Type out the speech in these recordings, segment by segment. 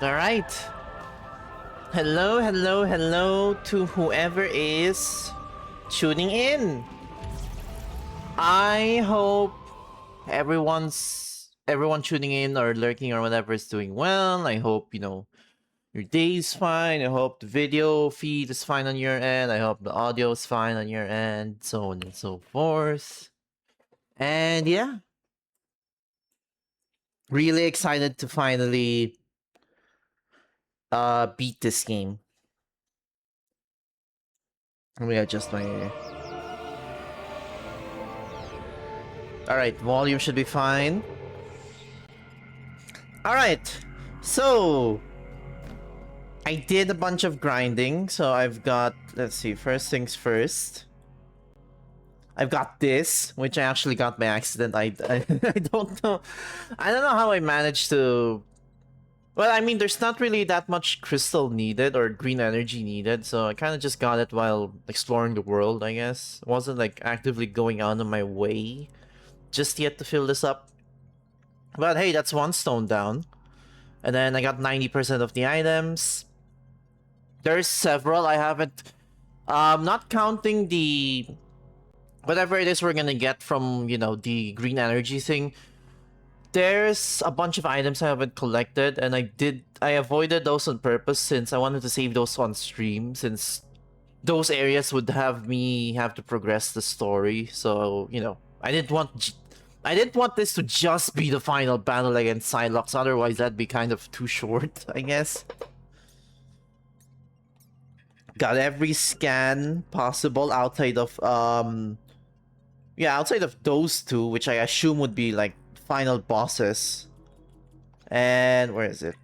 Alright. Hello, hello, hello to whoever is tuning in. I hope everyone tuning in or lurking or whatever is doing well. I hope, your day is fine. I hope the video feed is fine on your end. I hope the audio is fine on your end, so on and so forth. And yeah, really excited to finally beat this game. Let me adjust my... Alright, volume should be fine. Alright, so... I did a bunch of grinding, so I've got... Let's see, first things first. I've got this, which I actually got by accident. I don't know. I don't know how I managed to... Well, I mean, there's not really that much crystal needed or green energy needed, so I kind of just got it while exploring the world, I guess. It wasn't like actively going out of my way just yet to fill this up. But hey, that's one stone down. And then I got 90% of the items. There's several I haven't... not counting the... Whatever it is we're gonna get from, the green energy thing. There's a bunch of items I haven't collected, and I avoided those on purpose since I wanted to save those on stream, since those areas would have me have to progress the story. So, I didn't want this to just be the final battle against Psylocke, otherwise that'd be kind of too short, I guess. Got every scan possible outside of outside of those two, which I assume would be like final bosses. And where is it?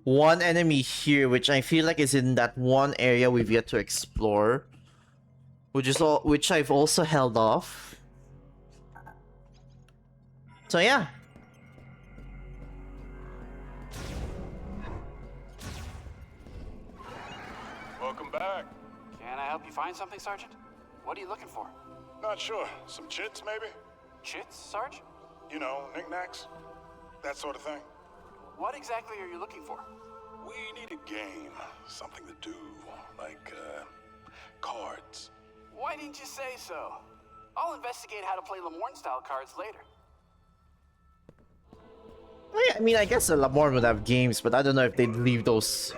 One enemy here, which I feel like is in that one area we've yet to explore, which I've also held off. So yeah. Welcome back. Can I help you find something, Sergeant? What are you looking for? Not sure. Some chits, maybe? Chits, Sarge? You know, knickknacks. That sort of thing. What exactly are you looking for? We need a game. Something to do. Like, cards. Why didn't you say so? I'll investigate how to play Lamorne-style cards later. I mean, I guess the Lamorne would have games, but I don't know if they'd leave those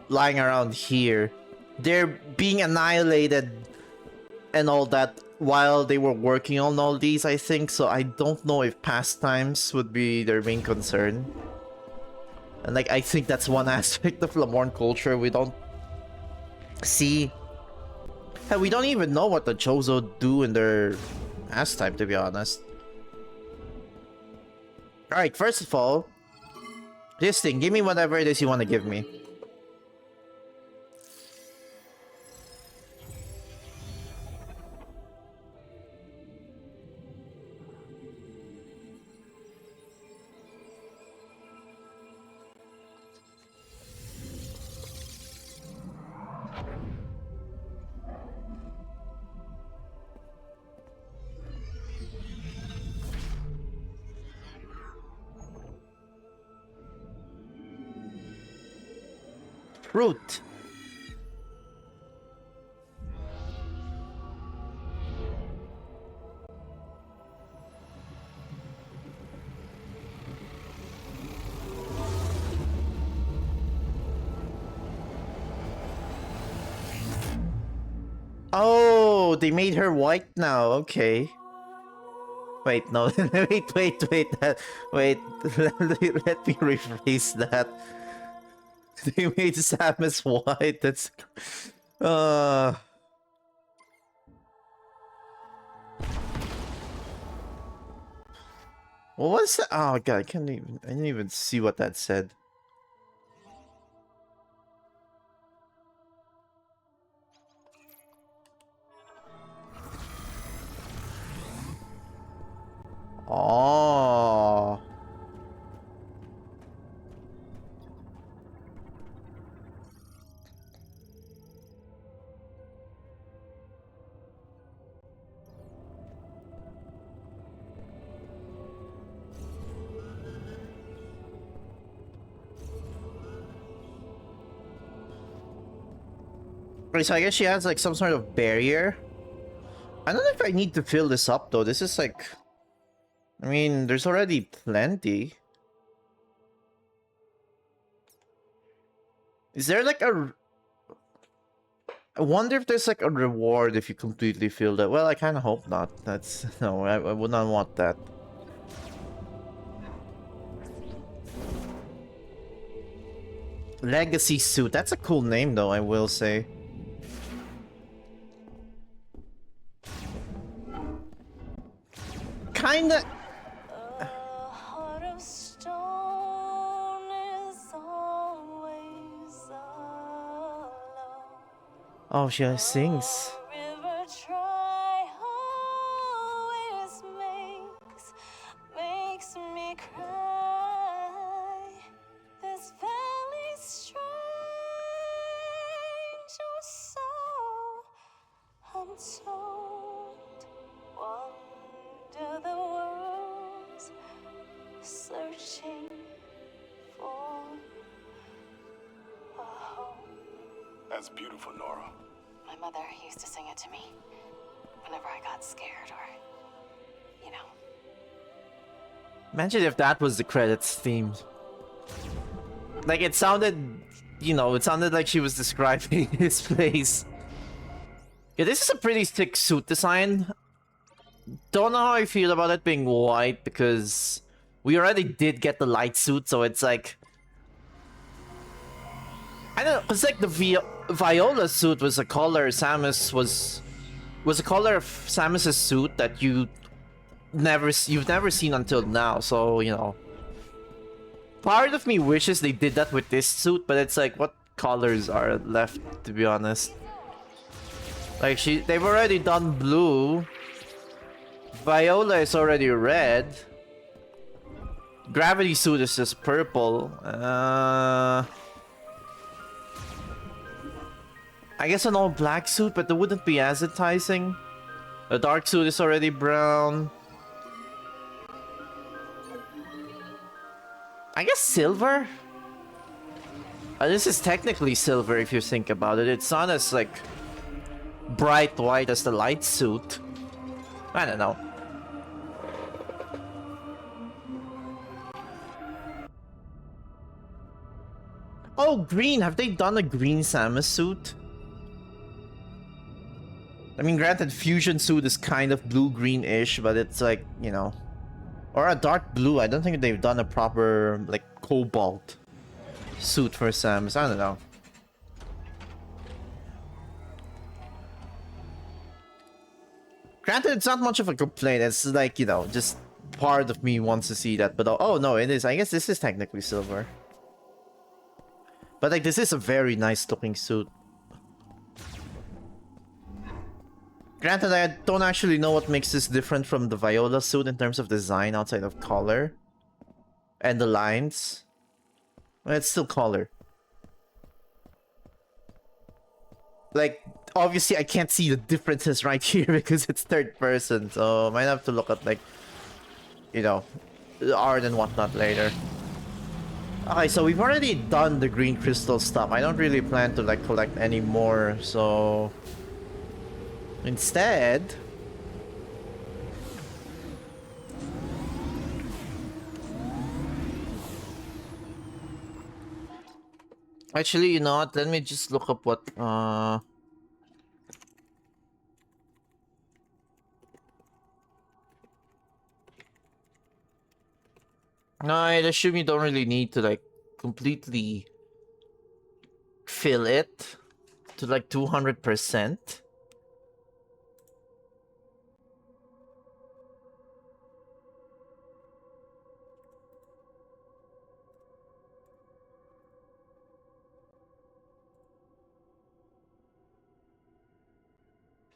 lying around here. They're being annihilated and all that while they were working on all these, I think, so I don't know if pastimes would be their main concern. And like, I think that's one aspect of Lamorne culture we don't see. Hell, we don't even know what the Chozo do in their pastime, to be honest. Alright, first of all, this thing, give me whatever it is you want to give me. Fruit. Oh, they made her white now. Okay. Wait, no. wait. Wait. Wait. Let me rephrase that. They made Samus white. That's... What was that? Oh god, I didn't even see what that said. Oh. Okay, so I guess she has like some sort of barrier. I don't know if I need to fill this up though. This is like... I mean, there's already plenty. Is there like a... I wonder if there's like a reward if you completely fill that. Well, I kind of hope not. That's... No, I would not want that. Legacy suit. That's a cool name though, I will say. Kinda... Oh, she sings. That's beautiful, Nora. My mother used to sing it to me whenever I got scared or, you know. Imagine if that was the credits theme. Like, it sounded, you know, it sounded like she was describing his place. Yeah, this is a pretty thick suit design. Don't know how I feel about it being white because we already did get the light suit, so it's like... I don't know, it's like the Viola suit was a color Samus was a color of Samus's suit that you've never seen until now, so you know. Part of me wishes they did that with this suit, but it's like, what colors are left, to be honest? Like, they've already done blue. Viola is already red. Gravity suit is just purple. I guess an all black suit, but it wouldn't be as enticing. The dark suit is already brown. I guess silver? This is technically silver if you think about it. It's not as like bright white as the light suit. I don't know. Oh, green! Have they done a green Samus suit? I mean, granted, fusion suit is kind of blue-green-ish, but it's like, you know... Or a dark blue. I don't think they've done a proper, like, cobalt suit for Samus. I don't know. Granted, it's not much of a complaint. It's like, you know, just part of me wants to see that. But oh, no, it is. I guess this is technically silver. But, like, this is a very nice-looking suit. Granted, I don't actually know what makes this different from the Viola suit in terms of design outside of color. And the lines. Well, it's still color. Like, obviously I can't see the differences right here because it's third person. So, I might have to look at, like, you know, the art and whatnot later. Okay, so we've already done the green crystal stuff. I don't really plan to, like, collect any more, so... Instead... Actually, you know what? Let me just look up what... No, I assume you don't really need to, like, completely fill it to, like, 200%.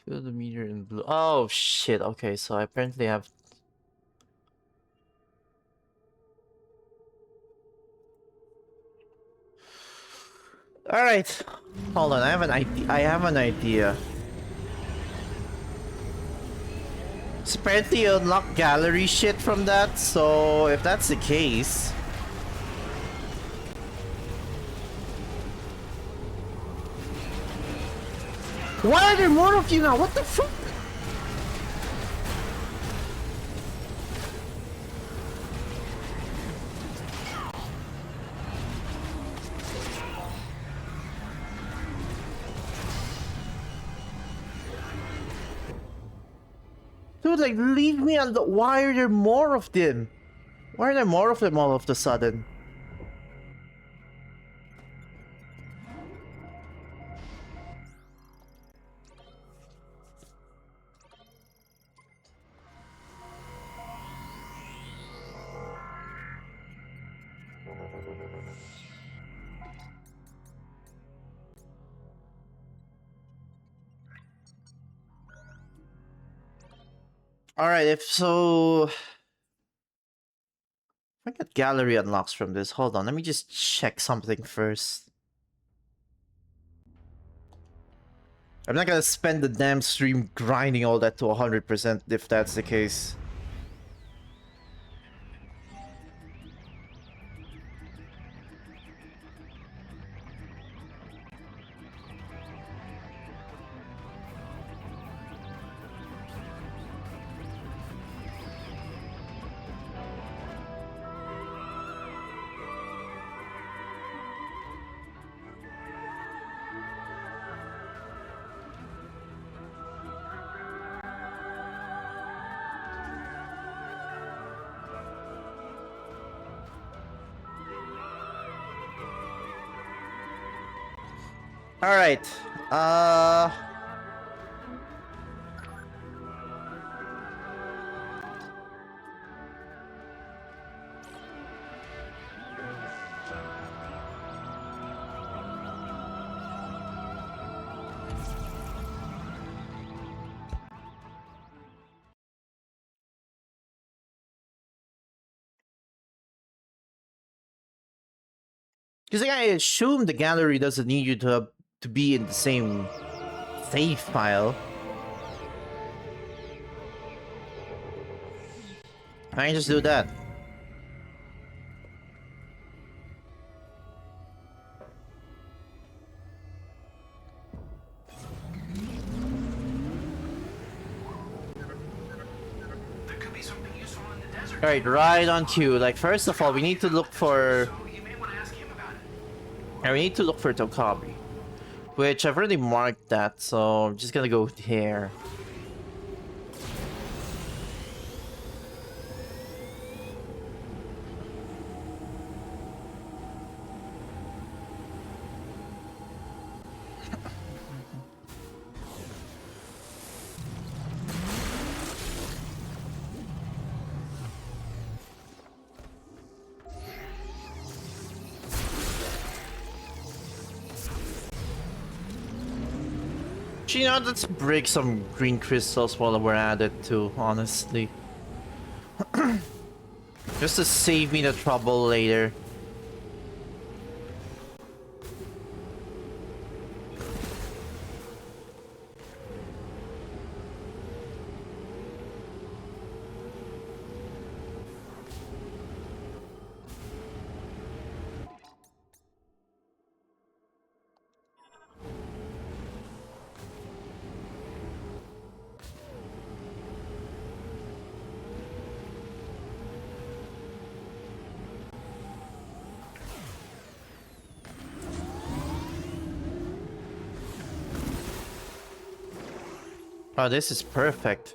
Fill the meter in blue. Oh, shit. Okay, so I apparently have... Alright. Hold on, I have an idea. So apparently you unlock gallery shit from that, so if that's the case... Why are there more of you now? What the fuck? Dude, like, leave me on the... Why are there more of them? Why are there more of them all of a sudden? Alright, if so... I get gallery unlocks from this. Hold on, let me just check something first. I'm not gonna spend the damn stream grinding all that to 100% if that's the case. Alright, because I assume the gallery doesn't need you to be in the same save file. I can just do that. There could be something useful in the desert. Alright, right on cue. Like, first of all, we need to look for... So you may want to ask him about it. we need to look for Tokabi. Which I've already marked that, so I'm just gonna go here. You know, let's break some green crystals while we're at it too, honestly. Just to save me the trouble later. Oh, this is perfect.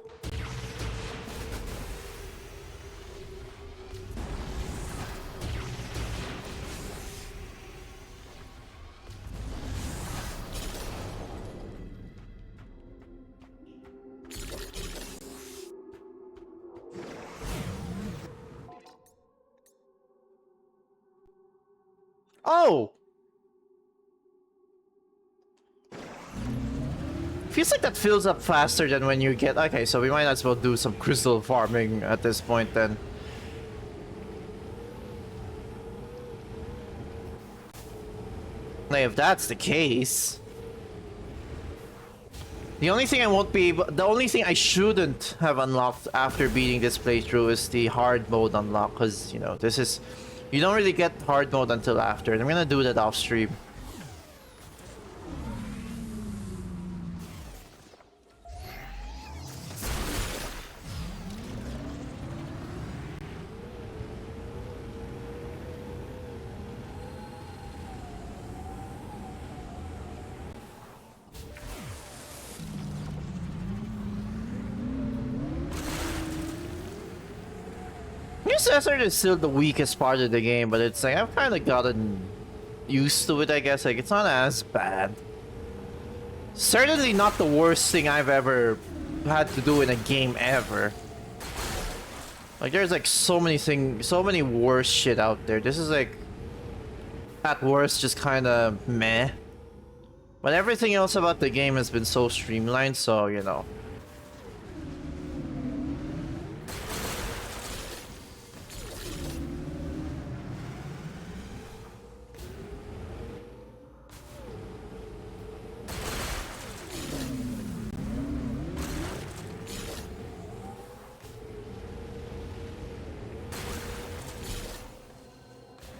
Oh! Feels like that fills up faster than when you get... Okay, so we might as well do some crystal farming at this point then. Now, if that's the case... The only thing I won't be able... The only thing I shouldn't have unlocked after beating this playthrough is the hard mode unlock, because, you know, this is... You don't really get hard mode until after, and I'm gonna do that off stream. Serious Desert is still the weakest part of the game, but it's like I've kind of gotten used to it, I guess. Like, it's not as bad. Certainly not the worst thing I've ever had to do in a game ever. Like, there's like so many worse shit out there. This is like, at worst, just kind of meh. But everything else about the game has been so streamlined, so, you know.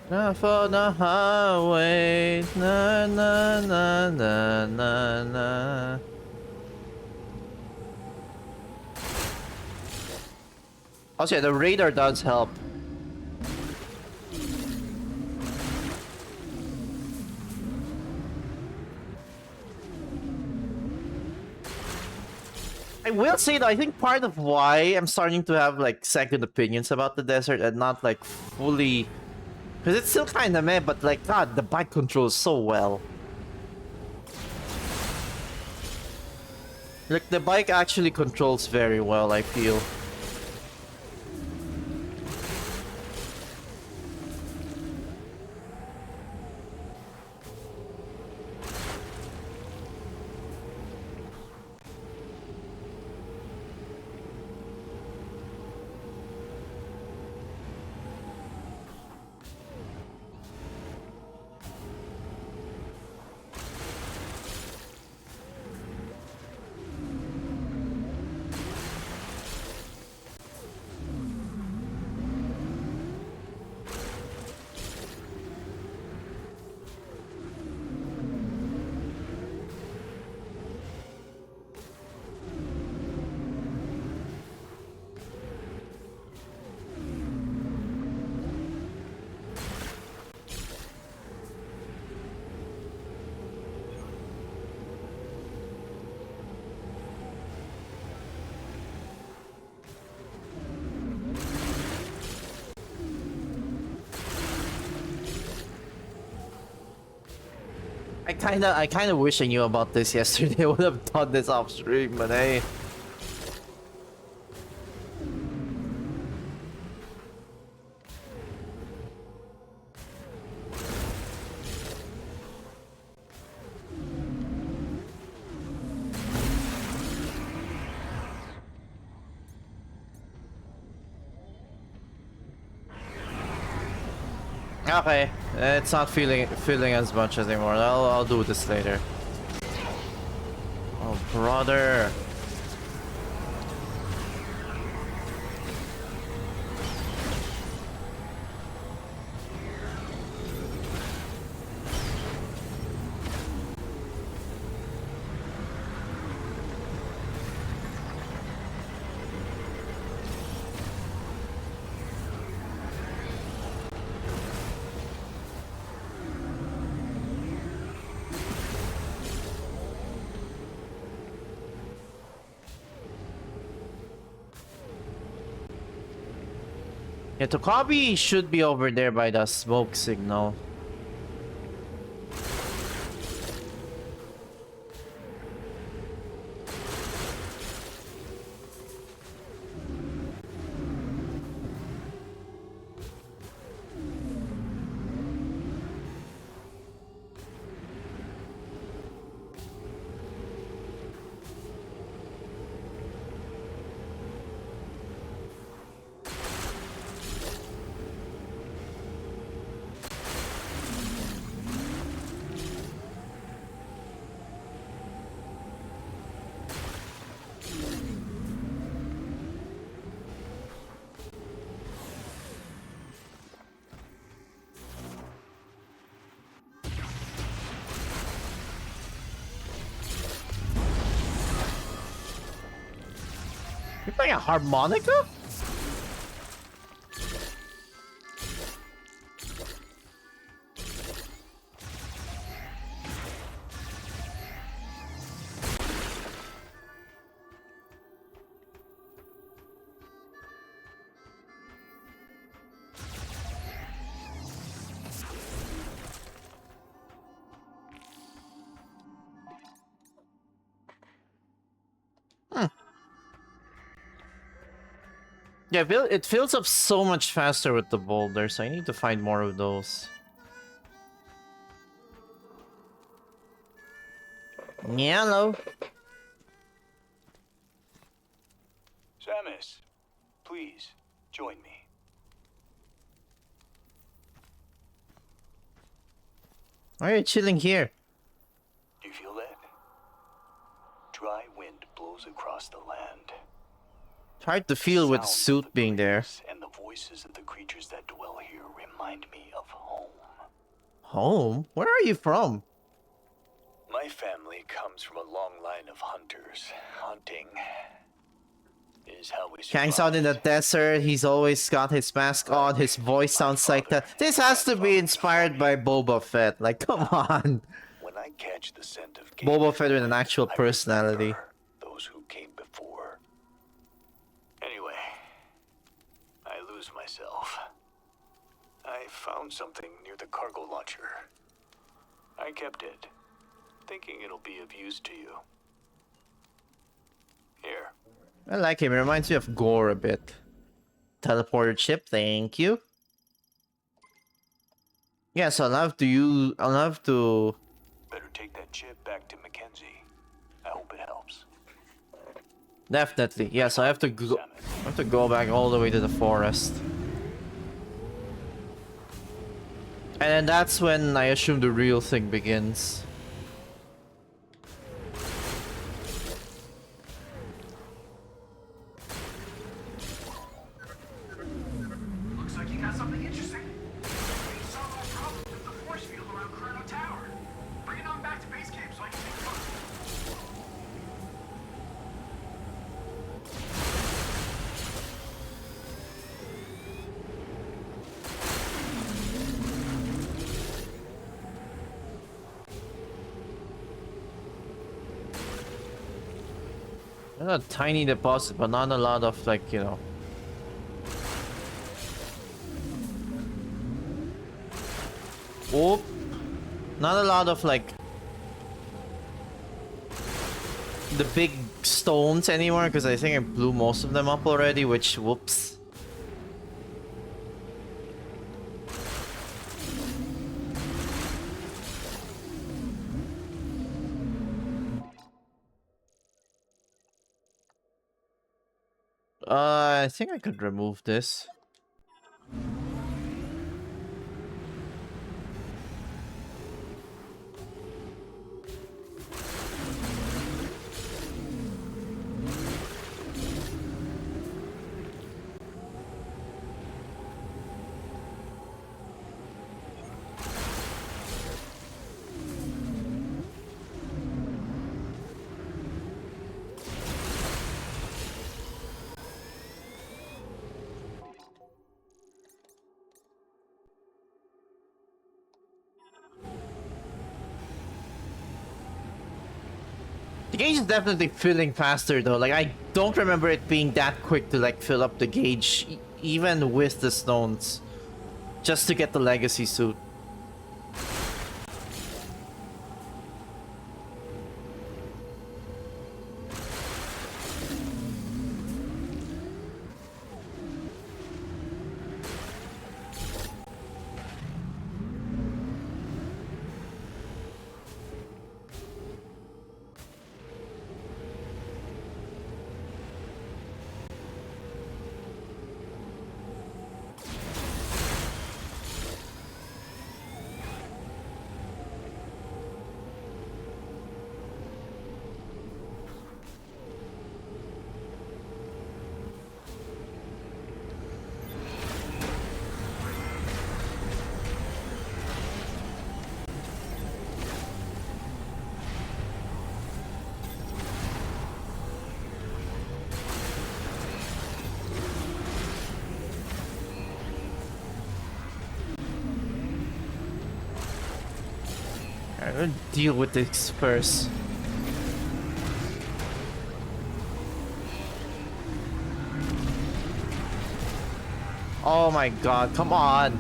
Not for the highway, na na na na na na. Also, yeah, the radar does help. I will say that I think part of why I'm starting to have like second opinions about the desert and not like fully, because it's still kind of meh, but like, God, the bike controls so well. Like, the bike actually controls very well, I feel. I kinda wish I knew about this yesterday. I would have done this off stream, but hey. Okay, it's not feeling as much anymore. I'll do this later. Oh, brother. Yeah, Tokabi should be over there by the smoke signal. You're playing a harmonica? Yeah, it fills up so much faster with the boulders. I need to find more of those. Yellow. Samus, please, join me. Why are you chilling here? Do you feel that? Dry wind blows across the land. It's hard to feel with the Sounds of suit the being there. creeks and the voices of the creatures that dwell here remind me of home. Home? Where are you from? My family comes from a long line of hunters. Hunting is how we Hangs out in the survived. desert, he's always got his mask on, his voice sounds like that. This has to be inspired by Boba Fett, like come on. When I catch the scent of game, Boba Fett with an actual I personality. remember those who came before. Anyway, I lose myself. I found something near the cargo launcher. I kept it, thinking it'll be of use to you. Here. I like him, it reminds me of Gore a bit. Teleporter chip, thank you. Yes, I'll have to Better take that chip back to Mackenzie. I hope it helps. definitely. Yes, I have to go back all the way to the forest. And then that's when I assume the real thing begins. Looks like you got something interesting. We solved that problem with the force field around Chrono Tower. Bring it on back to base camp so I can take a look. There's a tiny deposit, but not a lot of, like, you know. Oop. Not a lot of, like, the big stones anymore, because I think I blew most of them up already, which, whoops. I think I could remove this. The gauge is definitely filling faster though. Like, I don't remember it being that quick to like fill up the gauge, even with the stones, just to get the legacy suit. I'm gonna deal with this first. Oh my god, come on!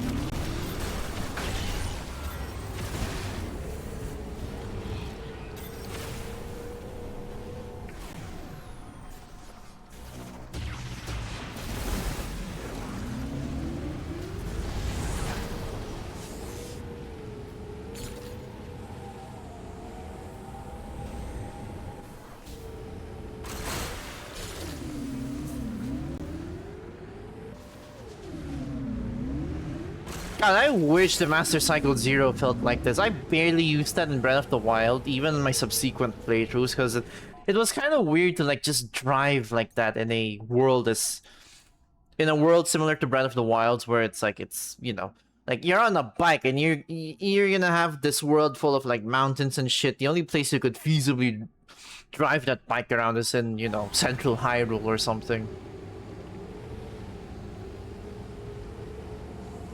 God, I wish the Master Cycle Zero felt like this. I barely used that in Breath of the Wild, even in my subsequent playthroughs, because it was kind of weird to like just drive like that in a world similar to Breath of the Wilds, where it's like like you're on a bike and you're gonna have this world full of like mountains and shit. The only place you could feasibly drive that bike around is in Central Hyrule or something.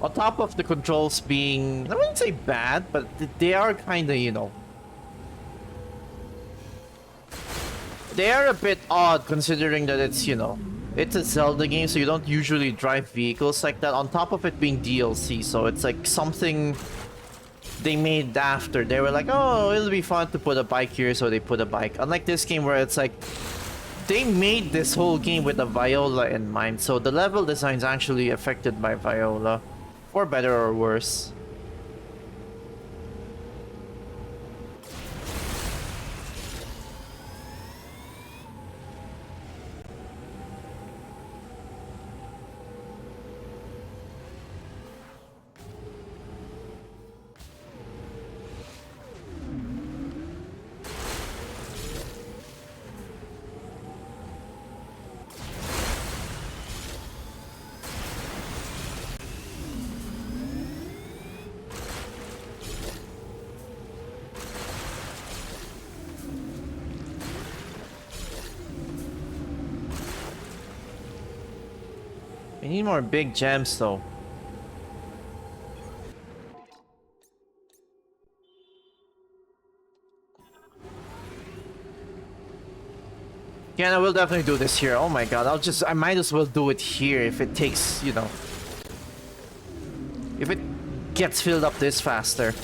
On top of the controls being, I wouldn't say bad, but they are kind of, they are a bit odd considering that it's a Zelda game, so you don't usually drive vehicles like that. On top of it being DLC, so it's like something they made after. They were like, oh, it'll be fun to put a bike here, so they put a bike. Unlike this game where it's like, they made this whole game with a Viola in mind, so the level design's actually affected by Viola. For better or worse. We need more big gems though. Yeah, I will definitely do this here. Oh my god, I might as well do it here if it takes, if it gets filled up this faster.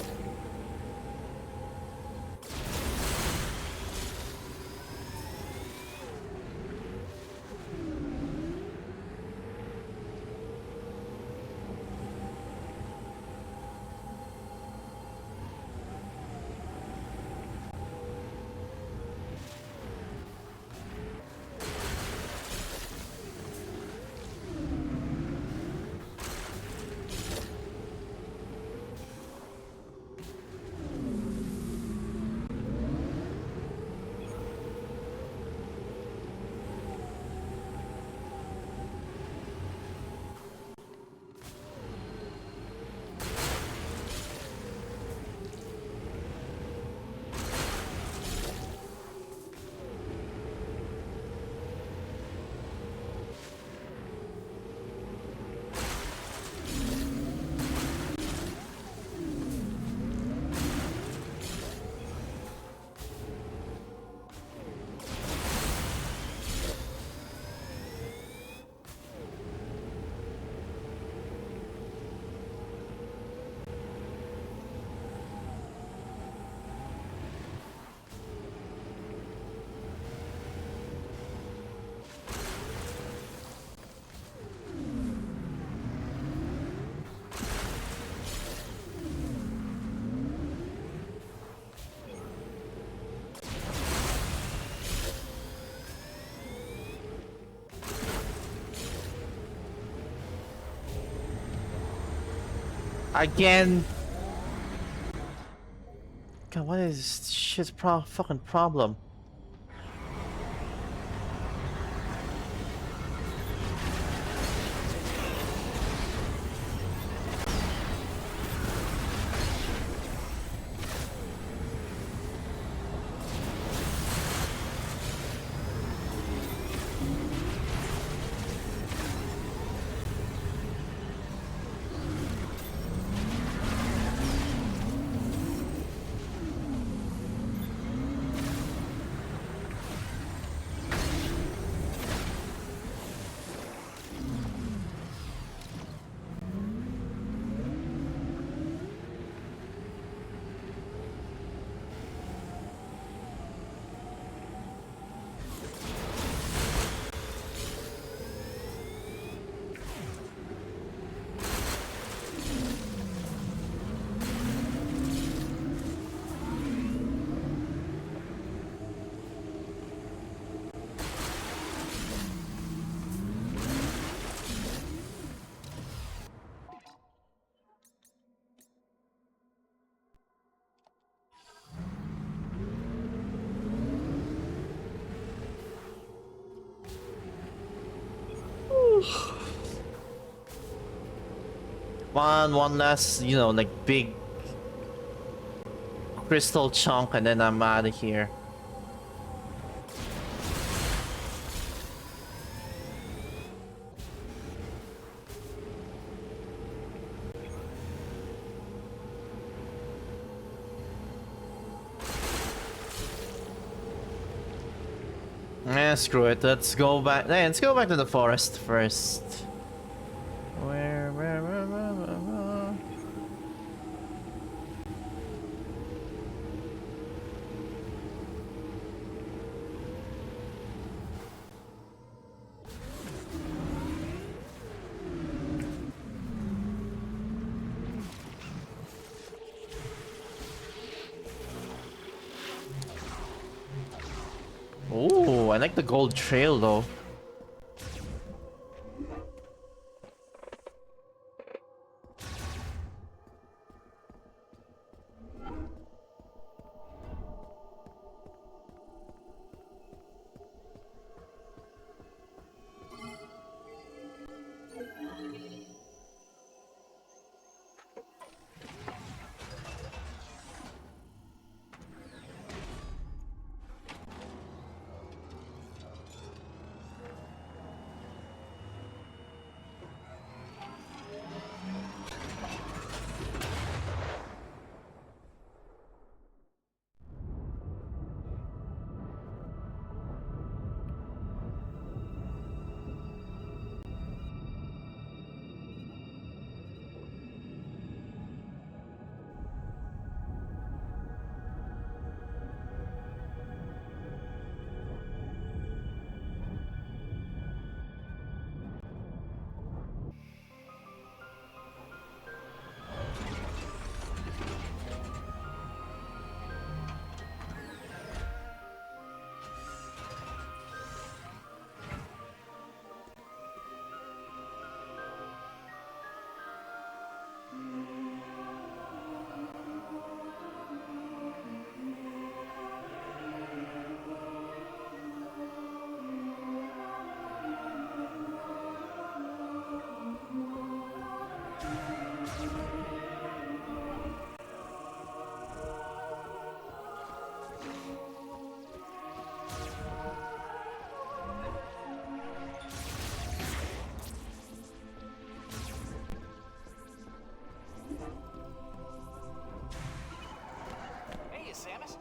Again. God, what is this shit's fucking problem? One last, you know, like big crystal chunk, and then I'm out of here. Eh, screw it. Let's go back. Hey, let's go back to the forest first. Where? Ooh, I like the gold trail though. Hey, Samus.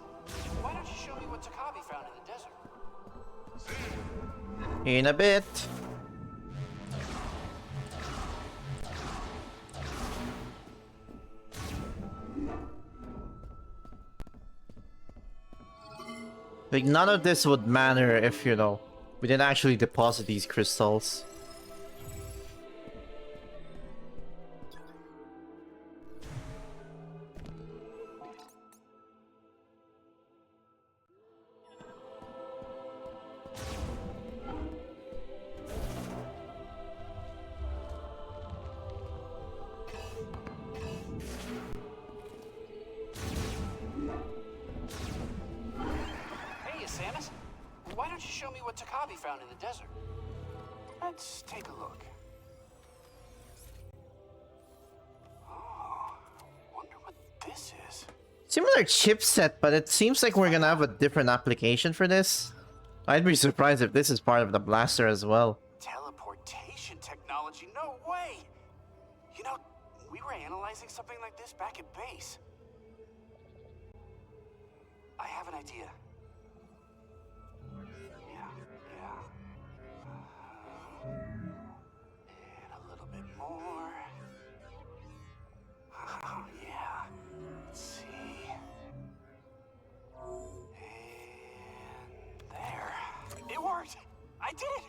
Why don't you show me what Takabi found in the desert? In a bit. Like, none of this would matter if, you know, we didn't actually deposit these crystals. Hey, Samus. Why don't you show me what Takabi found in the desert? Let's take a look. Oh, wonder what this is. Similar chipset, but it seems like we're gonna have a different application for this. I'd be surprised if this is part of the blaster as well. Teleportation technology? No way! You know, we were analyzing something like this back at base. I have an idea. Yeah. And a little bit more. Oh, yeah. Let's see. And there. It worked! I did it!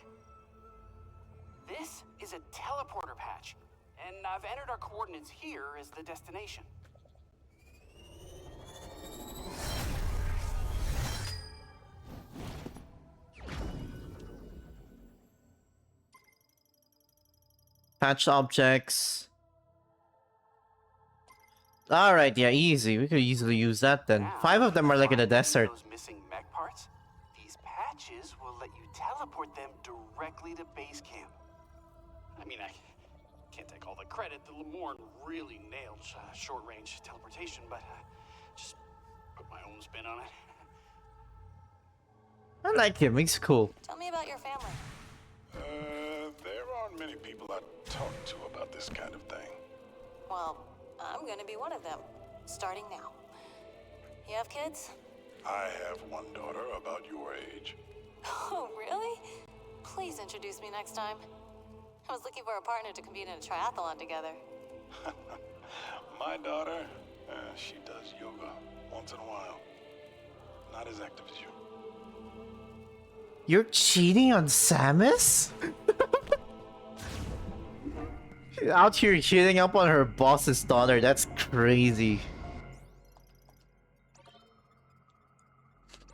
This is a teleporter patch, and I've entered our coordinates here as the destination. Patch objects. Alright, yeah, easy. We could easily use that then. Now, 5 of them are like in the finding desert. Those missing mech parts, these patches will let you teleport them directly to base camp. I mean, I can't take all the credit, the Lemorn really nailed short-range teleportation, but just put my own spin on it. I like him. He's cool. Tell me about your family. There aren't many people I talk to about this kind of thing. Well, I'm gonna be one of them, starting now. You have kids? I have one daughter about your age. Oh, really? Please introduce me next time. I was looking for a partner to compete in a triathlon together. My daughter, she does yoga once in a while. Not as active as you. You're cheating on Samus? She's out here cheating up on her boss's daughter. That's crazy.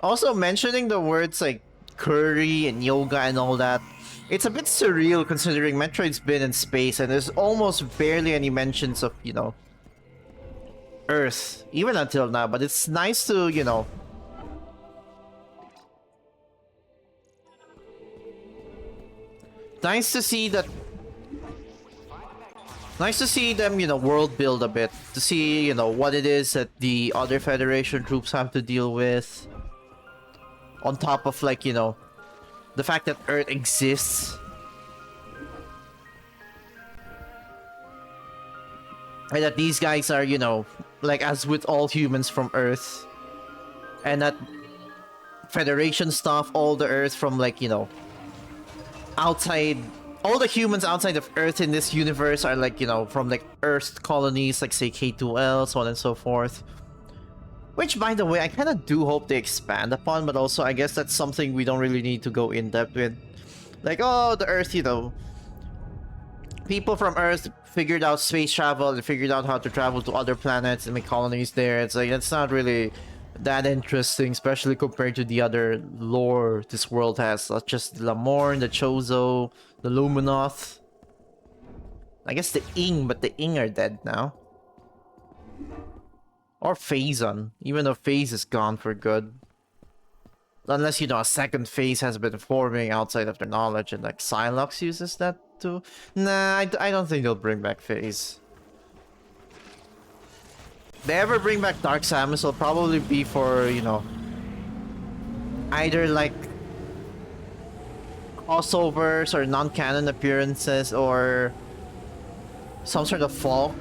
Also, mentioning the words like curry and yoga and all that, it's a bit surreal considering Metroid's been in space and there's almost barely any mentions of, you know, Earth, even until now, but it's nice to, you know, nice to see that. Nice to see them, you know, world build a bit. To see, you know, what it is that the other Federation troops have to deal with. On top of, like, you know, the fact that Earth exists. And that these guys are, you know, like, as with all humans from Earth. And that Federation stuff, all the Earth from, like, you know, outside, all the humans outside of Earth in this universe are like, you know, from like Earth colonies, like say K2L, so on and so forth. Which, by the way, I kind of do hope they expand upon, but also I guess that's something we don't really need to go in depth with. Like, oh, the Earth, you know, people from Earth figured out space travel and figured out how to travel to other planets and make colonies there. It's like, it's not really that interesting, especially compared to the other lore this world has, such as the Lamorn, the Chozo, the Luminoth. I guess the Ing, but the Ing are dead now. Or Phazon, even though Phase is gone for good. Unless, you know, a second phase has been forming outside of their knowledge and like Psylocke uses that too. Nah, I don't think they'll bring back Phase. If they ever bring back Dark Samus, it'll probably be for, you know, either like crossovers or non-canon appearances or some sort of fall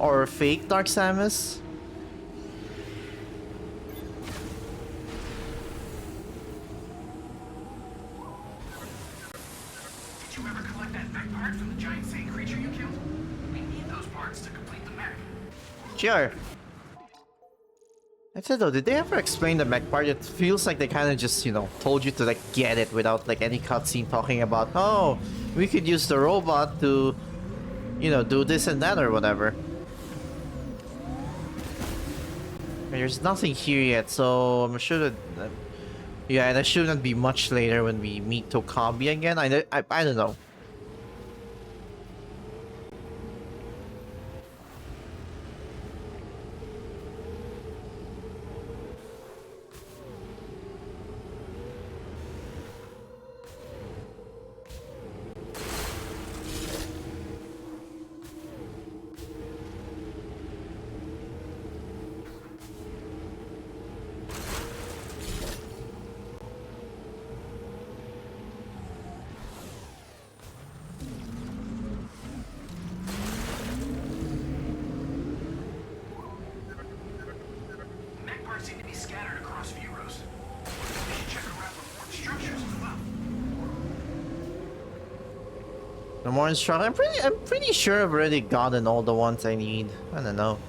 or fake Dark Samus. Did you ever collect that mech part from the giant sea creature you killed? We need those parts to complete the mech. Sure. I said though, did they ever explain the mech part? It feels like they kind of just, you know, told you to like get it without like any cutscene talking about, oh, we could use the robot to, you know, do this and that or whatever. There's nothing here yet, so I'm sure that, yeah, and it shouldn't be much later when we meet Tokabi again. I don't know. Mech parts seem to be scattered across Viewros. We should check around for more structures as well. No more instruction. I'm pretty sure I've already gotten all the ones I need. I don't know.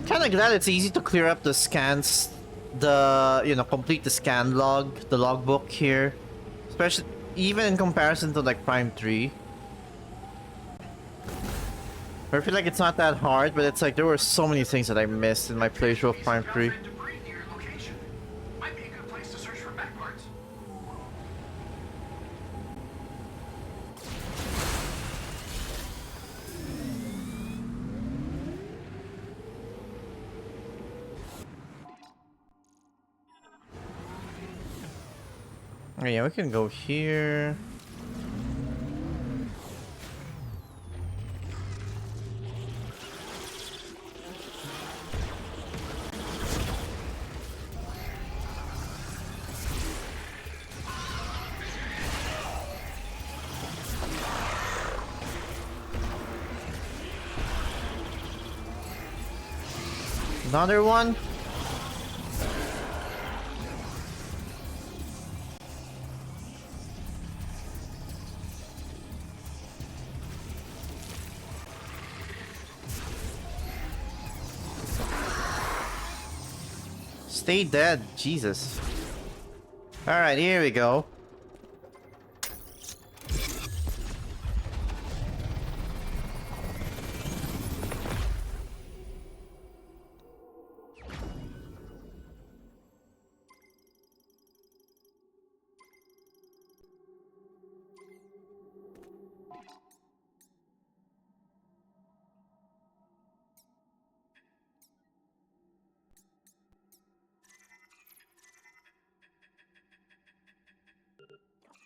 Kinda glad it's easy to clear up the scans, you know, complete the scan log, the logbook here. Especially, even in comparison to like Prime 3. I feel like it's not that hard, but it's like there were so many things that I missed in my playthrough of Prime 3. Debris near your location. Might be a good place to search for mech parts. Oh, yeah, we can go here. Another one? Stay dead, Jesus. Alright, here we go.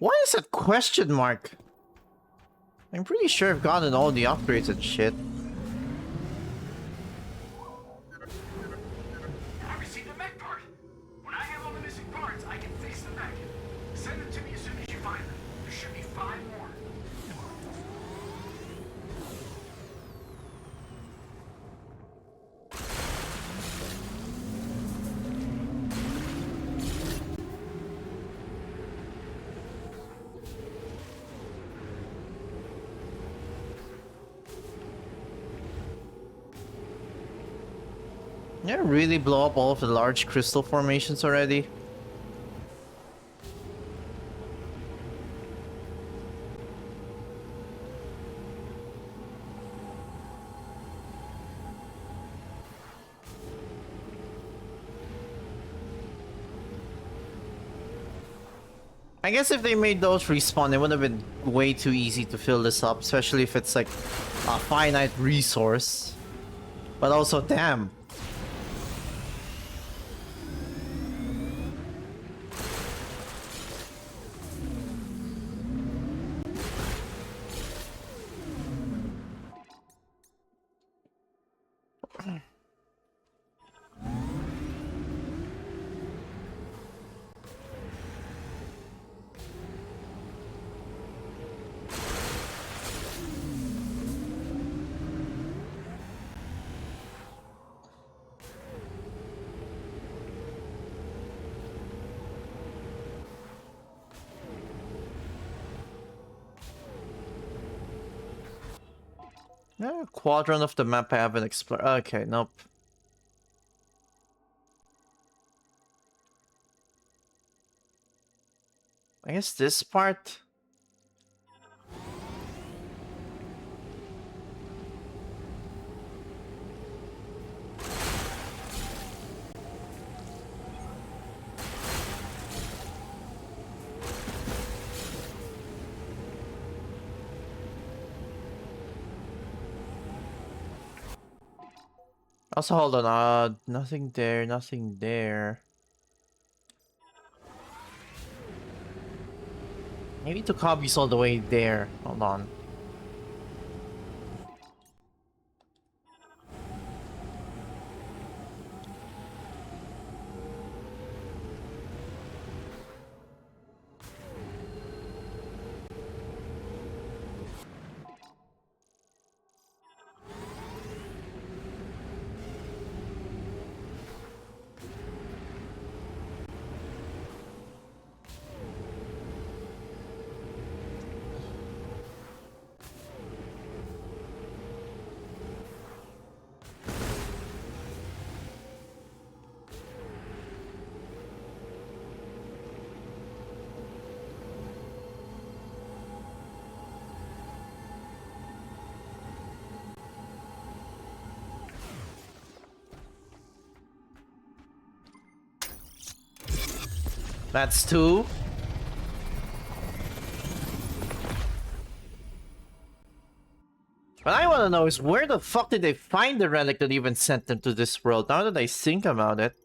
What is that question mark? I'm pretty sure I've gotten all the upgrades and shit. I received a mech part. When I have all the missing parts, I can fix the mech. Send them to me as soon as you find them. There should be 5 more. Did I really blow up all of the large crystal formations already? I guess if they made those respawn, it would have been way too easy to fill this up, especially if it's like a finite resource. But also, damn. Yeah, quadrant of the map I haven't explored. Okay, nope. I guess this part. Also, hold on. Nothing there, nothing there. Maybe to copies all the way there. Hold on. That's 2. What I want to know is where the fuck did they find the relic that even sent them to this world? Now that I think about it.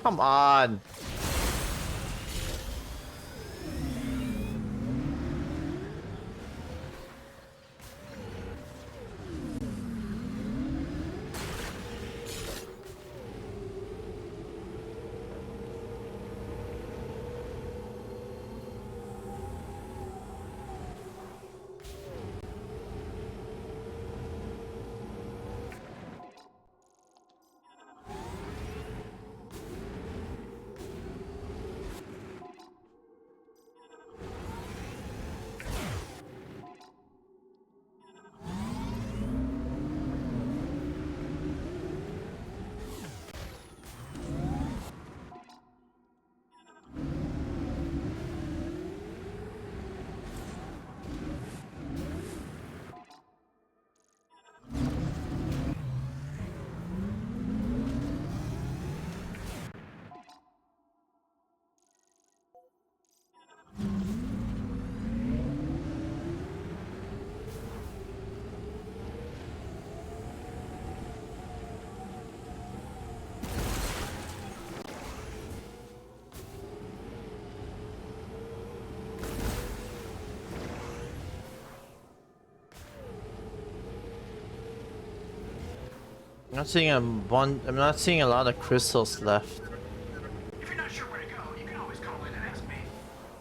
Come on. I'm not seeing a lot of crystals left. If you're not sure where to go, you can always call in and ask me.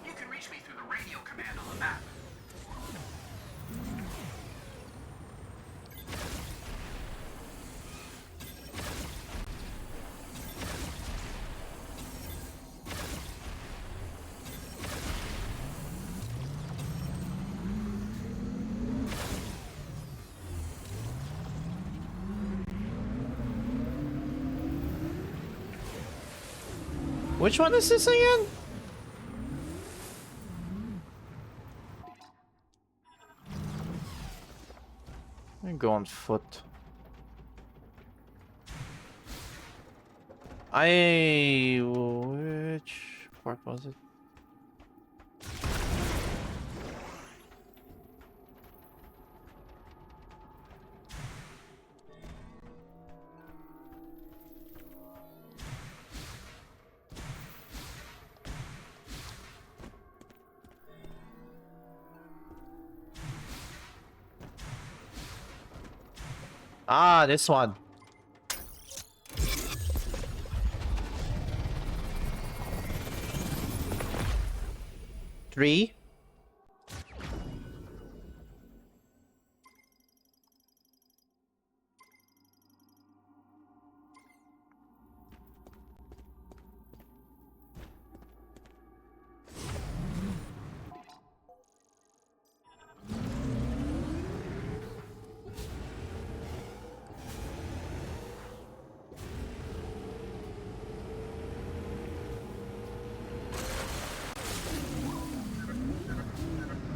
You can reach me through the radio command on the map. Which one is this again? Let me go on foot. Which part was it? Ah, this one. Three.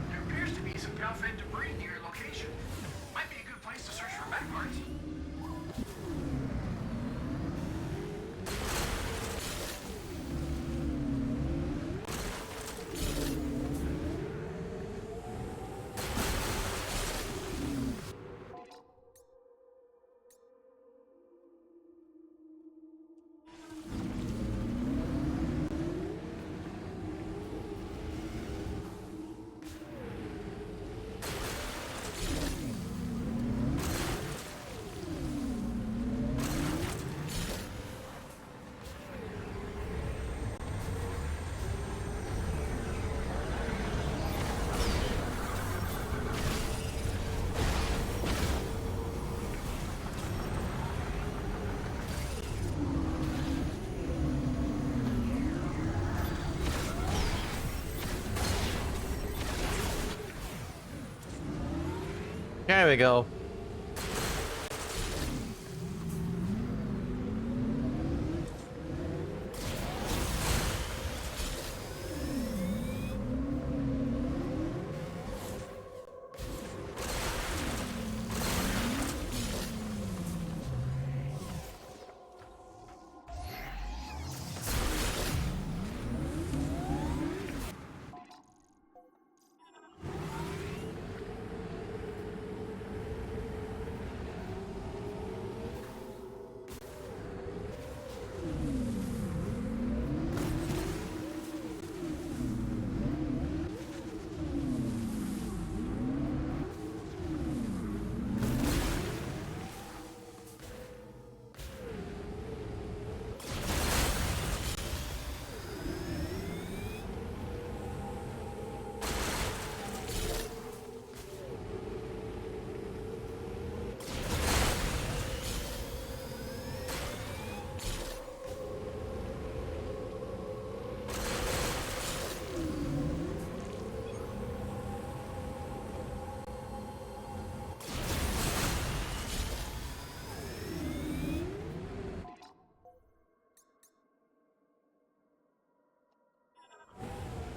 There appears to be some Galfed debris near your location. Might be a good place to search for mech parts. There we go.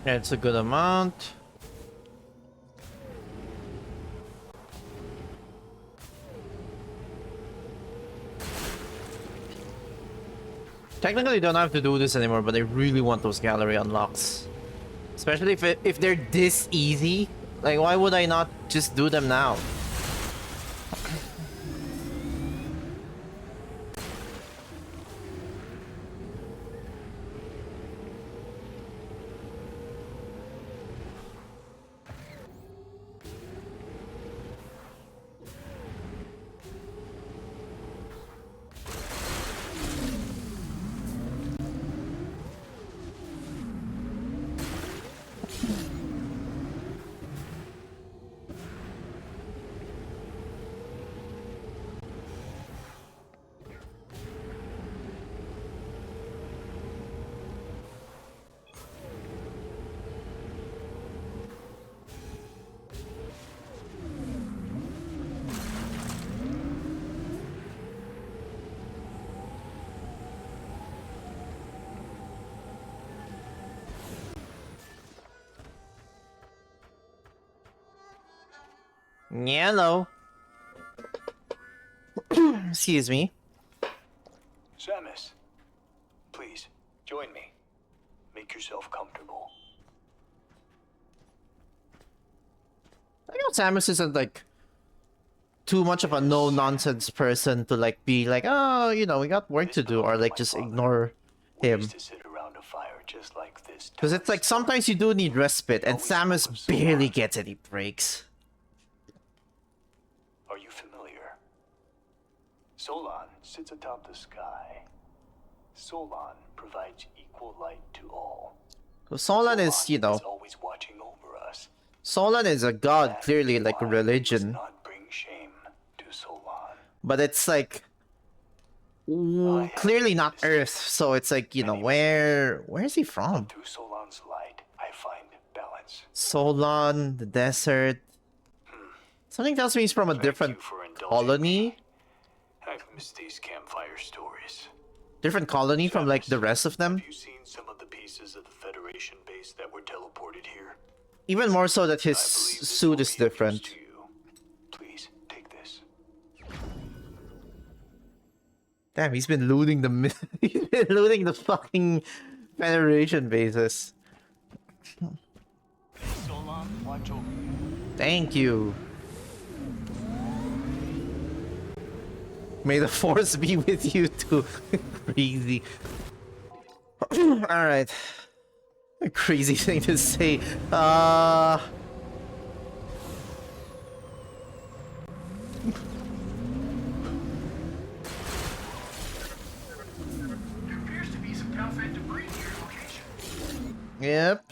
It's a good amount. Technically, you don't have to do this anymore, but I really want those gallery unlocks. Especially if they're this easy. Like, why would I not just do them now? Yellow. Excuse me. Samus, please, join me. Make yourself comfortable. I know Samus isn't like too much of a no-nonsense person to like be like, oh, you know, we got work to do, or like just ignore We him. used to sit around a fire just like this. Because it's like sometimes you do need respite, and Samus barely gets any breaks. Are you familiar? Solon sits atop the sky. Solon provides equal light to all. So Solon is, you know, always watching over us. Solon is a god, That clearly is like a why we must religion. not bring shame to Solon. But it's like clearly not Earth, so it's like, you know, where is he from? Through Solon's light, I find balance. Solon, the desert. Something tells me he's from a different colony. I've missed these campfire stories. Different colony from like the rest of them. Have you seen some of the pieces of the Federation base that were teleported here? Even more so that his I believe this suit will is be of use different. to you. Please take this. Damn, he's been looting the he's been looting the fucking Federation bases. Solon, watch over you. Thank you. May the force be with you too. Crazy. Alright. A crazy thing to say. There appears to be some Calfed debris near your location. Yep.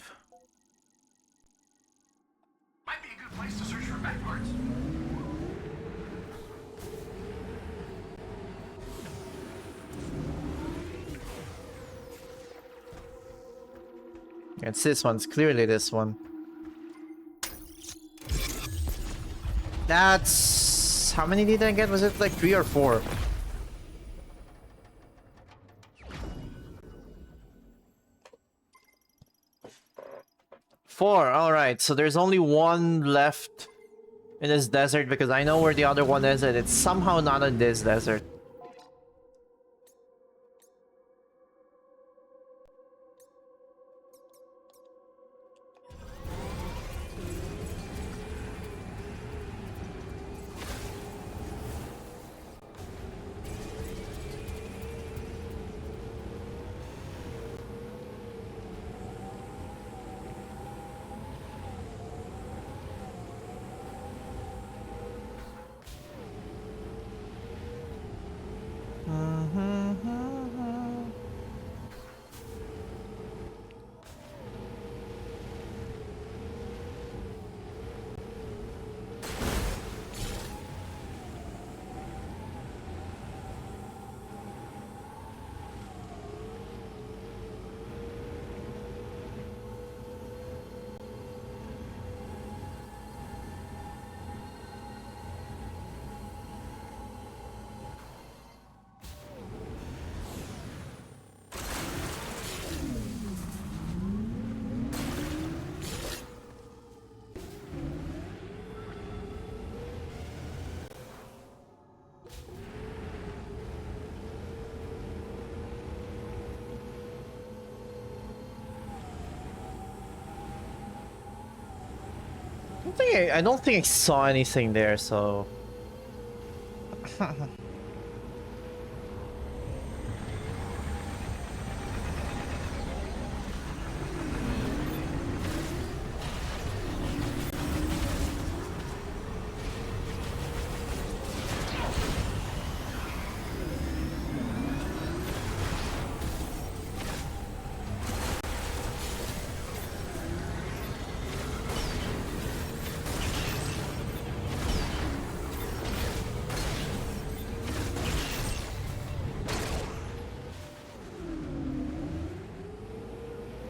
Might be a good place to search for back parts. It's this one. It's clearly this one. That's... How many did I get? Was it like 3 or 4? Four. Alright, so there's only one left in this desert because I know where the other one is and it's somehow not in this desert. I don't think I saw anything there, so...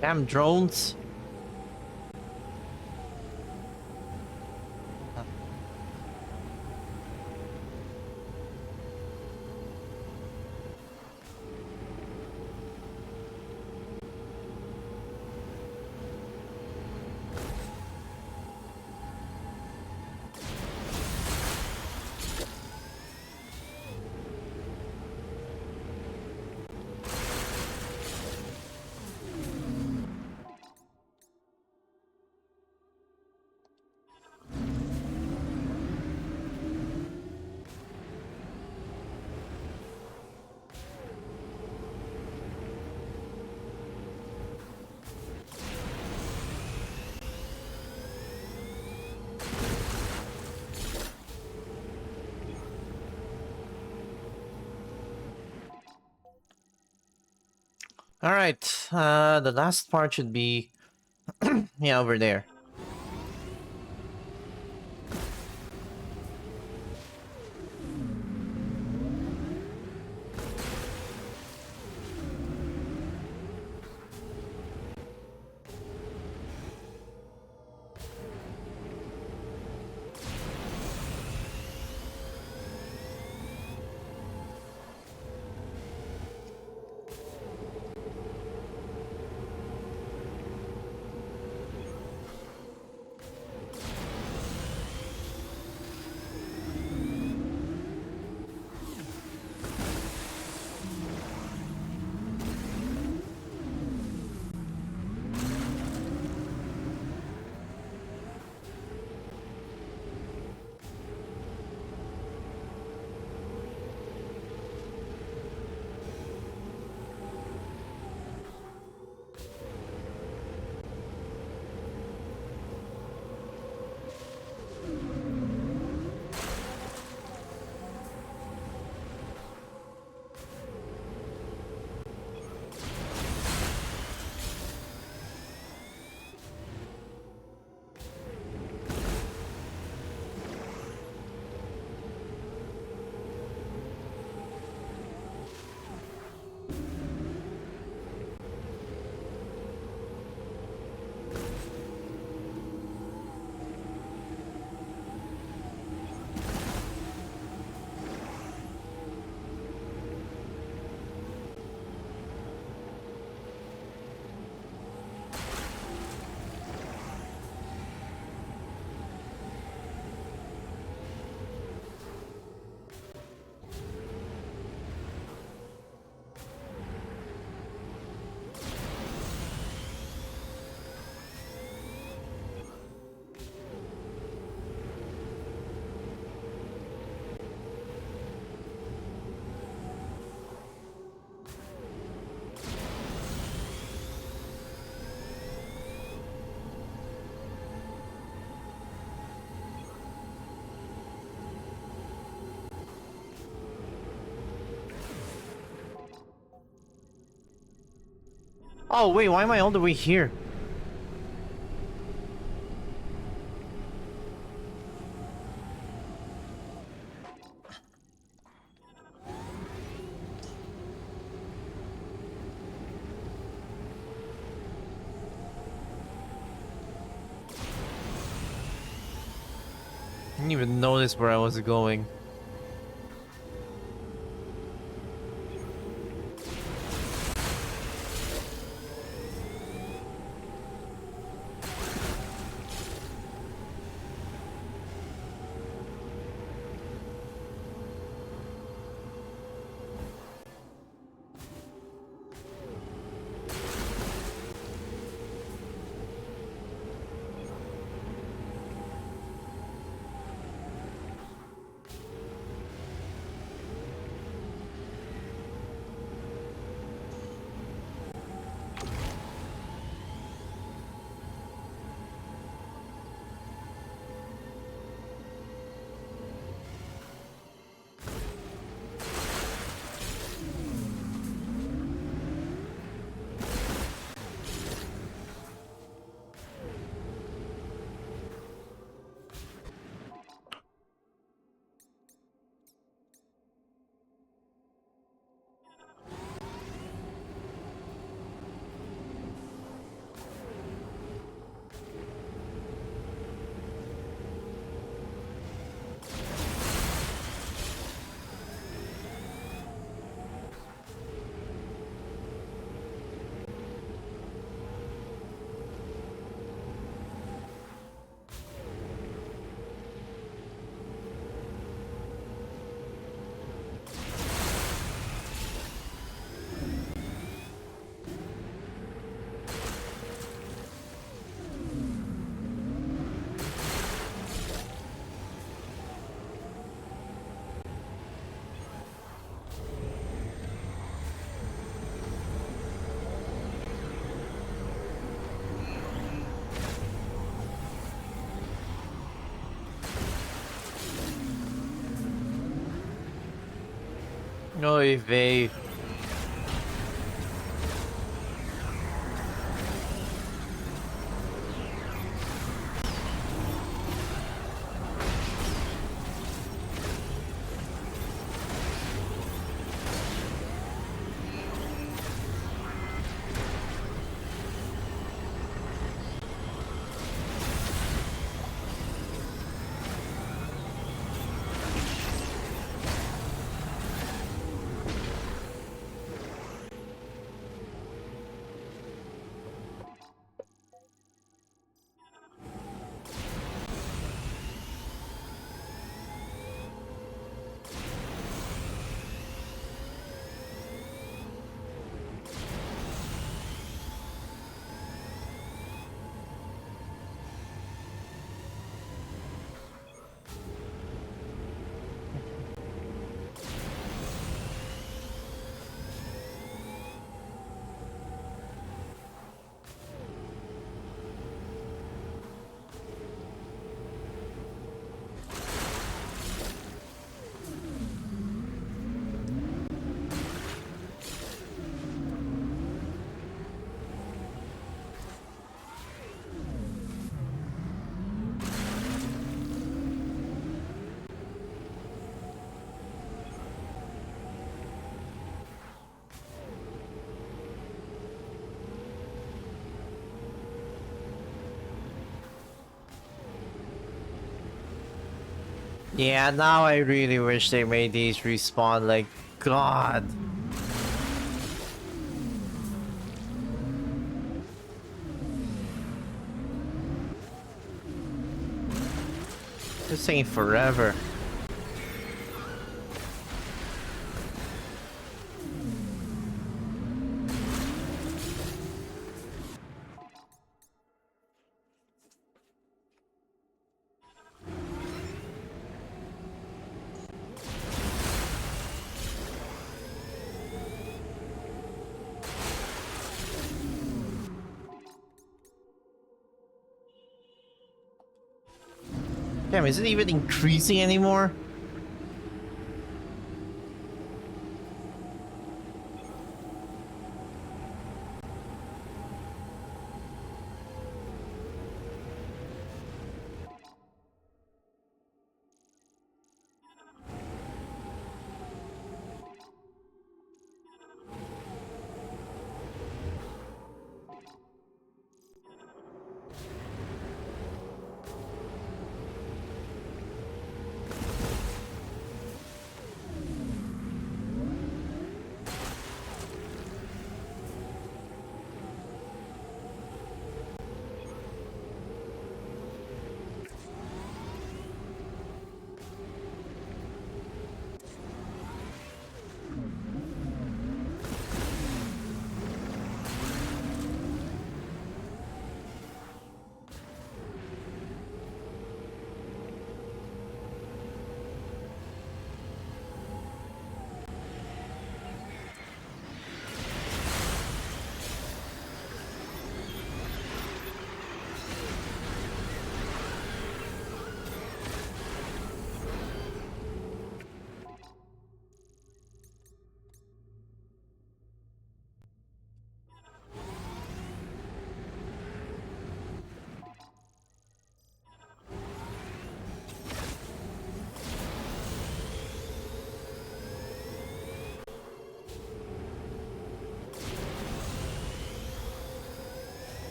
Damn drones. Alright, the last part should be... yeah, over there. Oh wait, why am I all the way here? I didn't even notice where I was going. Oy vey. Yeah, now I really wish they made these respawn, like, God. This ain't forever. Damn, is it even increasing anymore?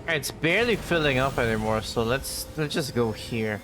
It's barely filling up anymore, so let's just go here.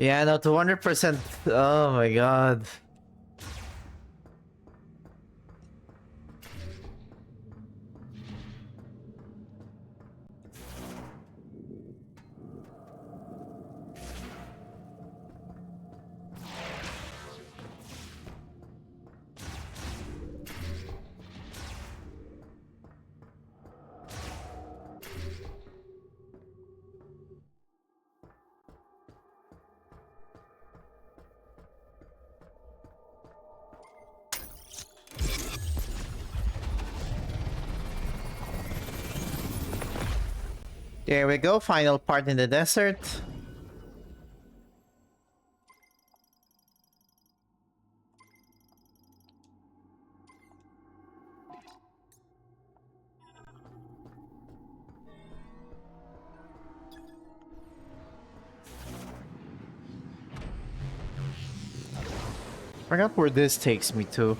Yeah, no, 200%. Oh my god. There we go, final part in the desert. Forgot where this takes me to.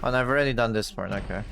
Oh, and I've already done this part, okay.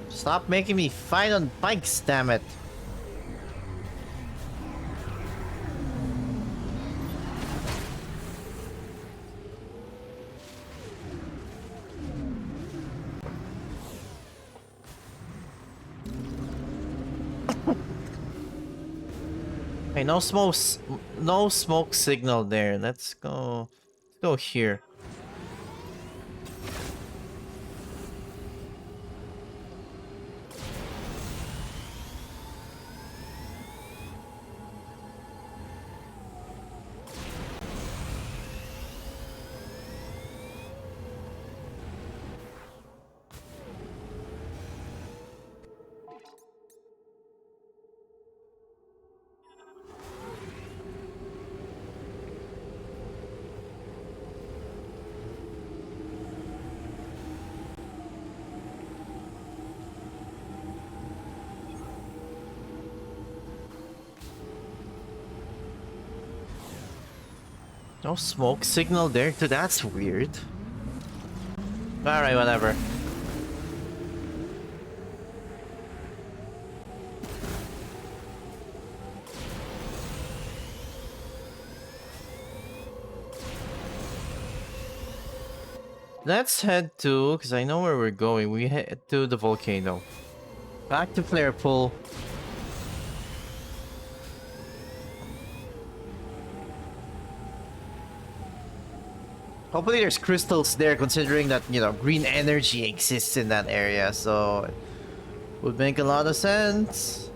Stop making me fight on bikes, damn it. Hey, no smoke signal there. Let's go here. No smoke signal there too, that's weird. Alright, whatever. Let's head to, because I know where we're going, we head to the volcano. Back to Flare Pool. Hopefully there's crystals there, considering that, you know, green energy exists in that area, so it would make a lot of sense.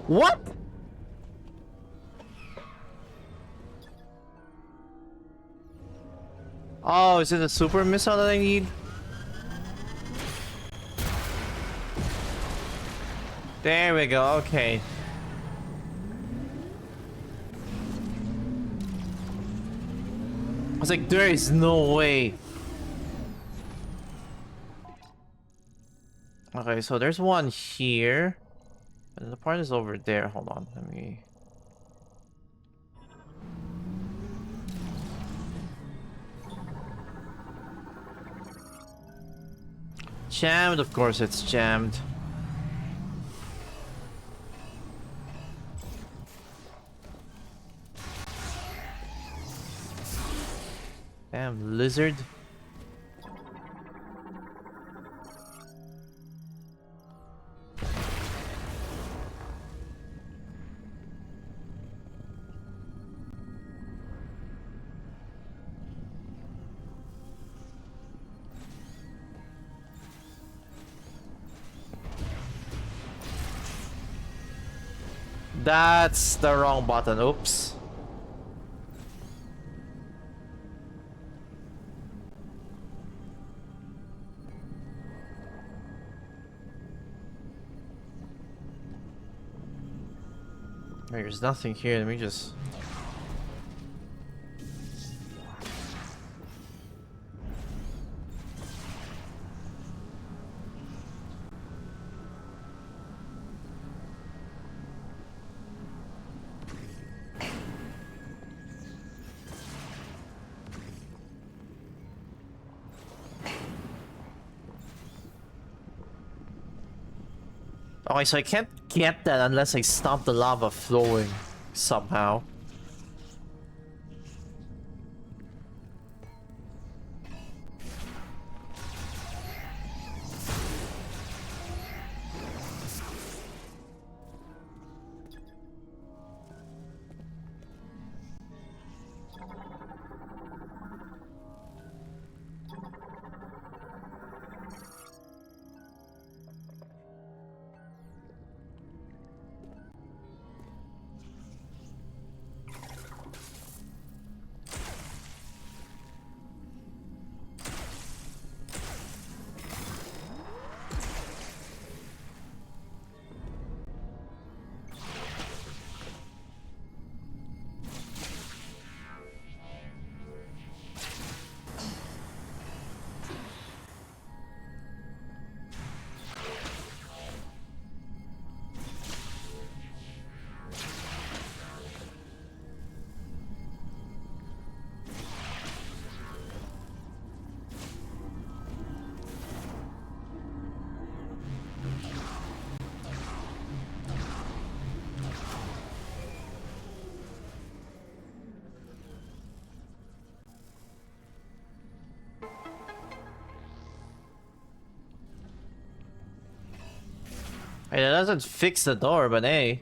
What? Oh, is it a super missile that I need? There we go, okay. I was like, there is no way. Okay, so there's one here. And the part is over there. Hold on, let me... Jammed, of course it's jammed. Damn, lizard. That's the wrong button. Oops. There's nothing here. Let me just... Okay, so I can't get that unless I stop the lava flowing somehow. Hey, that doesn't fix the door, but hey.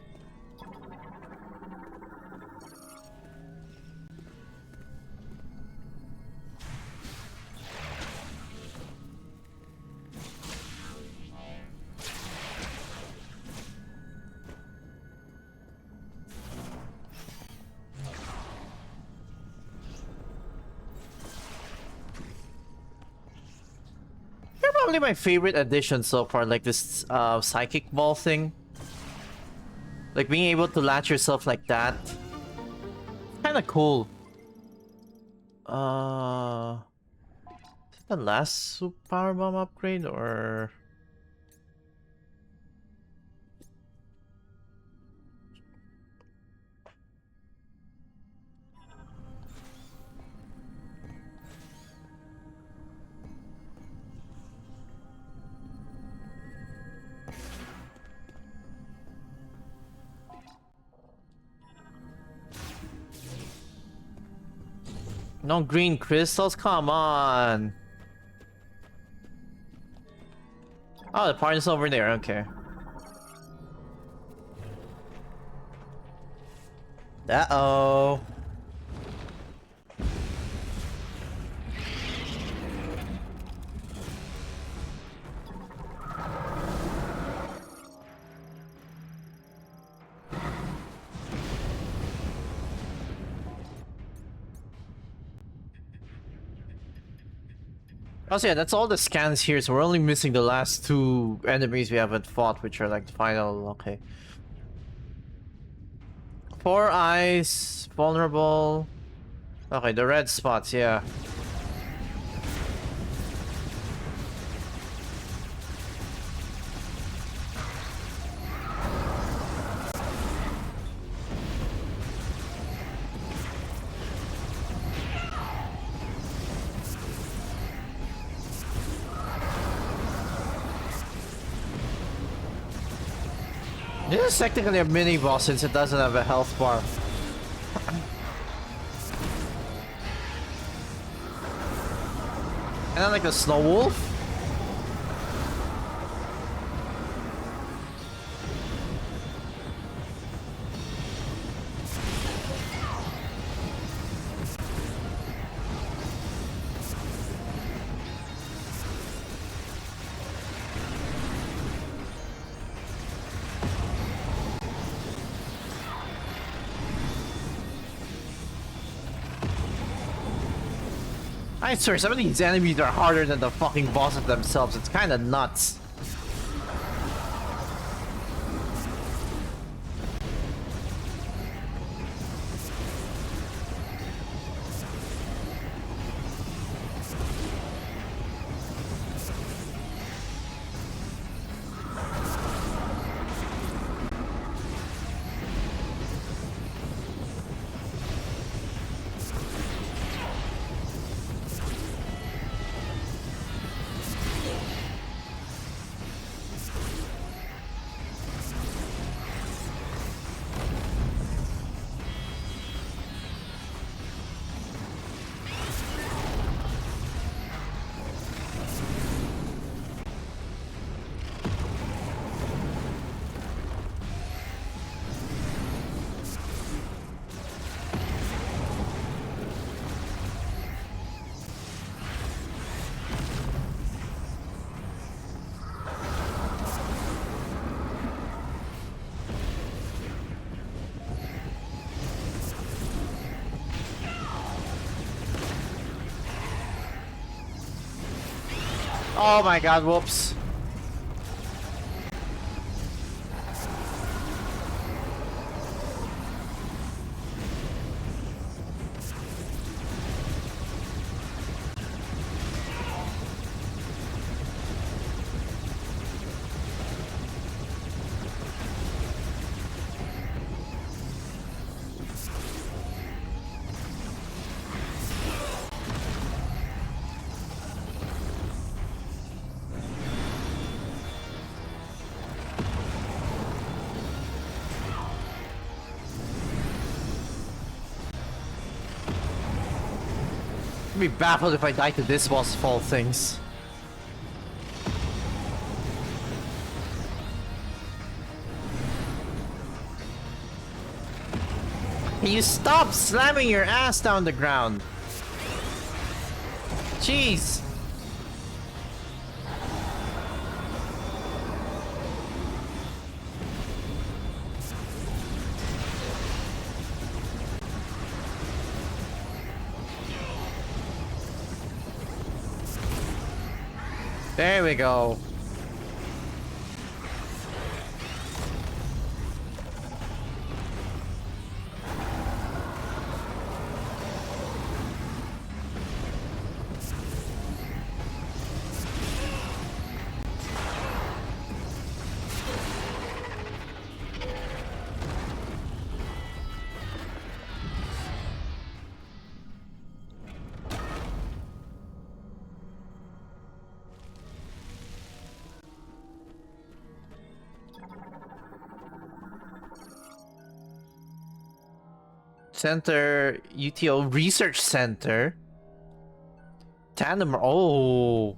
They're probably my favorite addition so far, like this psychic ball thing. Like being able to latch yourself like that. Kinda cool. Is it the last power bomb upgrade or... No green crystals? Come on! Oh, the part is over there, okay. Uh-oh. Also, yeah, that's all the scans here, so we're only missing the last two enemies we haven't fought, which are like the final. Okay. 4 eyes, vulnerable. Okay, the red spots, yeah. This is technically a mini boss since it doesn't have a health bar. And then like a snow wolf. I swear, some of these enemies are harder than the fucking bosses themselves. It's kind of nuts. Oh my god, whoops. I'd be baffled if I die to this boss of all things. Can you stop slamming your ass down the ground? Jeez. There we go. Center, UTO Research Center. Tandem. Oh.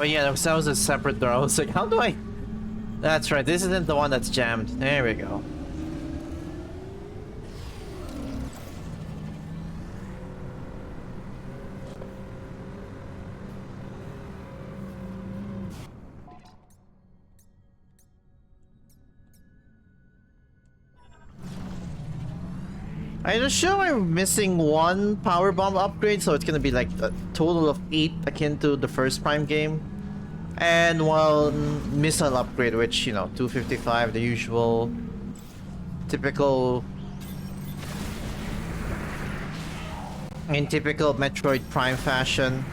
Oh yeah, that was a separate door. I was like, how do I... That's right, this isn't the one that's jammed. There we go. I assume I'm missing one power bomb upgrade, so it's gonna be like a total of 8 akin to the first Prime game. And one missile upgrade, which, you know, 255, the usual typical... in typical Metroid Prime fashion.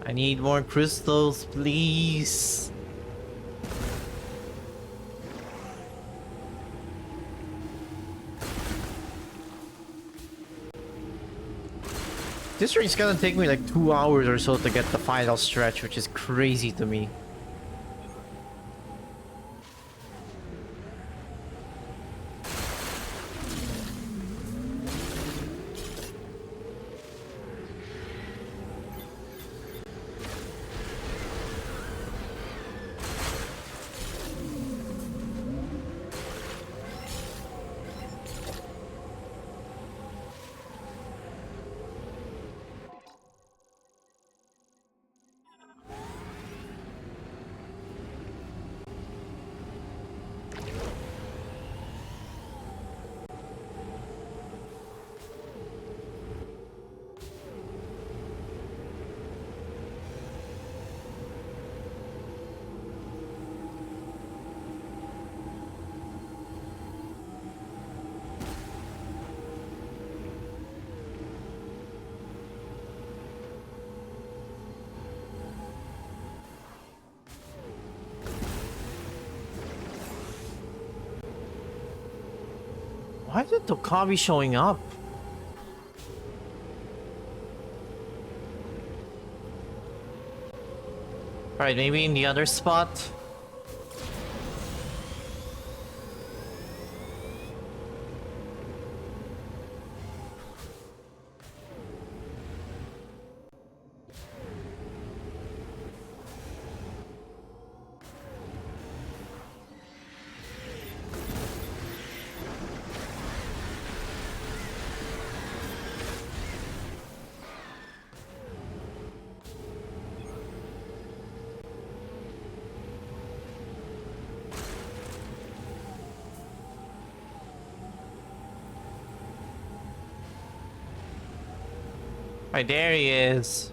I need more crystals, please. This race is gonna take me like 2 hours or so to get the final stretch, which is crazy to me. Why is Tokabi showing up? Alright, maybe in the other spot? Right, there he is.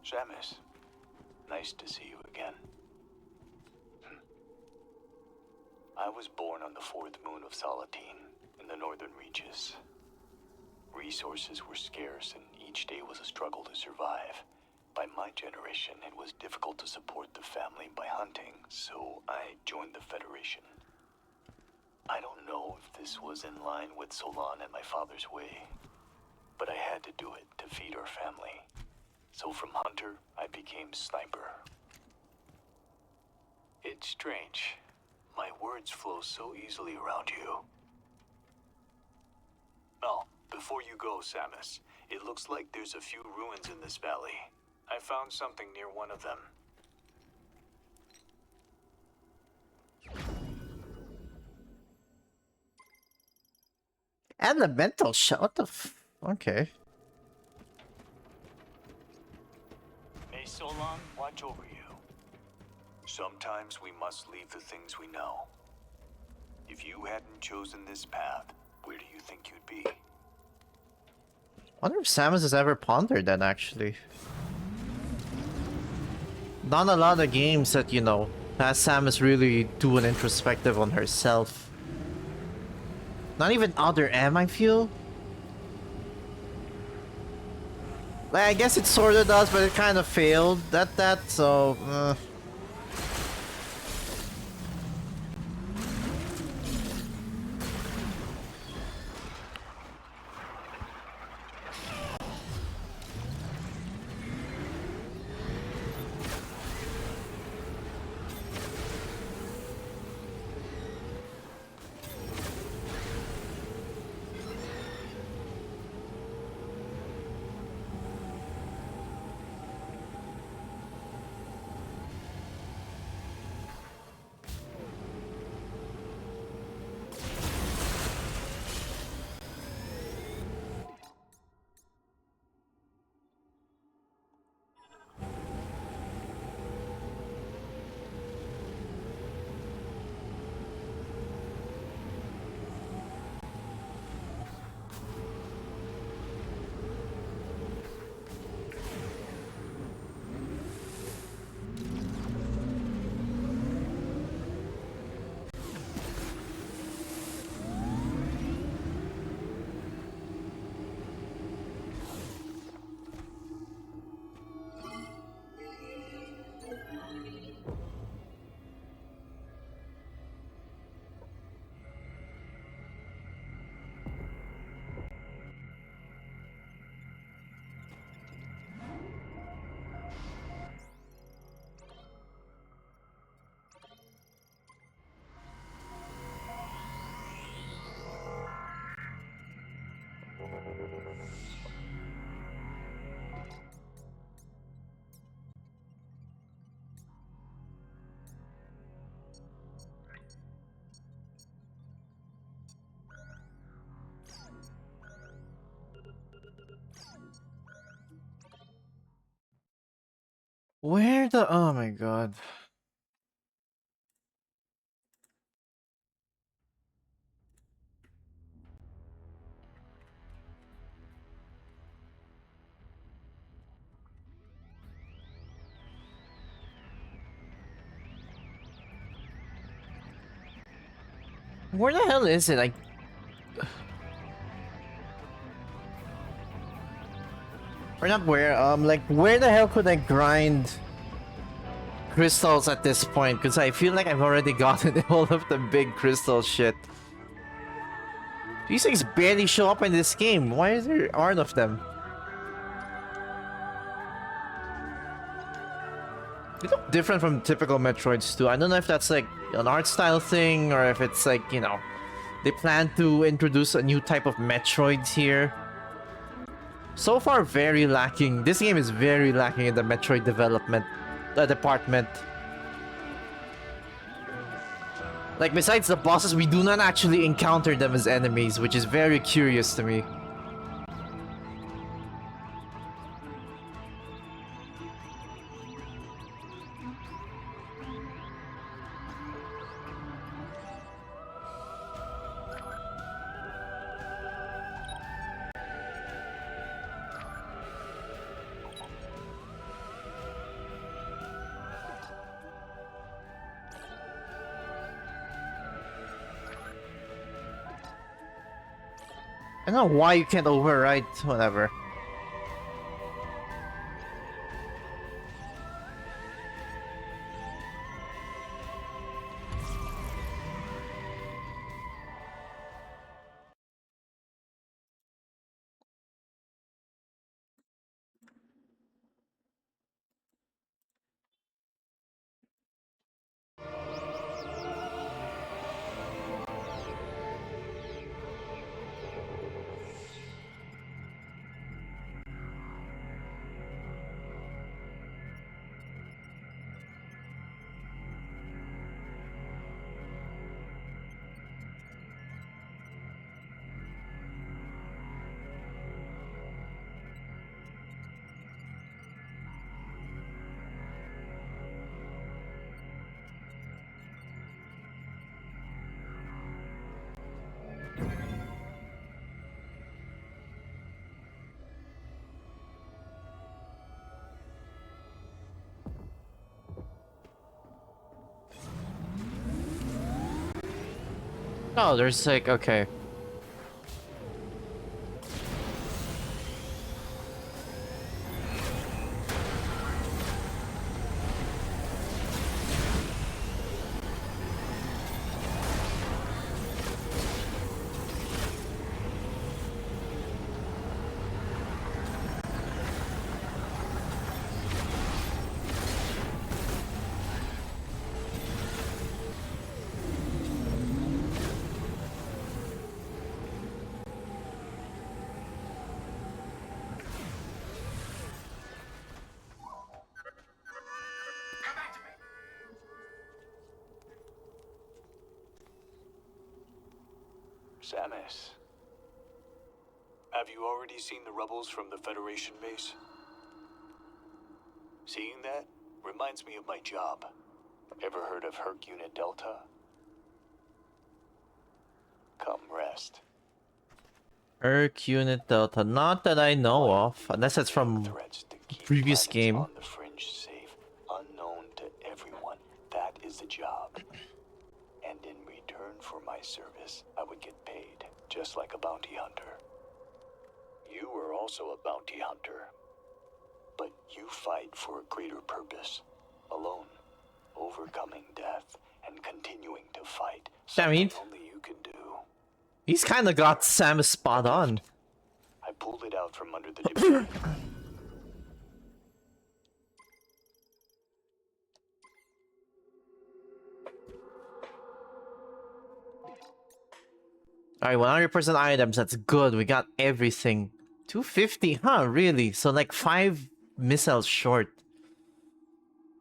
Samus, nice to see you again. I was born on the fourth moon of Salatine, in the northern reaches. Resources were scarce, and each day was a struggle to survive. By my generation, it was difficult to support the family by hunting, so I joined the Federation. I don't know if this was in line with Solon and my father's way, but I had to do it to feed our family. So from hunter, I became sniper. It's strange. My words flow so easily around you. Oh, before you go, Samus, it looks like there's a few ruins in this valley. I found something near one of them. Elemental shot. What the Okay. May Solon watch over you. Sometimes we must leave the things we know. If you hadn't chosen this path, where do you think you'd be? I wonder if Samus has ever pondered that, actually. Not a lot of games that, you know, has Samus really do an introspective on herself. Not even Other M, I feel. Like, I guess it sorta does, but it kind of failed at that, so... Where the... Oh my god. Where the hell is it? Or not where, like, where the hell could I grind crystals at this point? Because I feel like I've already gotten all of the big crystal shit. These things barely show up in this game. Why aren't of them? They look different from typical Metroids too. I don't know if that's like an art style thing or if it's like, you know, they plan to introduce a new type of Metroids here. So far, very lacking. This game is very lacking in the Metroid development department. Like, besides the bosses, we do not actually encounter them as enemies, which is very curious to me. I don't know why you can't override, whatever. Oh, there's like, okay. Samus, have you already seen the rebels from the Federation base? Seeing that reminds me of my job. Ever heard of Herc Unit Delta? Come rest. Herc Unit Delta, not that I know of, unless it's from Threats to keep previous planets game. on the fringe safe, unknown to everyone. That is the job. And in return for my service, I would get paid, just like a bounty hunter. You are also a bounty hunter. But you fight for a greater purpose. Alone, overcoming death, and continuing to fight. I mean, Something only you can do. he's kind of got Samus spot on. I pulled it out from under the debris. Alright, 100% items, that's good. We got everything. 250, huh? Really? So like 5 missiles short.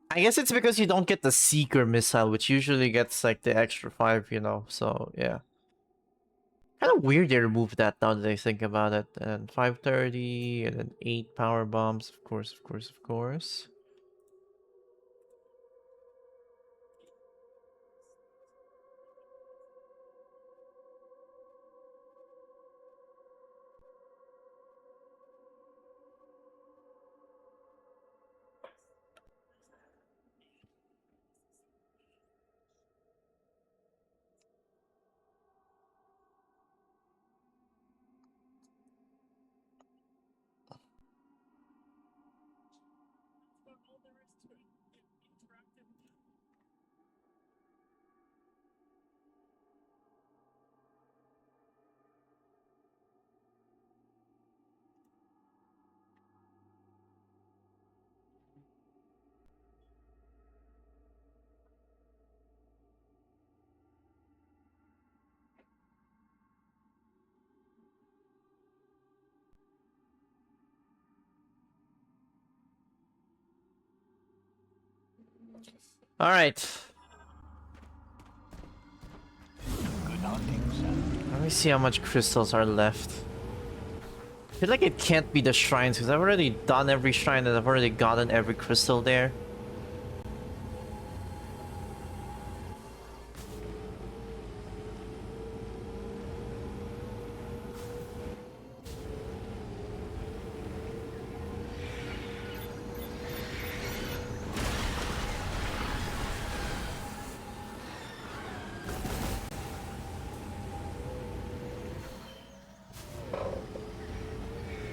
I guess it's because you don't get the Seeker missile, which usually gets like the extra 5, you know, so yeah. Kind of weird they removed that now that I think about it. And 530, and then 8 power bombs, of course, of course, of course. Alright. see how much crystals are left. I feel like it can't be the shrines because I've already done every shrine and I've already gotten every crystal there.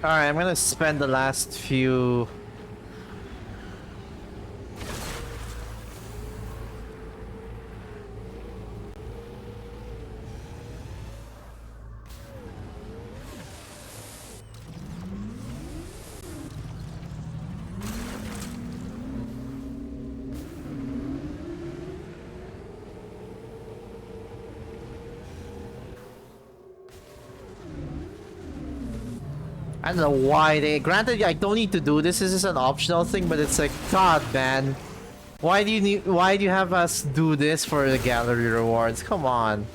Alright, I'm gonna spend the last few... I don't know why they... Granted, I don't need to do this. This is an optional thing, but it's like, God, man. Why do you need... Why do you have us do this for the gallery rewards? Come on.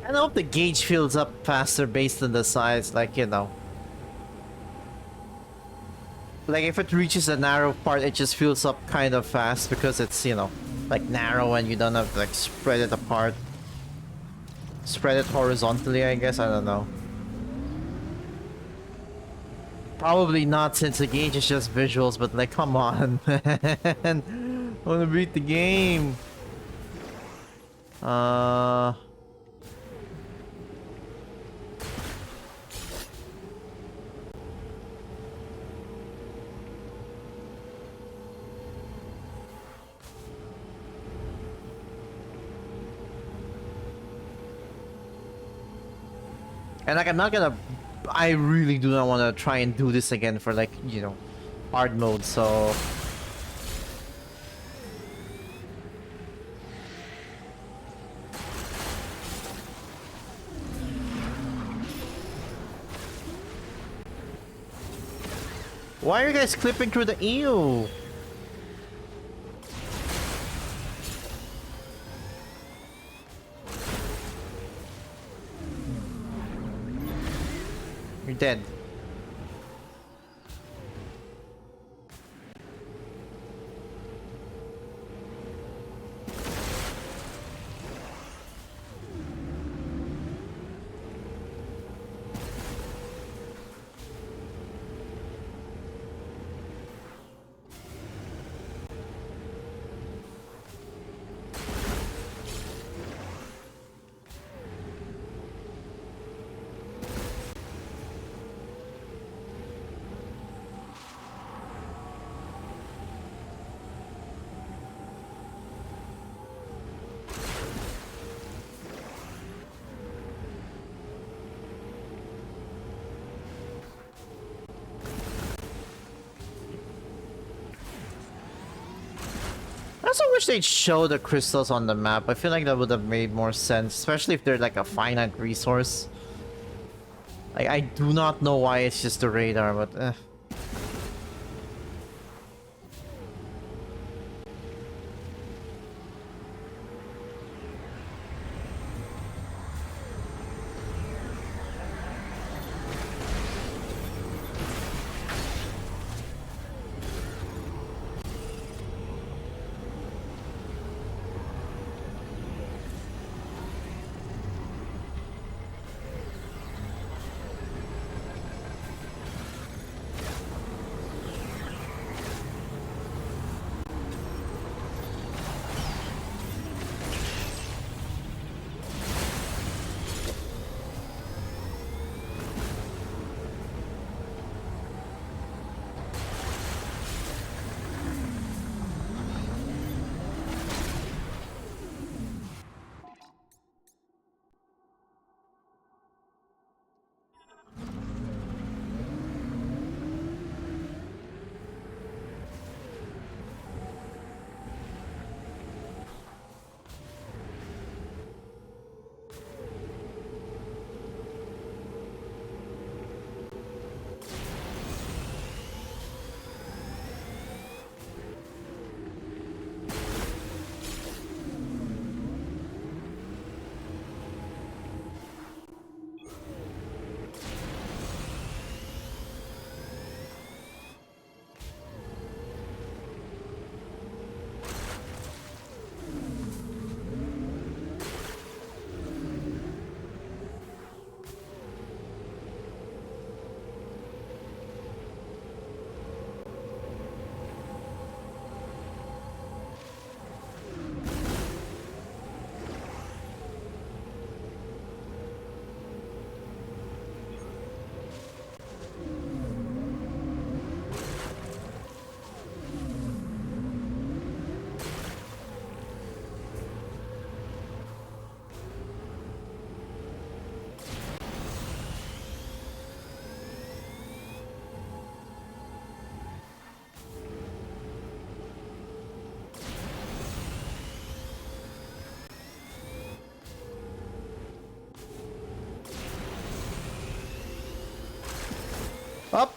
I hope the gauge fills up faster based on the size, like, you know. Like, if it reaches the narrow part, it just fills up kind of fast because it's, you know, like narrow and you don't have to, like, spread it apart. Spread it horizontally, I guess, I don't know. Probably not since the gauge is just visuals, but like, come on, man. I wanna beat the game. And like, I'm not gonna... I really do not want to try and do this again for, like, you know, hard mode, so... Why are you guys clipping through the ew? You're dead. I also wish they'd show the crystals on the map. I feel like that would have made more sense, especially if they're like a finite resource. Like, I do not know why it's just the radar, but Up.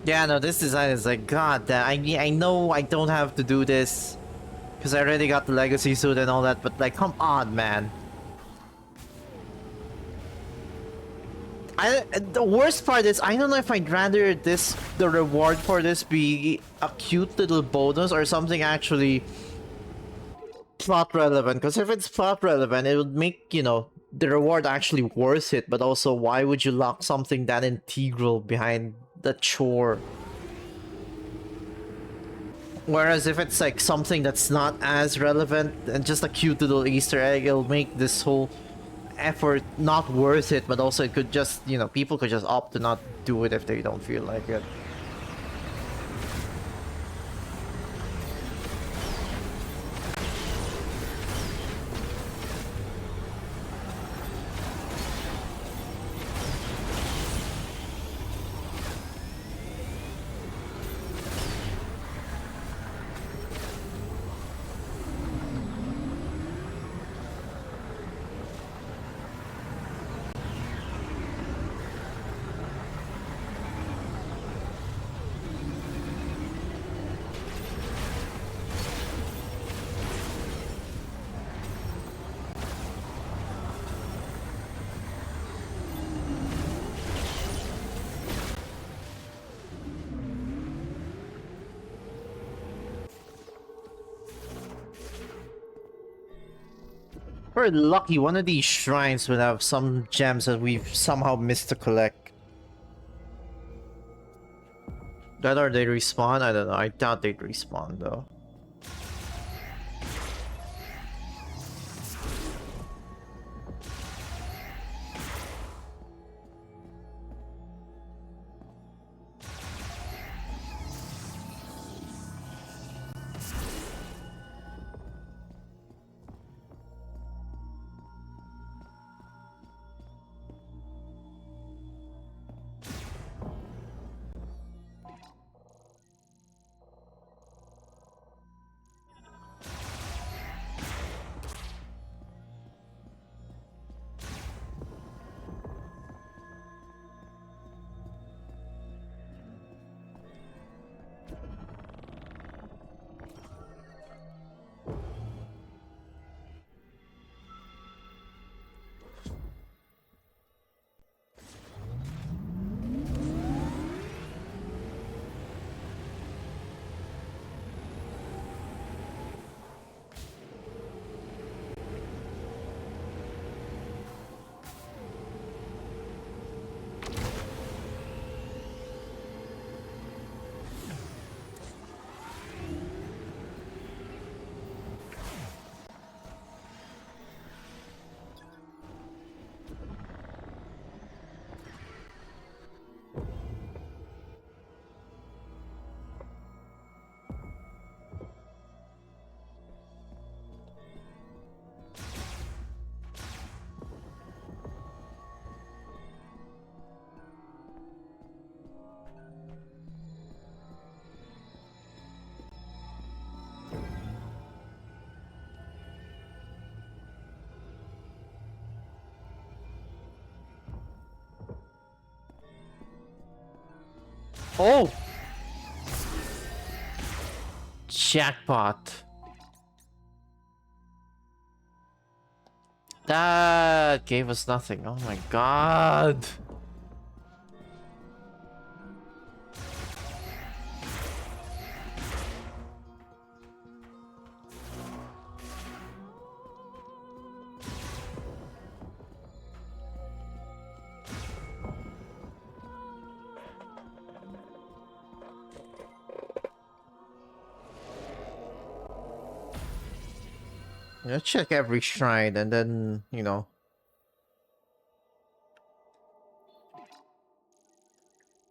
Yeah, no, this design is like, god damn, I know I don't have to do this, because I already got the legacy suit and all that, but like, come on, man. The worst part is, I don't know if I'd rather the reward for this be a cute little bonus or something actually plot relevant, because if it's plot relevant, it would make, you know, the reward actually worth it, but also, why would you lock something that integral behind the chore? Whereas if it's like something that's not as relevant and just a cute little Easter egg, it'll make this whole effort not worth it, but also it could just, you know, people could just opt to not do it if they don't feel like it. We're lucky one of these shrines would have some gems that we've somehow missed to collect. That or they respawn? I don't know. I doubt they'd respawn though. Oh! Jackpot. That gave us nothing. Oh my god. Let's check every shrine and then, you know.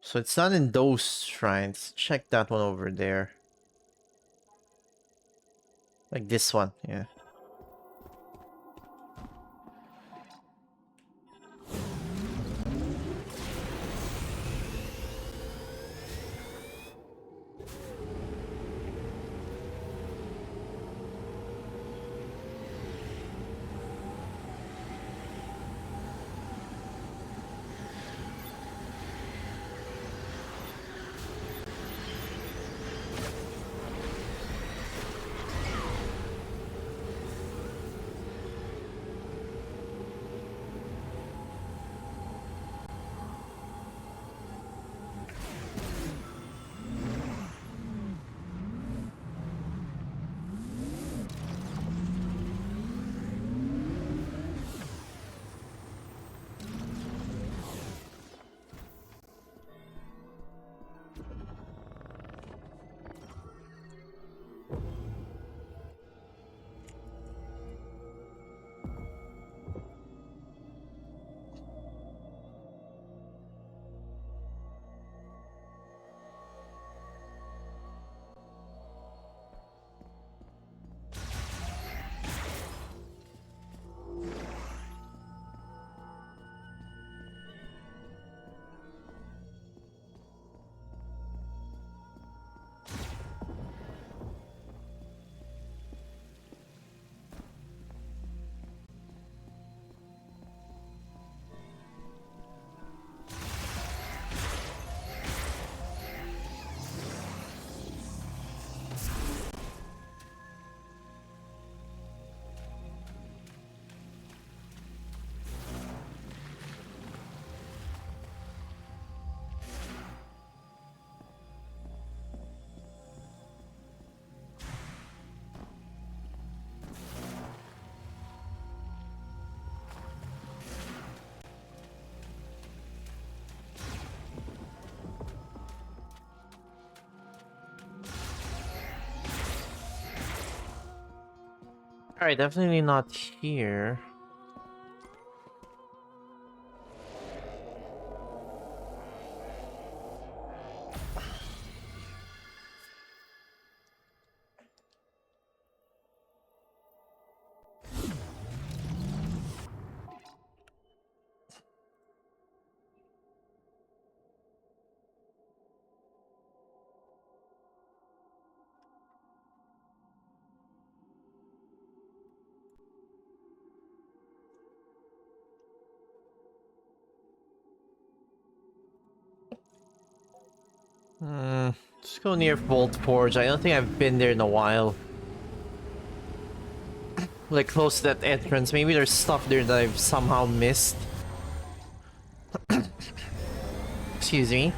So it's not in those shrines. Check that one over there. Like this one, yeah. Alright, definitely not here. Let's go near Vault Forge. I don't think I've been there in a while. Like close to that entrance. Maybe there's stuff there that I've somehow missed. Excuse me.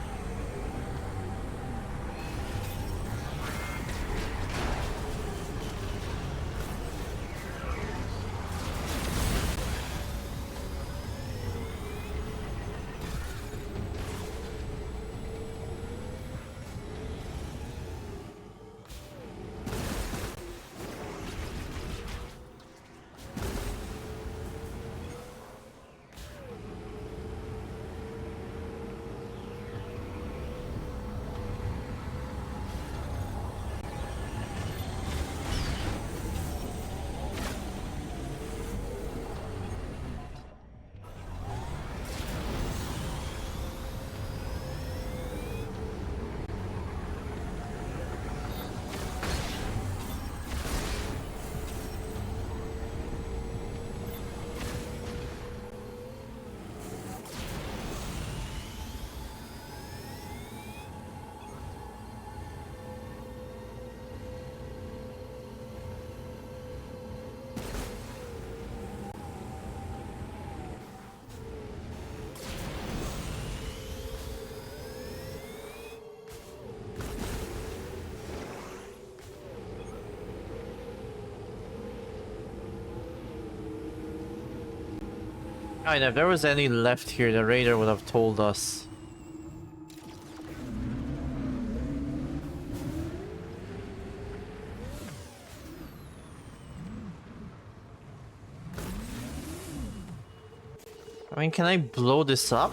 Alright, if there was any left here, the raider would have told us. I mean, can I blow this up?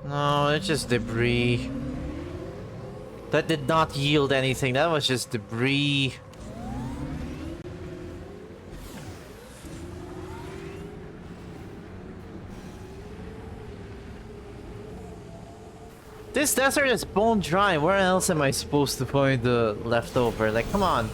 No, it's just debris. That did not yield anything, that was just debris. This desert is bone dry. Where else am I supposed to find the leftover? Like, come on.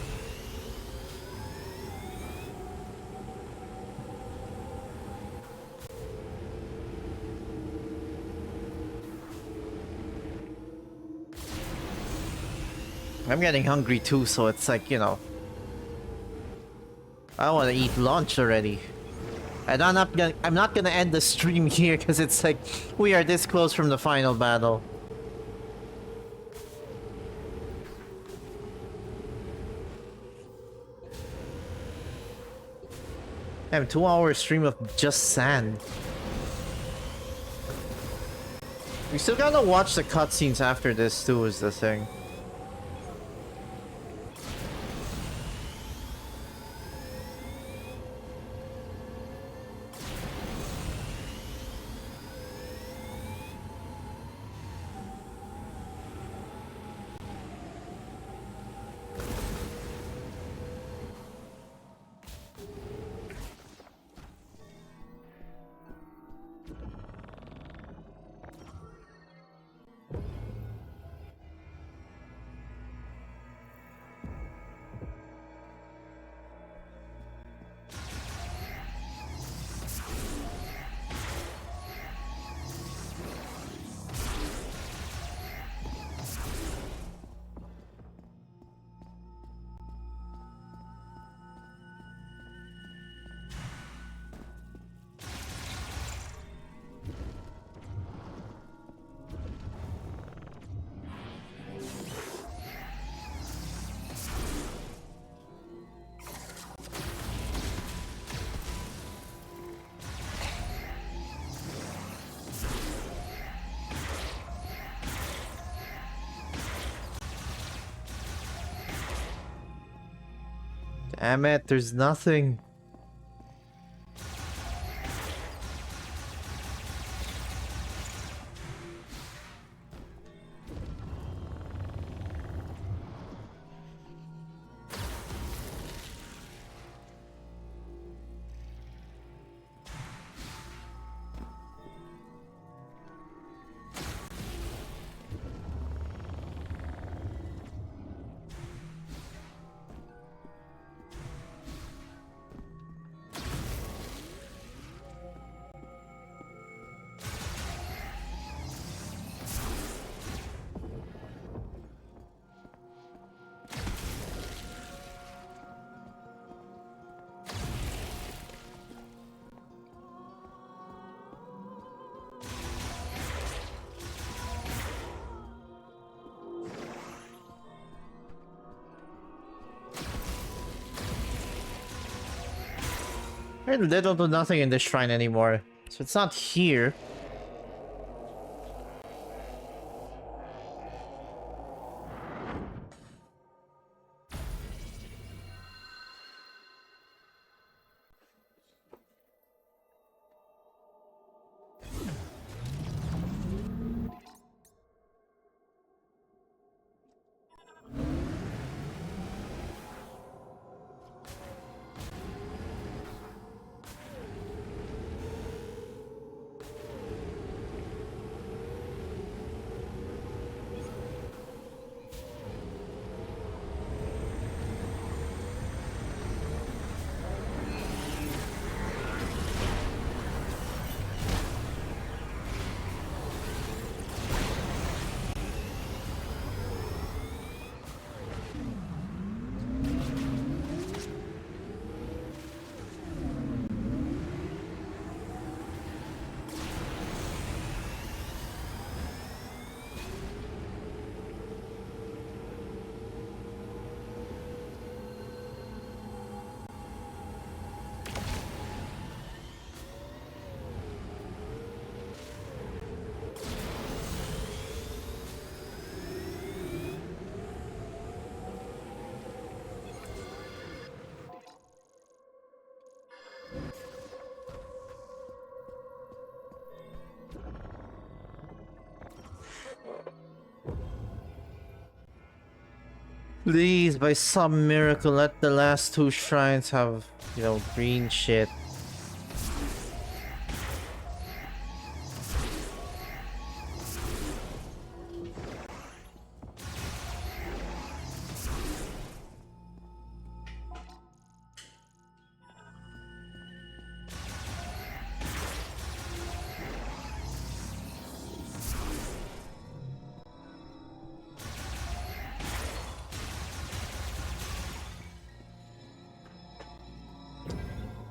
I'm getting hungry too, so it's like, you know, I want to eat lunch already. And I'm not gonna end the stream here because it's like we are this close from the final battle. I have a 2-hour stream of just sand. We still gotta watch the cutscenes after this too, is the thing. Damn it, there's nothing. There's little to nothing in this shrine anymore, so it's not here. Please, by some miracle, let the last two shrines have, you know, green shit.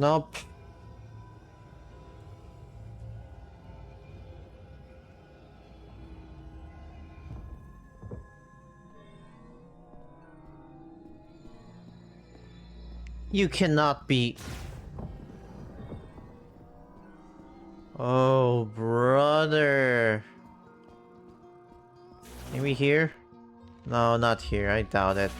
Nope. You cannot be. Oh, brother. Maybe here? No, not here. I doubt it.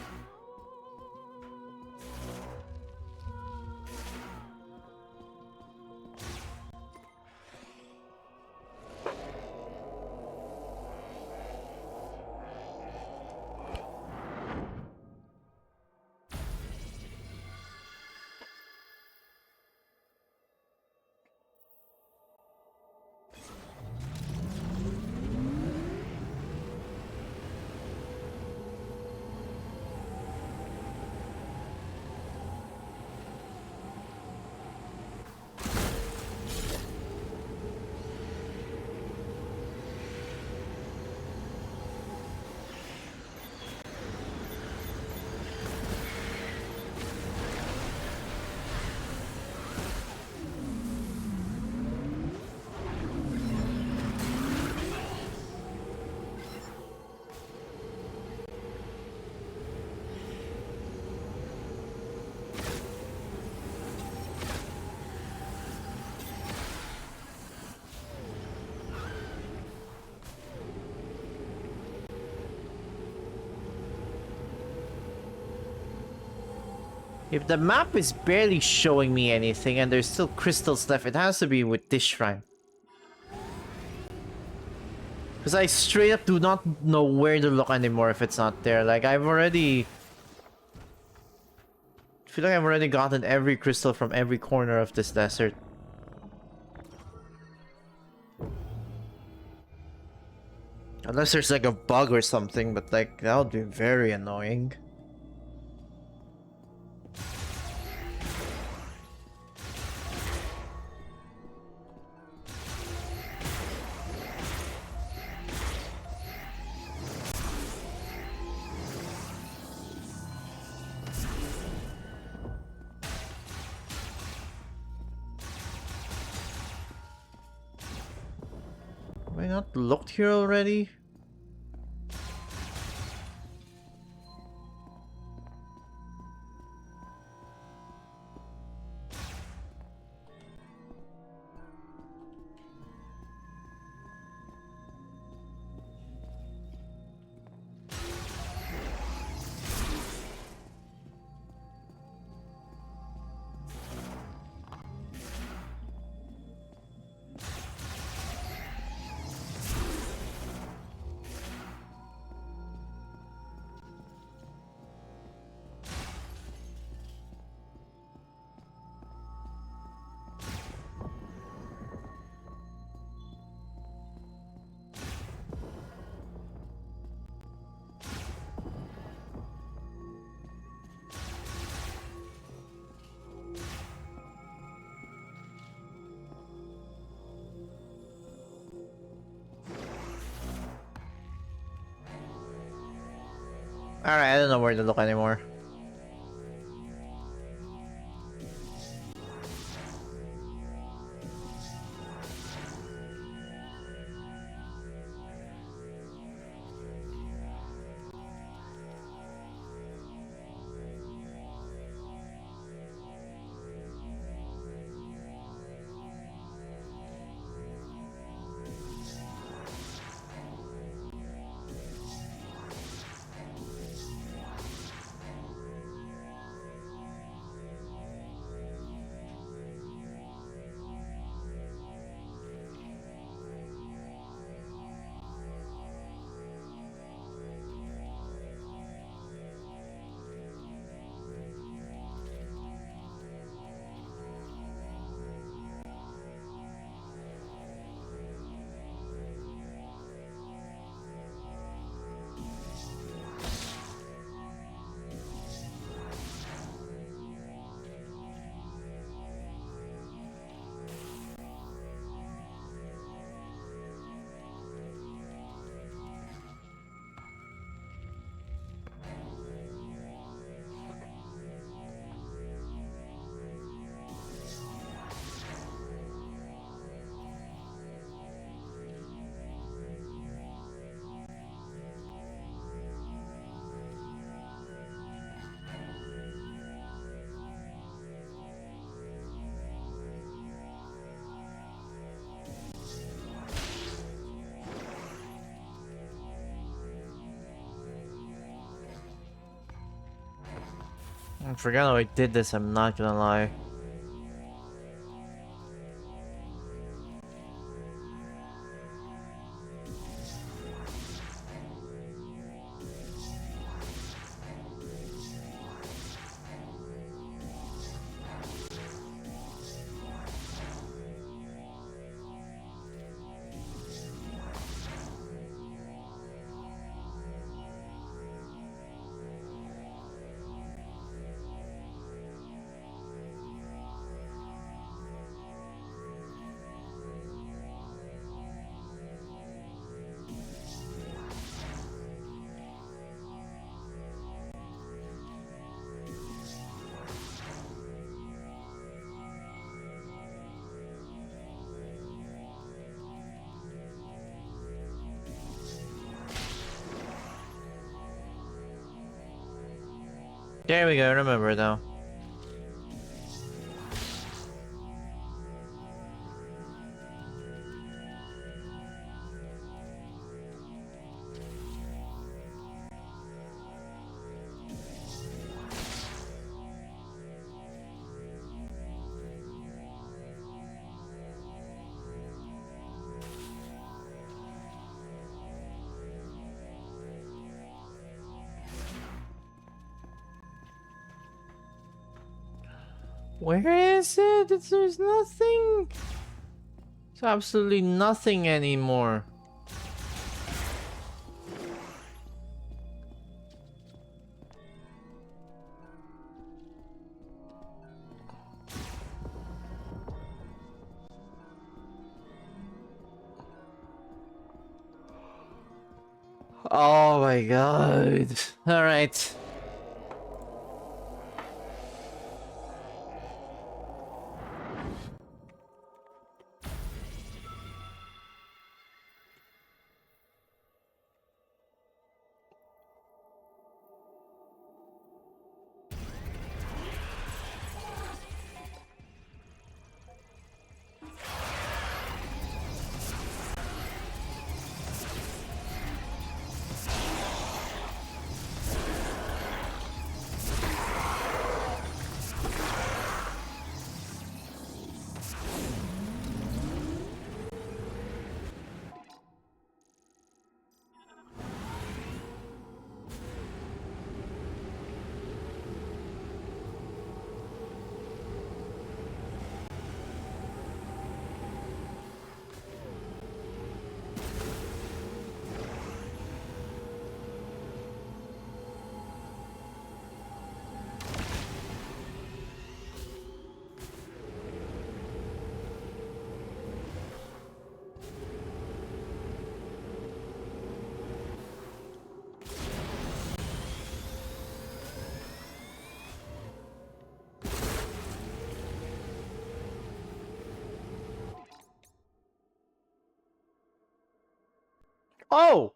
If the map is barely showing me anything and there's still crystals left, it has to be with this shrine. Because I straight up do not know where to look anymore if it's not there. Like, I feel like I've already gotten every crystal from every corner of this desert. Unless there's like a bug or something, but like, that would be very annoying. Have I not looked here already? Alright, I don't know where to look anymore. I forgot how I did this, I'm not gonna lie. There we go, remember though. Where is it? There's nothing. There's absolutely nothing anymore. Oh my god. Alright. Oh!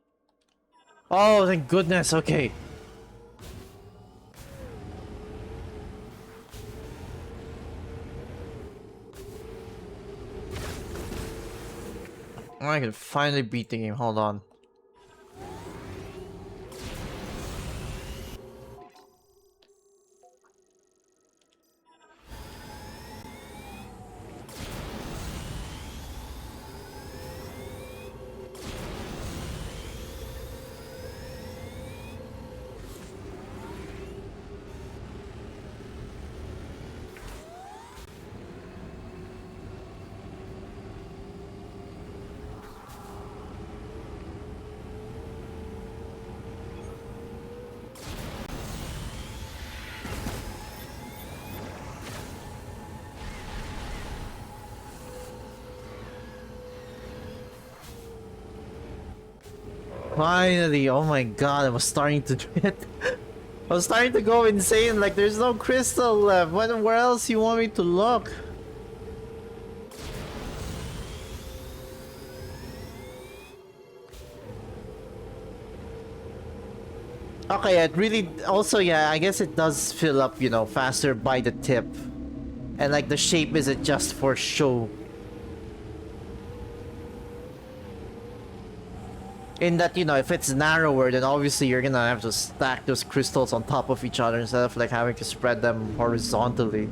Oh, thank goodness, okay. I can finally beat the game, hold on. Finally, oh my god, I was starting to I was starting to go insane, like there's no crystal left. Where else you want me to look? Okay, it really also, yeah, I guess it does fill up, you know, faster by the tip. And like the shape isn't just for show. In that, you know, if it's narrower, then obviously you're gonna have to stack those crystals on top of each other instead of like having to spread them horizontally.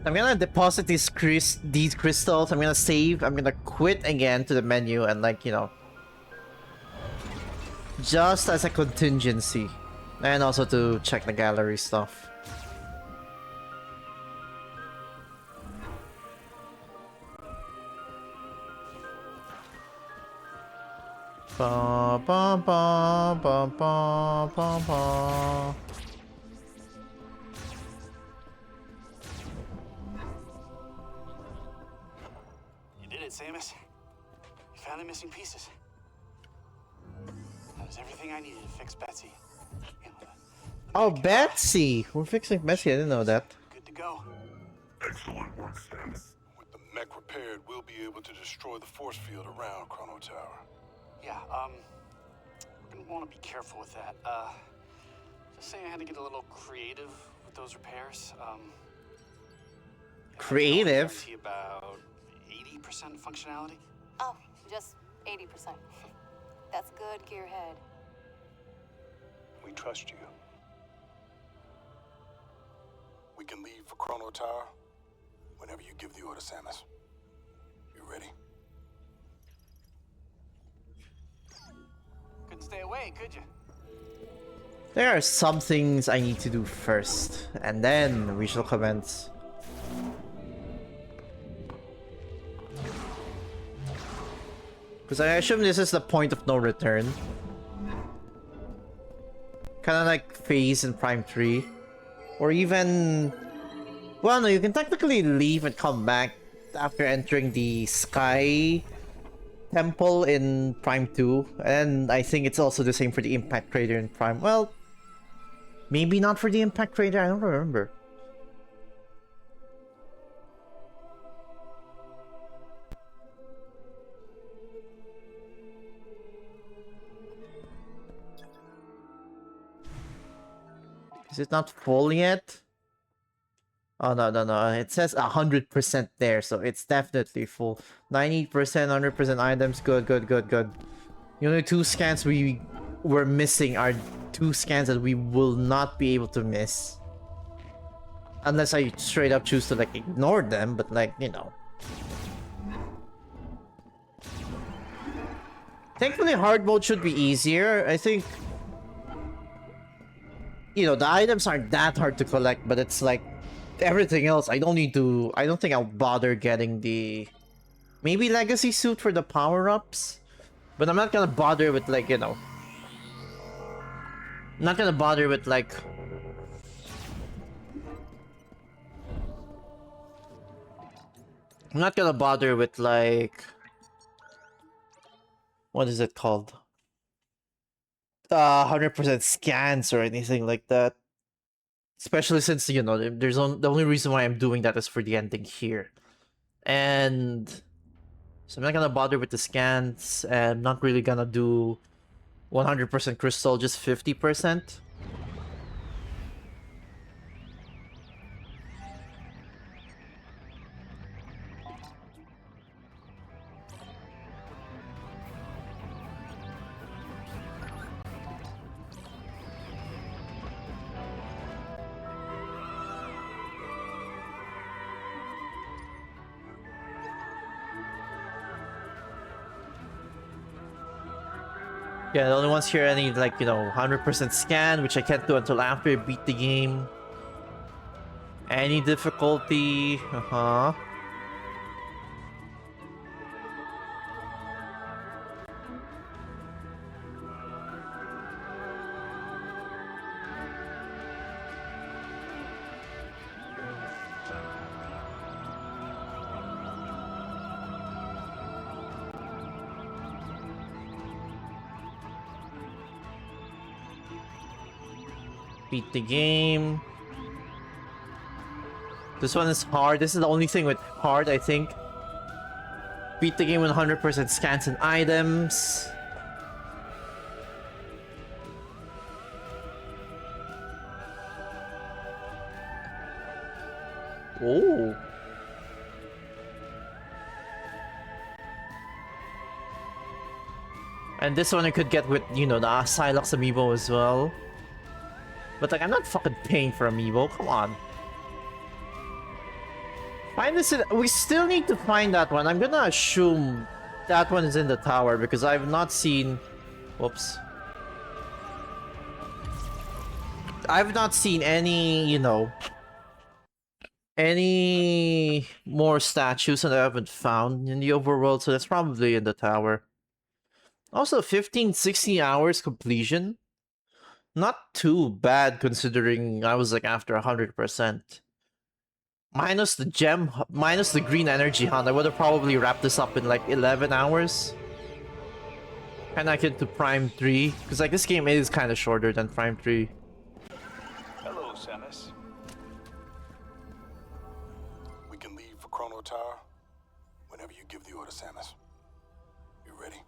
I'm gonna deposit these crystals. I'm gonna save. I'm gonna quit again to the menu and like, you know, just as a contingency, and also to check the gallery stuff. Ba ba ba ba ba ba ba. Samus, you found the missing pieces. That was everything I needed to fix Betsy. Oh, Betsy! We're fixing Betsy, I didn't know that. Good to go. Excellent work, Samus. With the mech repaired, we'll be able to destroy the force field around Chrono Tower. Yeah, we're gonna want to be careful with that. Just saying I had to get a little creative with those repairs. Creative? About 80% functionality? Oh, just 80%. That's good, Gearhead. We trust you. We can leave for Chrono Tower whenever you give the order, Samus. You ready? Couldn't stay away, could you? There are some things I need to do first, and then we shall commence. Because I assume this is the point of no return. Kind of like Phase in Prime 3. Or even... Well, no, you can technically leave and come back after entering the Sky Temple in Prime 2. And I think it's also the same for the Impact Crater in Prime... Well, maybe not for the Impact Crater, I don't remember. Is it not full yet? Oh, no, no, no. It says 100% there, so it's definitely full. 90%, 100% items. Good, good, good, good. The only two scans we were missing are two scans that we will not be able to miss. Unless I straight up choose to, like, ignore them, but, like, you know. Thankfully, hard mode should be easier. I think... You know, the items aren't that hard to collect, but it's like everything else. I don't think I'll bother getting the maybe legacy suit for the power-ups, but I'm not gonna bother with, like, you know, I'm not gonna bother with, like, I'm not gonna bother with, like, what is it called? 100% scans or anything like that. Especially since, you know, the only reason why I'm doing that is for the ending here. And so I'm not gonna bother with the scans, and I'm not really gonna do 100% crystal, just 50%. Yeah, the only ones here I need, like, you know, 100% scan, which I can't do until after I beat the game. Any difficulty? Uh-huh. Beat the game. This one is hard. This is the only thing with hard, I think. Beat the game with 100% scans and items. Oh. And this one I could get with, you know, the Silox amiibo as well. But like, I'm not fucking paying for amiibo. Come on. Find this in... We still need to find that one. I'm gonna assume that one is in the tower because I've not seen... Whoops. I've not seen any, you know... any more statues that I haven't found in the overworld, so that's probably in the tower. Also, 15, 16 hours completion. Not too bad considering I was like after 100%. Minus the gem, minus the green energy hunt, I would have probably wrapped this up in like 11 hours. Kinda akin to Prime 3, because like this game is kind of shorter than Prime 3. Hello, Samus. We can leave for Chrono Tower whenever you give the order, Samus. You ready?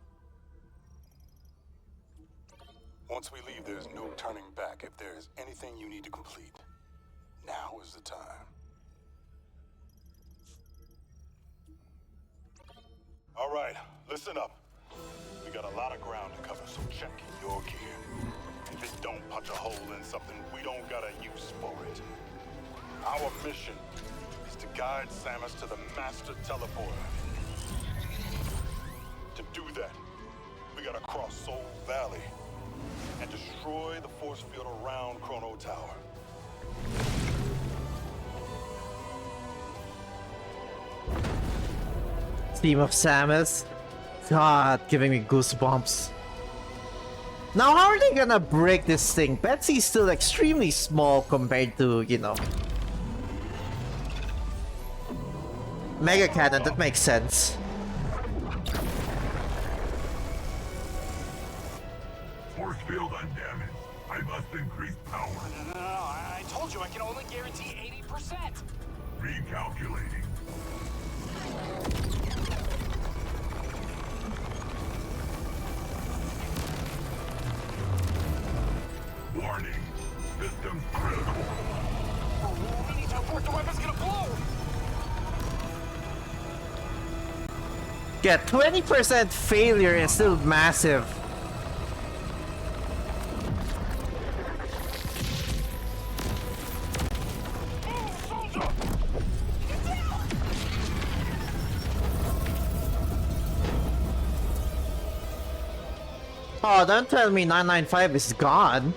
Once we leave, there's no turning back. If there's anything you need to complete, now is the time. All right, listen up. We got a lot of ground to cover, so check your gear. If it don't punch a hole in something, we don't got a use for it. Our mission is to guide Samus to the Master Teleporter. To do that, we gotta cross Soul Valley and destroy the force field around Chrono Tower. Theme of Samus. God, giving me goosebumps. Now, how are they gonna break this thing? Betsy's still extremely small compared to, you know... Mega Cannon, that makes sense. Force field undamaged. I must increase power. No, I told you I can only guarantee 80%. Recalculating. Warning. System critical. We need to abort, the weapon's gonna blow. Yeah, 20% failure is still massive. Oh, don't tell me 995 is gone.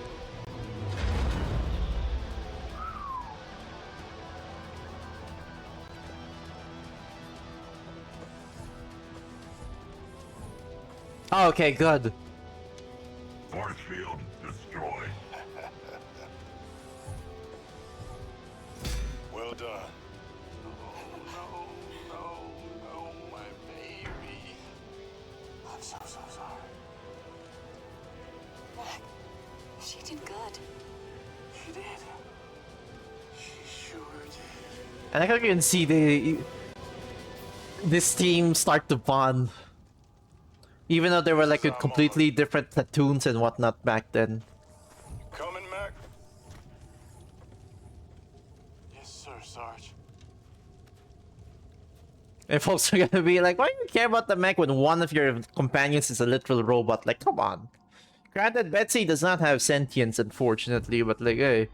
Oh, okay, good. Force field destroyed. Well done. No, my baby. I'm so sorry. She did good. She did. She sure did. And I think you can see this team start to bond. Even though they were like with completely different platoons and whatnot back then. Coming, Mac? Yes, sir, Sarge. And folks are gonna be like, why do you care about the mech when one of your companions is a literal robot? Like, come on. Granted, Betsy does not have sentience, unfortunately, but like, hey.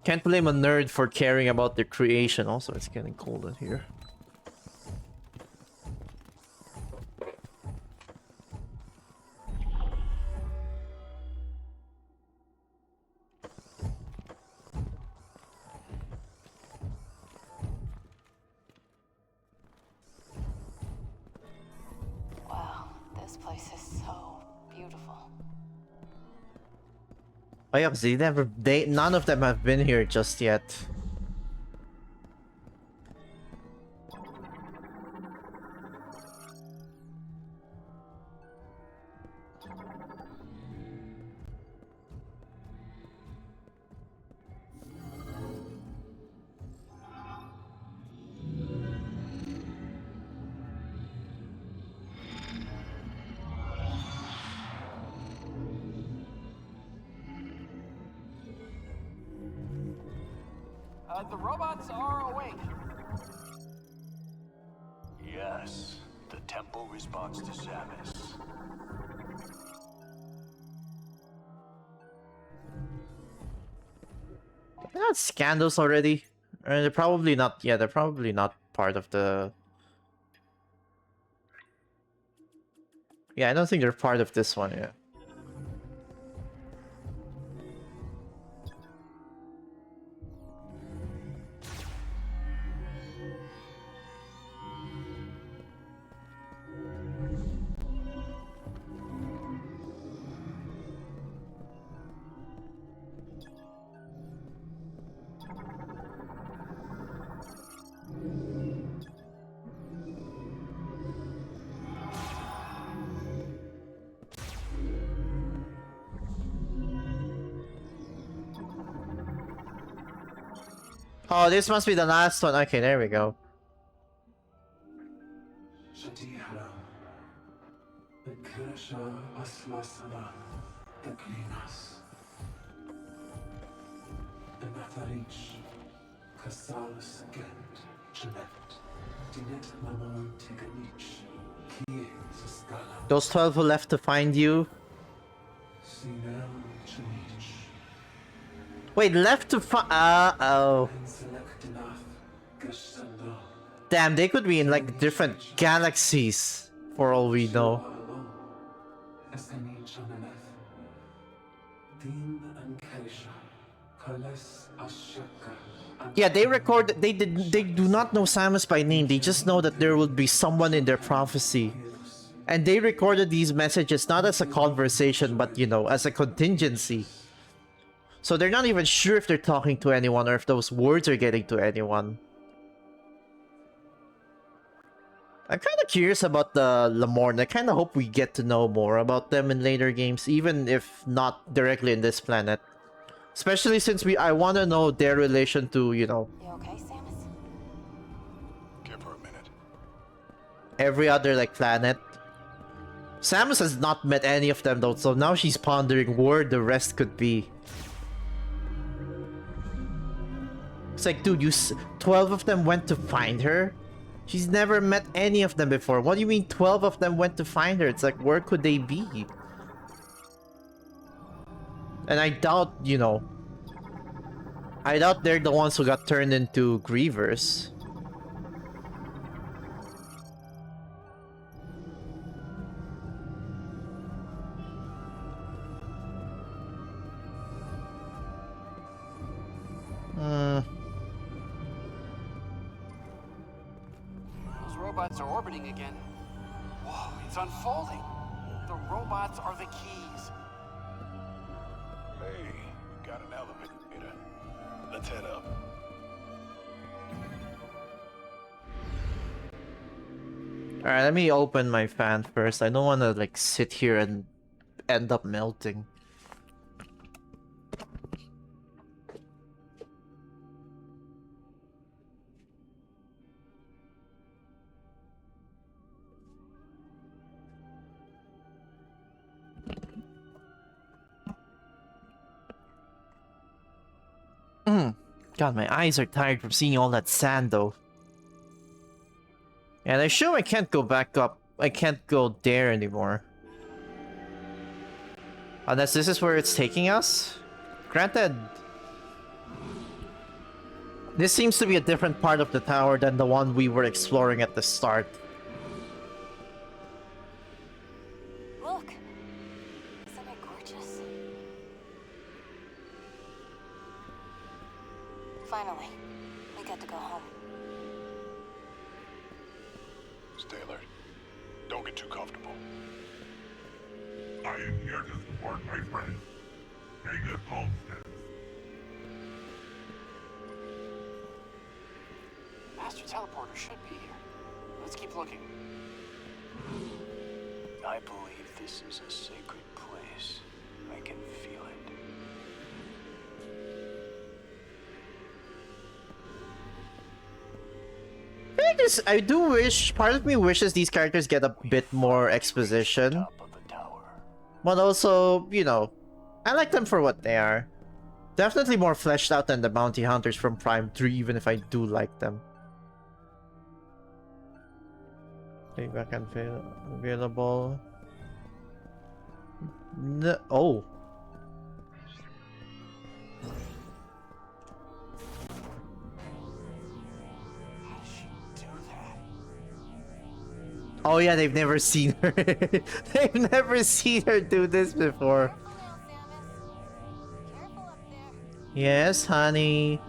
Can't blame a nerd for caring about their creation. Also, it's getting cold in here. Oh yeah, 'cause none of them have been here just yet. The robots are awake. Yes, the temple responds to Samus. They're not scandals already. They're probably not. Yeah, they're probably not part of the. Yeah, I don't think they're part of this one. Yeah. Oh, this must be the last one. Okay, there we go. Those 12 who left to find you. Wait, left to find. Oh. Damn, they could be in like different galaxies for all we know. Yeah, they record. They do not know Samus by name. They just know that there will be someone in their prophecy, and they recorded these messages not as a conversation, but you know, as a contingency. So they're not even sure if they're talking to anyone or if those words are getting to anyone. I'm kind of curious about the Lamorne. I kind of hope we get to know more about them in later games, even if not directly in this planet. Especially since I want to know their relation to, you know... You okay, Samus? Give her a minute. Every other, like, planet. Samus has not met any of them, though, so now she's pondering where the rest could be. It's like, dude, 12 of them went to find her? She's never met any of them before. What do you mean 12 of them went to find her? It's like, where could they be? And I doubt, you know... I doubt they're the ones who got turned into grievers. Those robots are orbiting again. Whoa, it's unfolding. The robots are the keys. Hey, got an elevator. Let's head up. Alright, let me open my fan first. I don't want to, like, sit here and end up melting. God, my eyes are tired from seeing all that sand, though. And I assume I can't go back up. I can't go there anymore. Unless this is where it's taking us? Granted. This seems to be a different part of the tower than the one we were exploring at the start. Look! Isn't it gorgeous? Finally, we get to go home. Stay alert. Don't get too comfortable. I am here to support my friends. Take us homestead. Master Teleporter should be here. Let's keep looking. I believe this is a sacred place. I can feel it. I do wish, part of me wishes these characters get a bit more exposition. Top of the tower. But also, you know, I like them for what they are. Definitely more fleshed out than the bounty hunters from Prime 3, even if I do like them. Playback available. No, oh. How does she do that? Oh yeah, they've never seen her. They've never seen her do this before. Careful now, Samus. Careful up there. Yes, honey.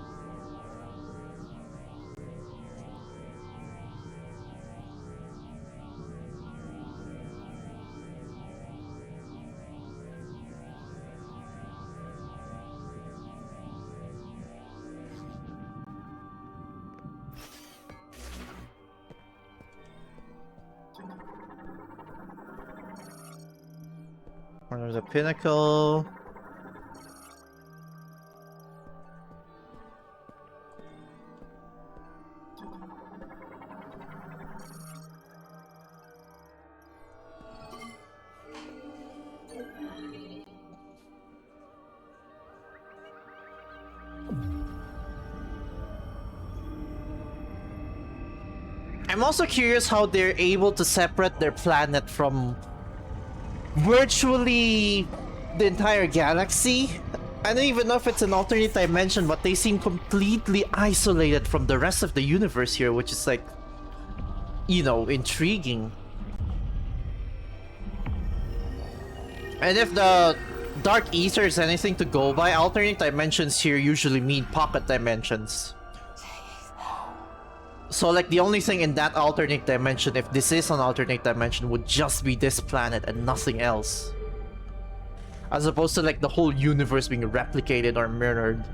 Corner of the pinnacle. I'm also curious how they're able to separate their planet from virtually the entire galaxy. I don't even know if it's an alternate dimension, but they seem completely isolated from the rest of the universe here, which is like, you know, intriguing. And if the Dark Ether is anything to go by, alternate dimensions here usually mean pocket dimensions. So like the only thing in that alternate dimension, if this is an alternate dimension, would just be this planet and nothing else. As opposed to like the whole universe being replicated or mirrored.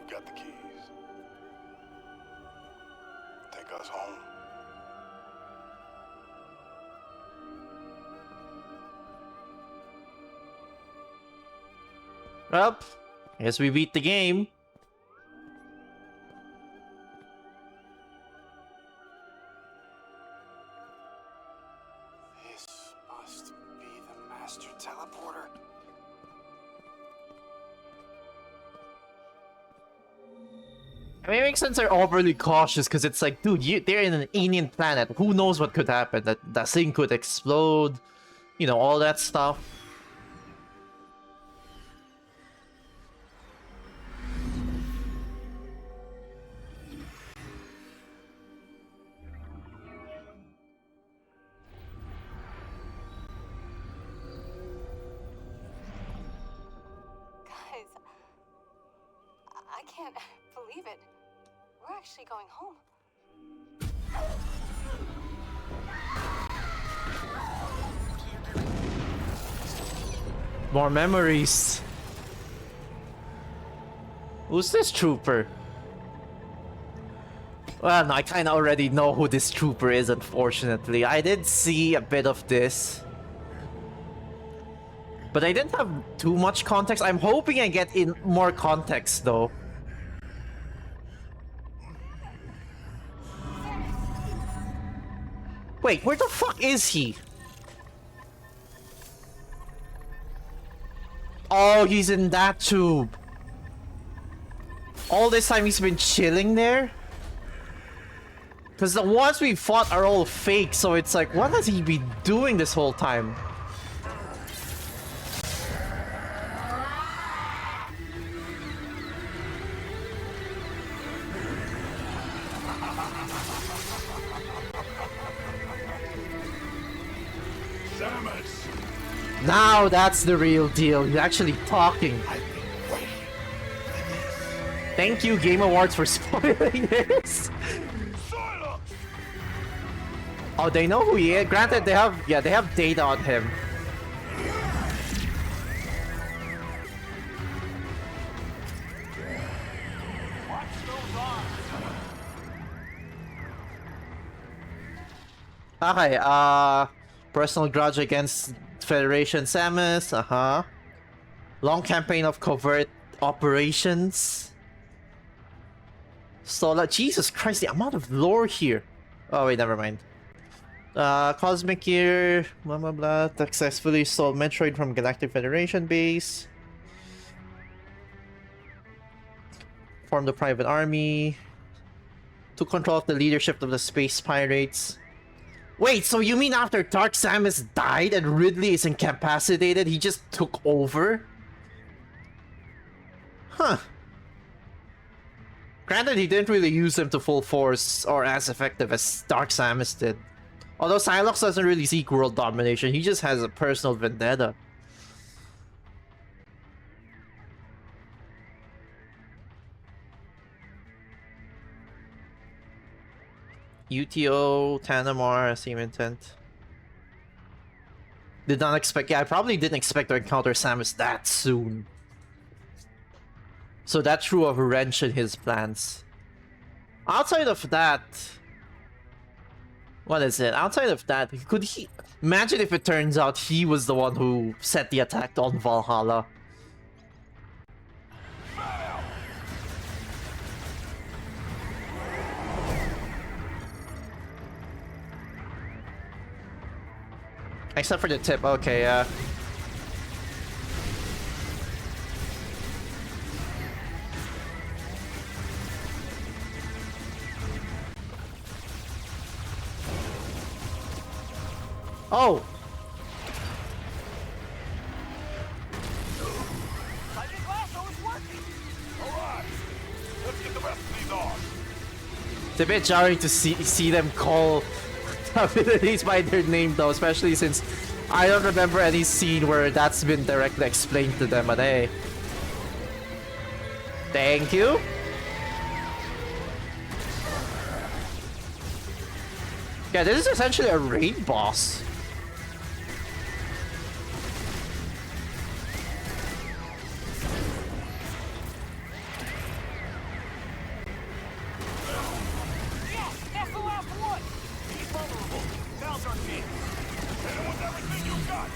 You got the keys. Take us home. Well, I guess we beat the game. This must be the Master Teleporter. I mean, it makes sense they're overly cautious because it's like, dude, they're in an alien planet. Who knows what could happen? That thing could explode. You know, all that stuff. Guys, I can't believe it. We're actually going home. More memories. Who's this trooper? Well, no, I kinda already know who this trooper is, unfortunately. I did see a bit of this. But I didn't have too much context. I'm hoping I get in more context, though. Wait, where the fuck is he? Oh, he's in that tube. All this time he's been chilling there? Because the ones we fought are all fake, so it's like, what has he been doing this whole time? Now that's the real deal. He's actually talking. I've been waiting for this. Thank you, Game Awards, for spoiling this. Silence! Oh, they know who he is. Granted, they have data on him. Okay, personal grudge against Federation Samus, long campaign of covert operations. So, Jesus Christ, the amount of lore here. Oh wait, never mind. Cosmic Gear, blah blah blah, successfully stole Metroid from Galactic Federation base. Formed a private army. Took control of the leadership of the space pirates. Wait, so you mean after Dark Samus died and Ridley is incapacitated, he just took over? Huh. Granted, he didn't really use him to full force or as effective as Dark Samus did. Although Psylocke doesn't really seek world domination, he just has a personal vendetta. UTO, Tanamar, same intent. Did not expect, yeah, I probably didn't expect to encounter Samus that soon. So that threw a wrench in his plans. Outside of that... What is it? Outside of that, could he... Imagine if it turns out he was the one who set the attack on Valhalla. Except for the tip, okay, yeah. Oh! I think Lasso is working. Alright, let's get the rest of these on. It's a bit jarring to see them call abilities by their name though, especially since I don't remember any scene where that's been directly explained to them, but hey. Thank you. Yeah, this is essentially a raid boss. That's the last one! He's vulnerable. Now's our chance. Hit him with everything you got.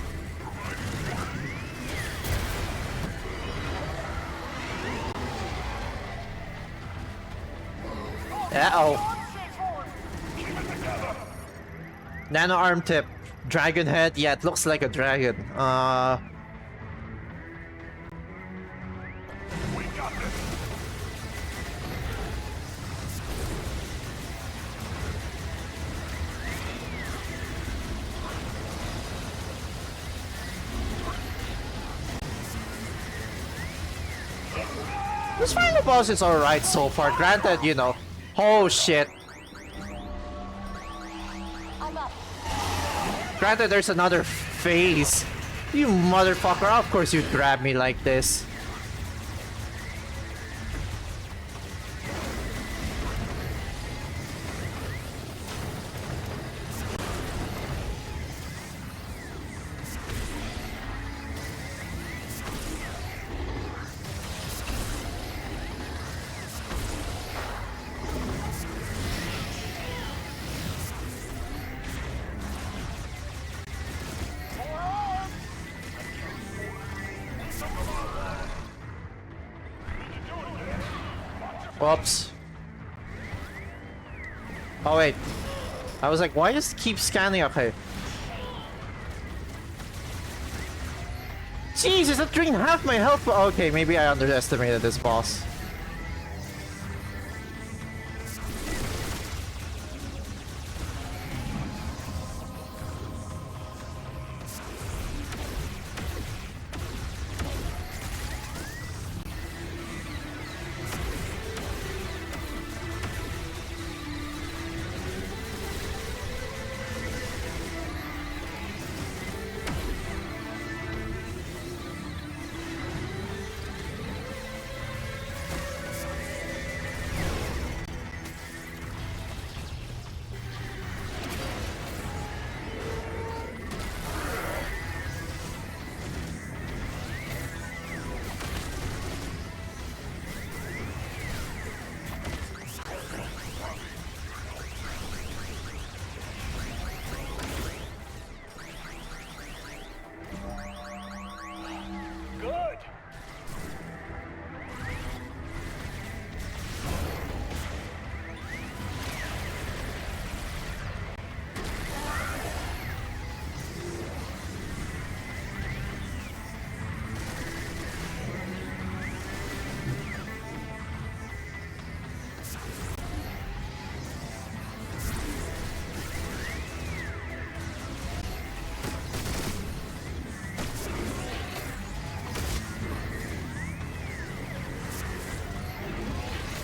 Uh-oh. Keep it together. Nano arm tip. Dragon head. Yeah, it looks like a dragon. We got this. This final boss is alright so far. Granted, you know. Oh shit. I'm up. Granted, there's another phase. You motherfucker. Of course you'd grab me like this. Whoops. Oh wait. I was like, why just keep scanning? Okay. Jesus, that drained half my health. Okay, maybe I underestimated this boss.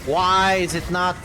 Why is it not?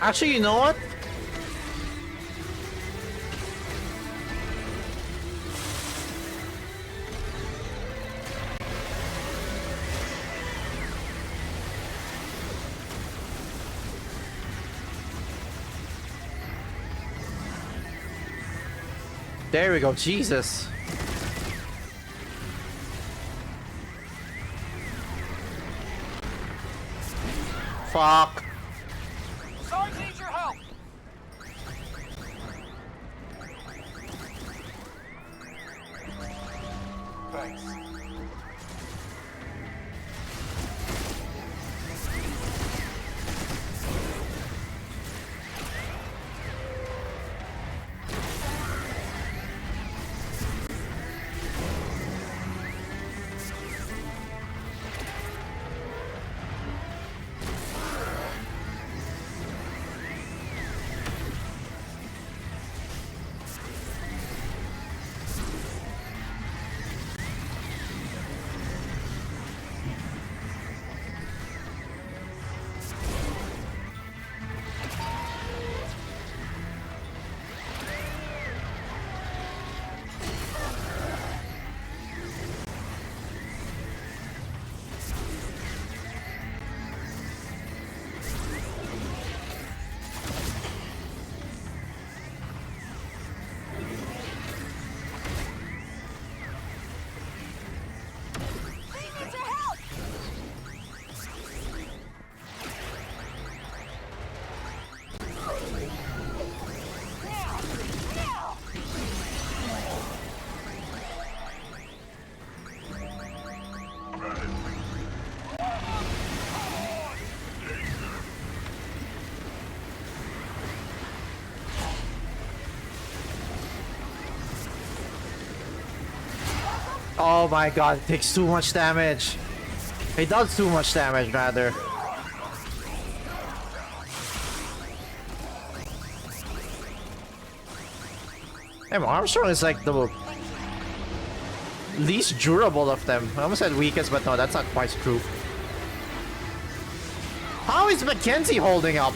Actually, you know what? There we go, Jesus. Fuck. Sarge needs your help. Thanks. Oh my god, it takes too much damage. It does too much damage, rather. Damn, Armstrong is like the least durable of them. I almost said weakest, but no, that's not quite true. How is Mackenzie holding up?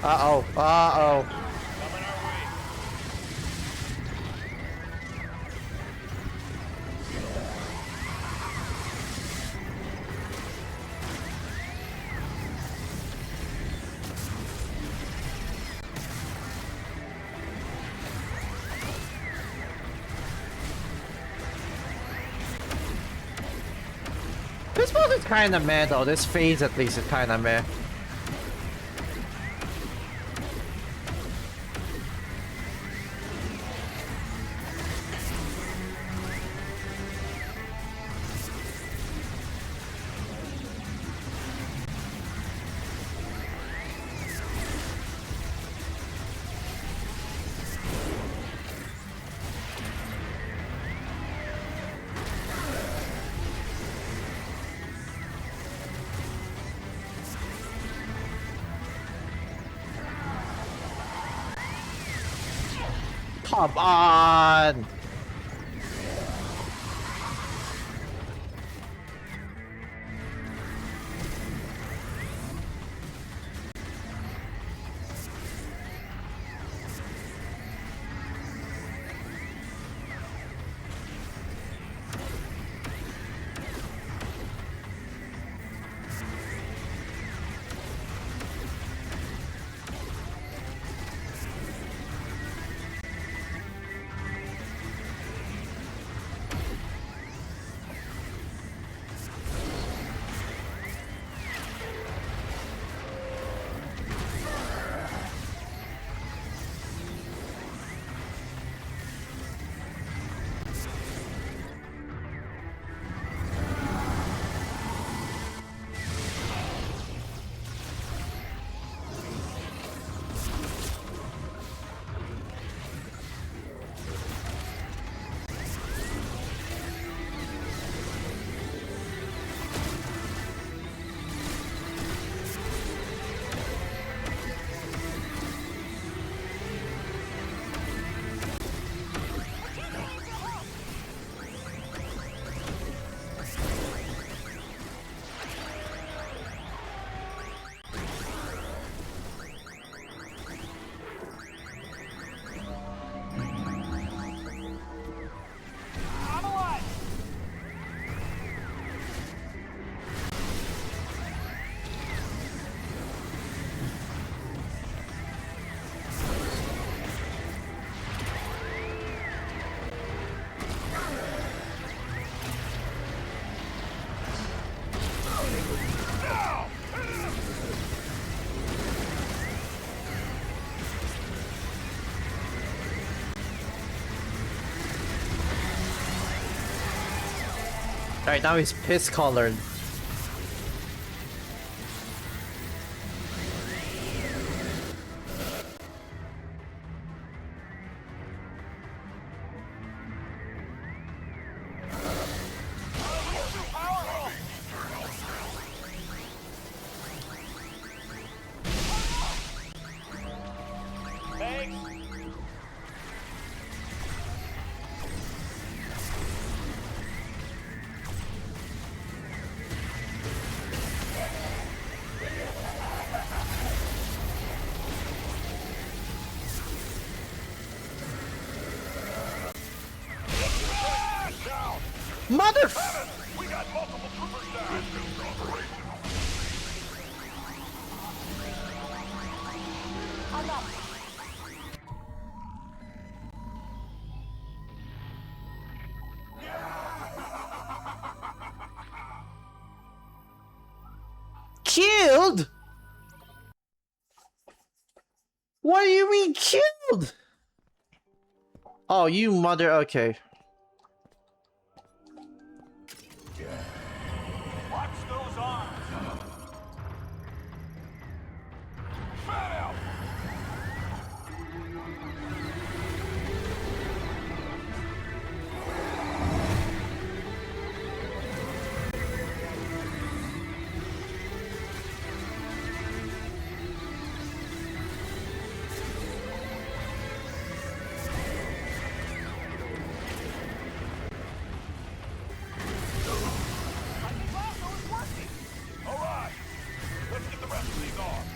Uh-oh, uh-oh. This boss is kinda meh though, this phase at least is kinda meh. Come on! I'm alive! Alright, now he's piss colored. Thanks! Mother! We got multiple troopers down. I'm up! Killed? What do you mean killed? Oh, you mother. Okay. Watch those arms! Fat out. All right, let's get the rest of these off.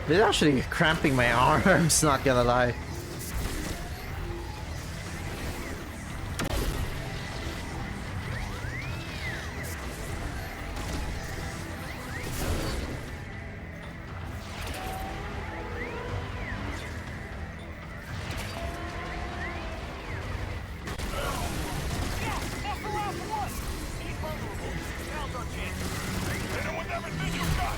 This is actually cramping my arms, not gonna lie. Hit him with everything you got.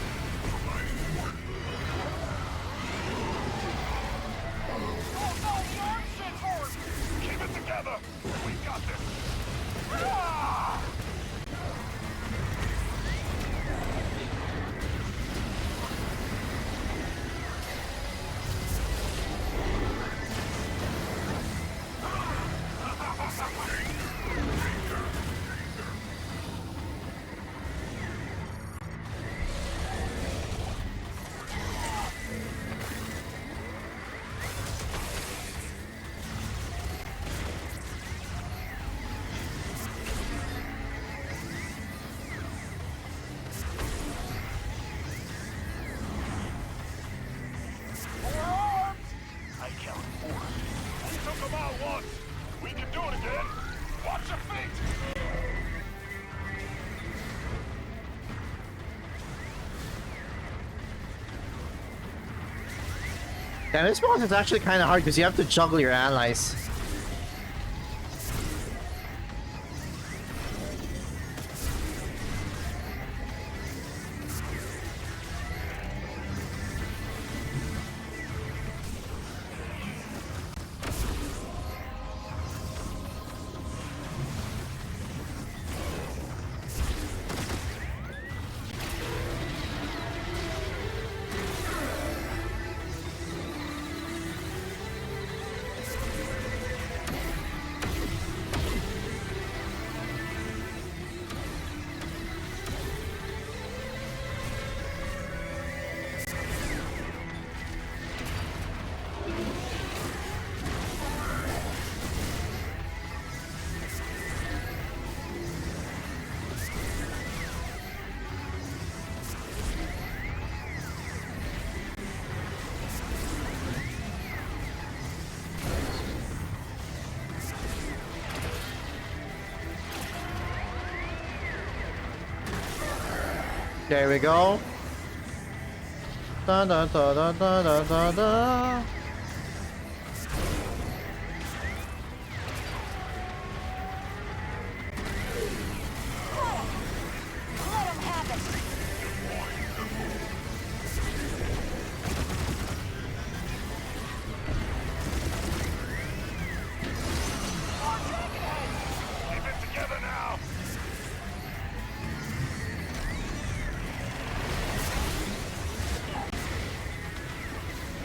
Damn, this boss is actually kind of hard because you have to juggle your allies. There we go. Da da da da da da da da. Keep it together now.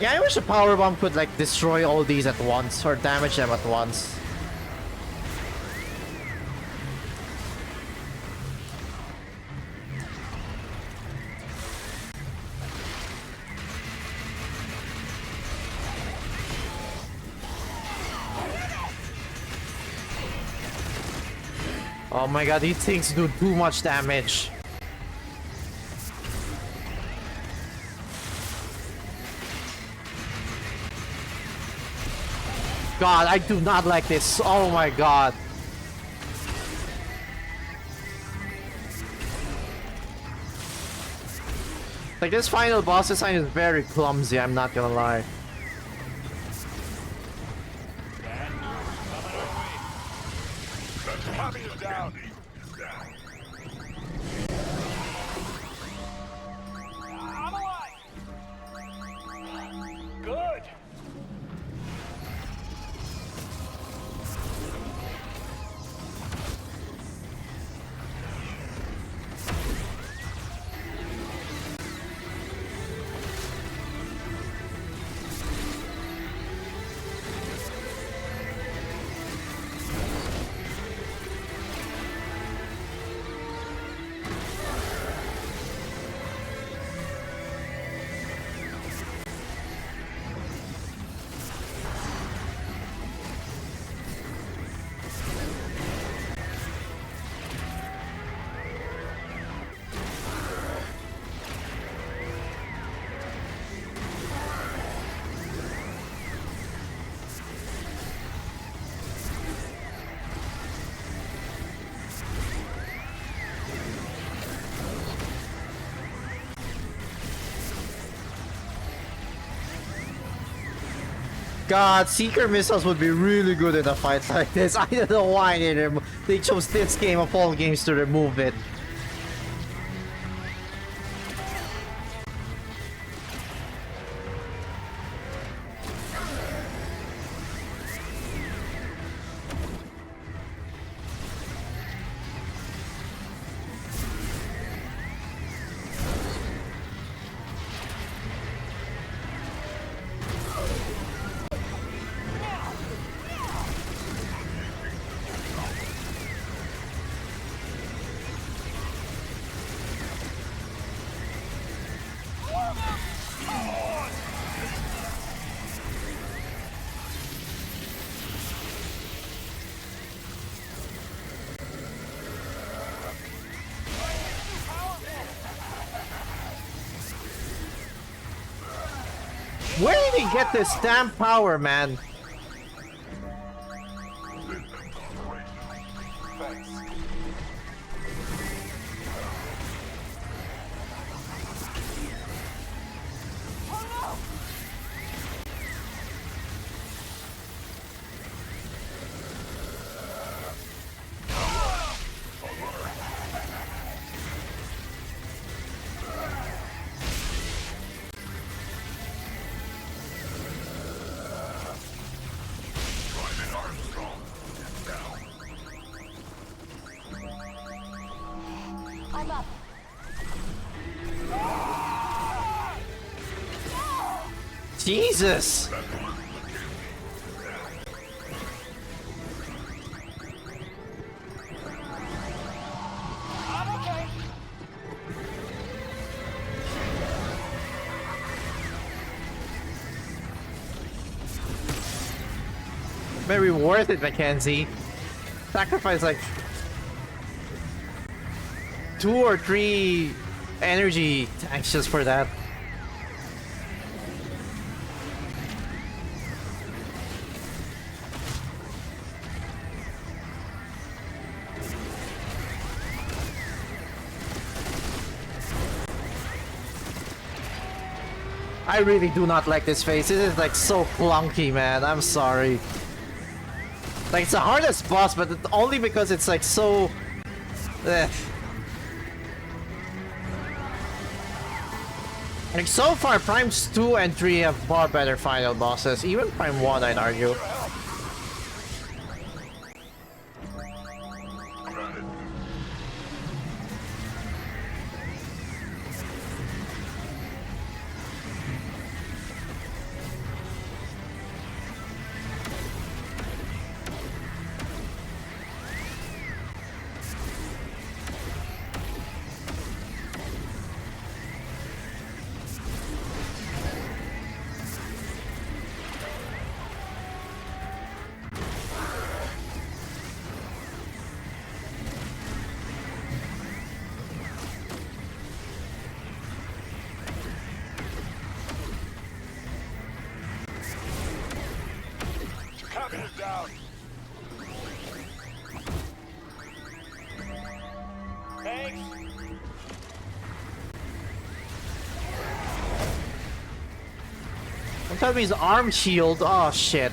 Yeah, I wish a power bomb could like destroy all these at once or damage them at once. Oh my god, these things do too much damage. God, I do not like this. Oh my god. Like, this final boss design is very clumsy, I'm not gonna lie. Copy is down. I'm alive. Good. God, Seeker missiles would be really good in a fight like this. I don't know why they chose this game of all games to remove it. Where did he get this damn power, man? Thanks. Jesus! I'm okay. Very worth it, Mackenzie. Sacrifice like 2 or 3 energy tanks just for that. I really do not like this phase. This is like so clunky, man. I'm sorry. Like, it's the hardest boss, but only because it's like so... Like, so far, Primes 2 and 3 have far better final bosses. Even Prime 1, I'd argue. Counting it down. Thanks. Don't tell me his arm shield. Oh, shit.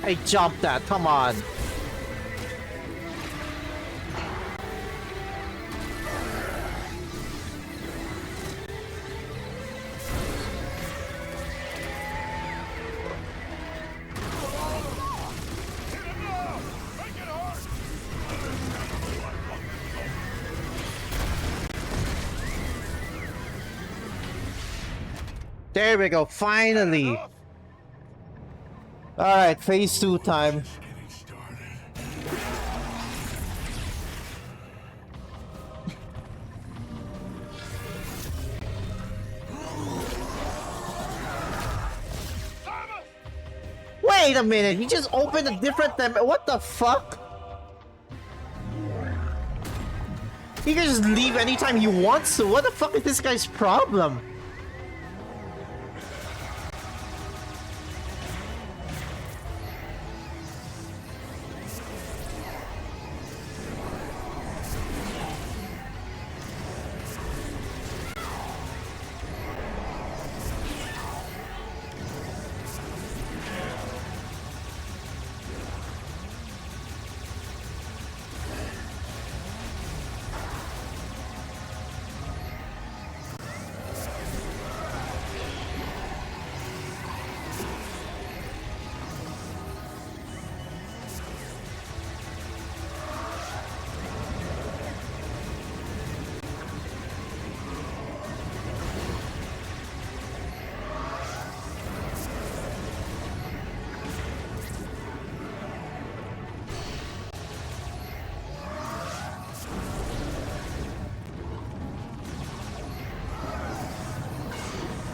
I jumped that, come on. There we go, finally. Alright, phase 2 time. Wait a minute, he just opened a different what the fuck? He can just leave anytime he wants to. What the fuck is this guy's problem?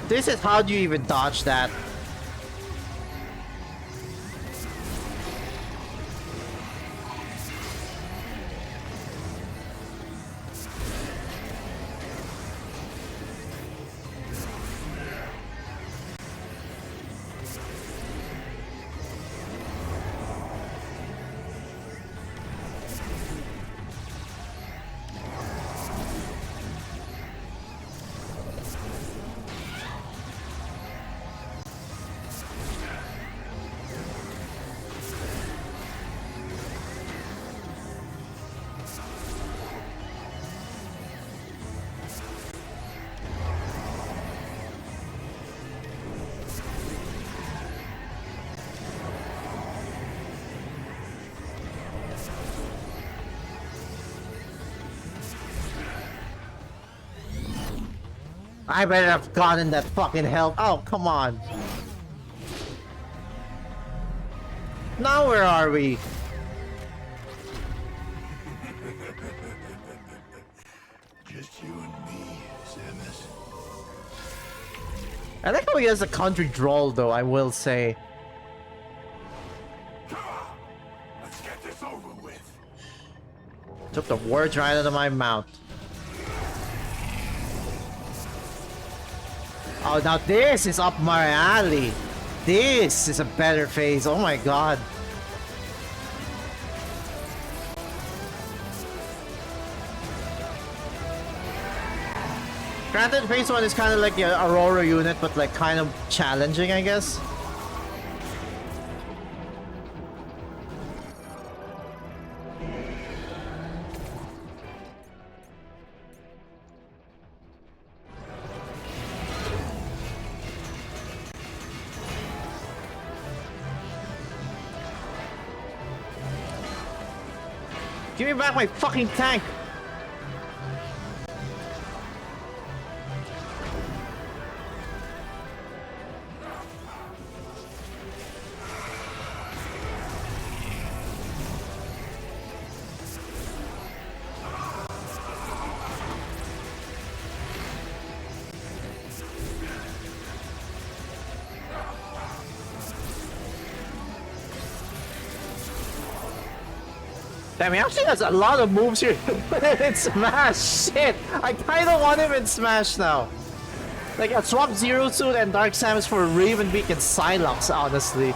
This is how do you even dodge that? I better have gotten that fucking health. Oh, come on. Now where are we? Just you and me, Samus. I like how he has a country drawl, though, I will say. Come on, let's get this over with. Took the words right out of my mouth. Oh, now this is up my alley. This is a better phase. Oh my god. Granted, phase 1 is kind of like the Aurora unit, but like kind of challenging, I guess. Give me back my fucking tank! Damn, he actually has a lot of moves here in Smash. Shit, I kind of want him in Smash now. Like, I'd swap Zero Suit and Dark Samus for Ravenbeak and Psylocke, honestly.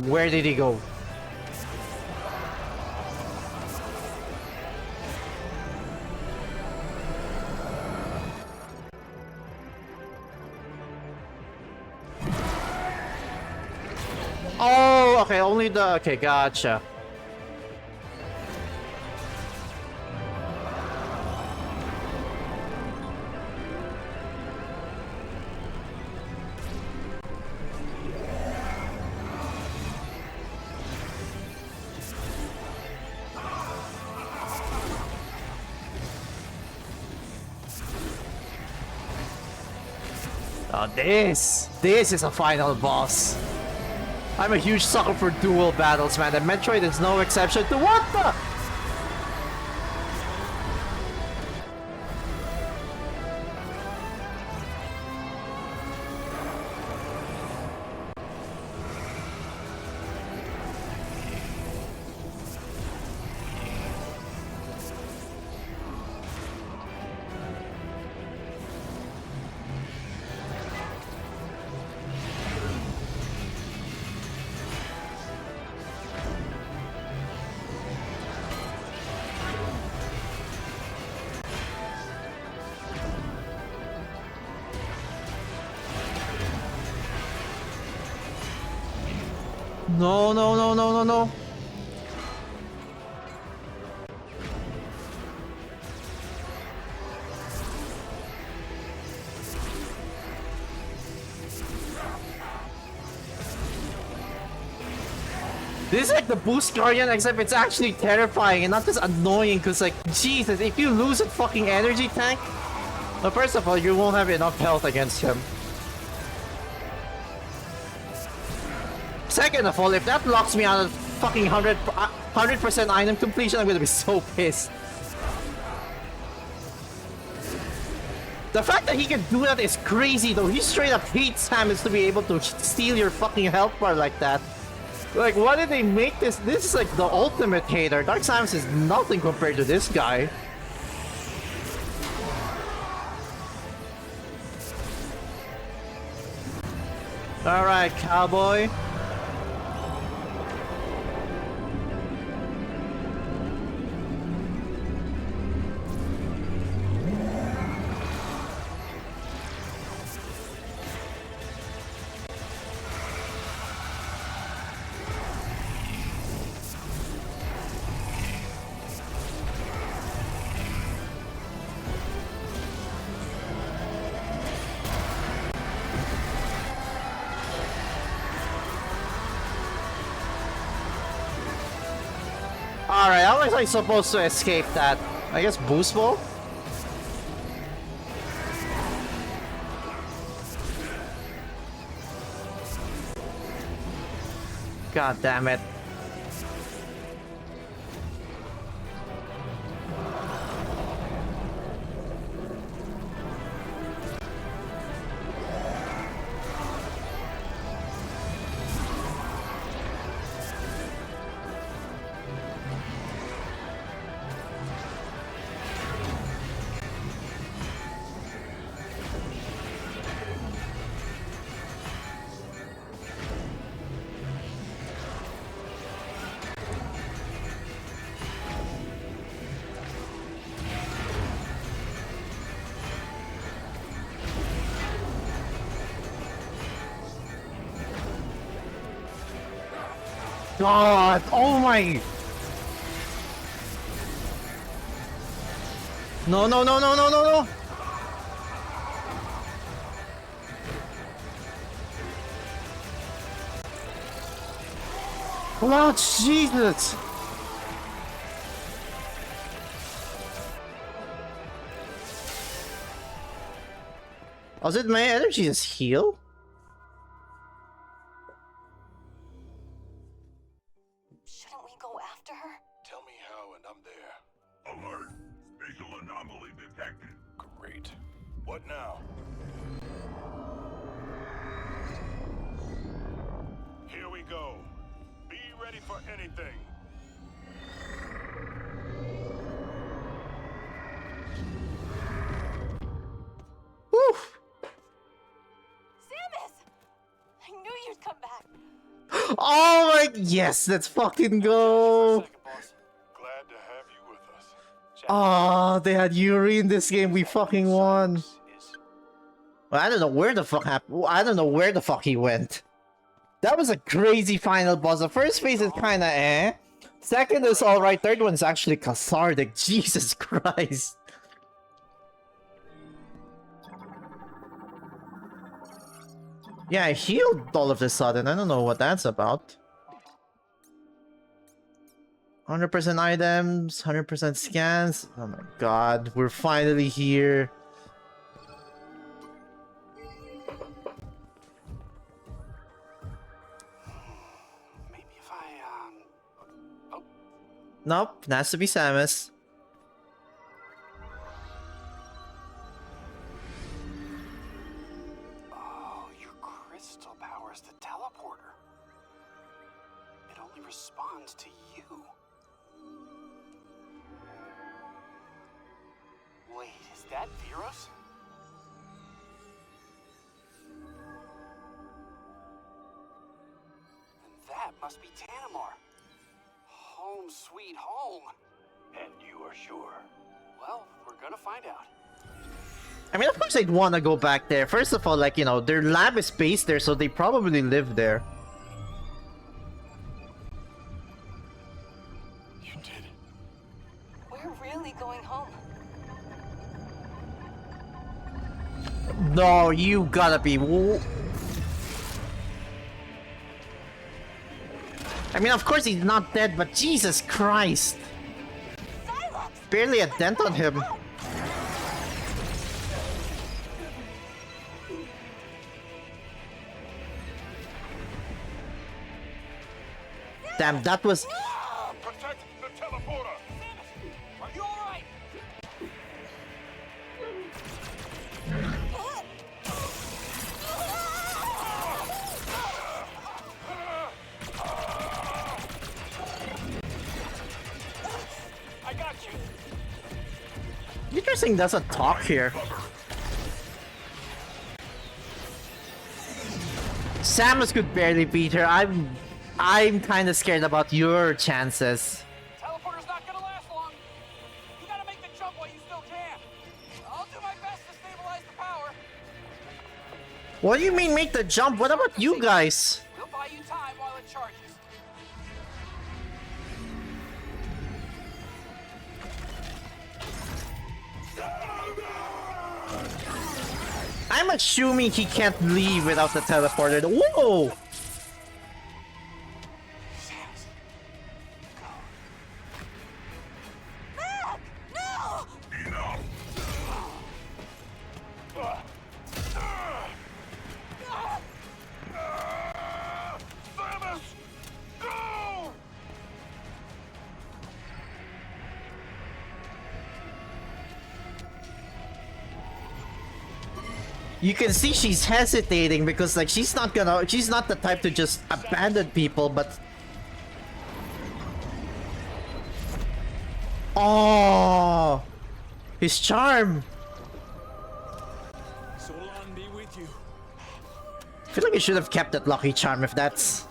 Where did he go? Oh, okay, only the... Okay, gotcha. Oh, this is a final boss. I'm a huge sucker for dual battles, man, and Metroid is no exception to what the... No, no, no, no, no, no. This is like the Boost Guardian, except it's actually terrifying and not just annoying, because like, Jesus, if you lose a fucking energy tank, well, first of all, you won't have enough health against him. Second of all, if that locks me out of fucking 100% item completion, I'm gonna be so pissed. The fact that he can do that is crazy though. He straight up hates Samus to be able to steal your fucking health bar like that. Like, why did they make this? This is like the ultimate hater. Dark Samus is nothing compared to this guy. Alright, cowboy. How was I supposed to escape that? I guess boost ball? God damn it. God! Oh my! No, no, no, no, no, no, no! Oh, Jesus! Was it my energy just heal? Shouldn't we go after her? Tell me how and I'm there. Alert. Spatial anomaly detected. Great. What now? Here we go. Be ready for anything. Woo! Samus! I knew you'd come back. Oh my... Yes, let's fucking go! Second, boss. Glad to have you with us. Oh, they had Yuri in this game. We fucking won. Is Well, I don't know where the fuck happened. I don't know where the fuck he went. That was a crazy final boss. The first phase is kinda eh. Second is alright. Third one's actually cathartic. Jesus Christ. Yeah, I healed all of a sudden. I don't know what that's about. 100% items, 100% scans. Oh my god, we're finally here. Maybe if I, oh, Nope, it has to be Samus. oh, your crystal powers the teleporter. It only responds to you. Wait, is that Viewros? Then that must be Tanamar. Home sweet home. and you are sure? Well, we're gonna find out. I mean, of course I'd want to go back there. First of all, like, you know, their lab is based there, so they probably live there. You did it. We're really going home. No, you gotta be... I mean, of course he's not dead, but Jesus Christ. Silence! Barely a dent on him. Damn, that was... Protect the teleporter. Are you alright? I got you. Interesting doesn't talk here. Samus could barely beat her. I'm kind of scared about your chances. Teleporter's not gonna last long. You gotta make the jump while you still can. I'll do my best to stabilize the power. What do you mean make the jump? What about you guys? We'll buy you time while it charges. I'm assuming he can't leave without the teleporter. Whoa! You can see she's hesitating because like she's not the type to just abandon people, but oh, his charm. Solon be with you. I feel like I should have kept that lucky charm if that's...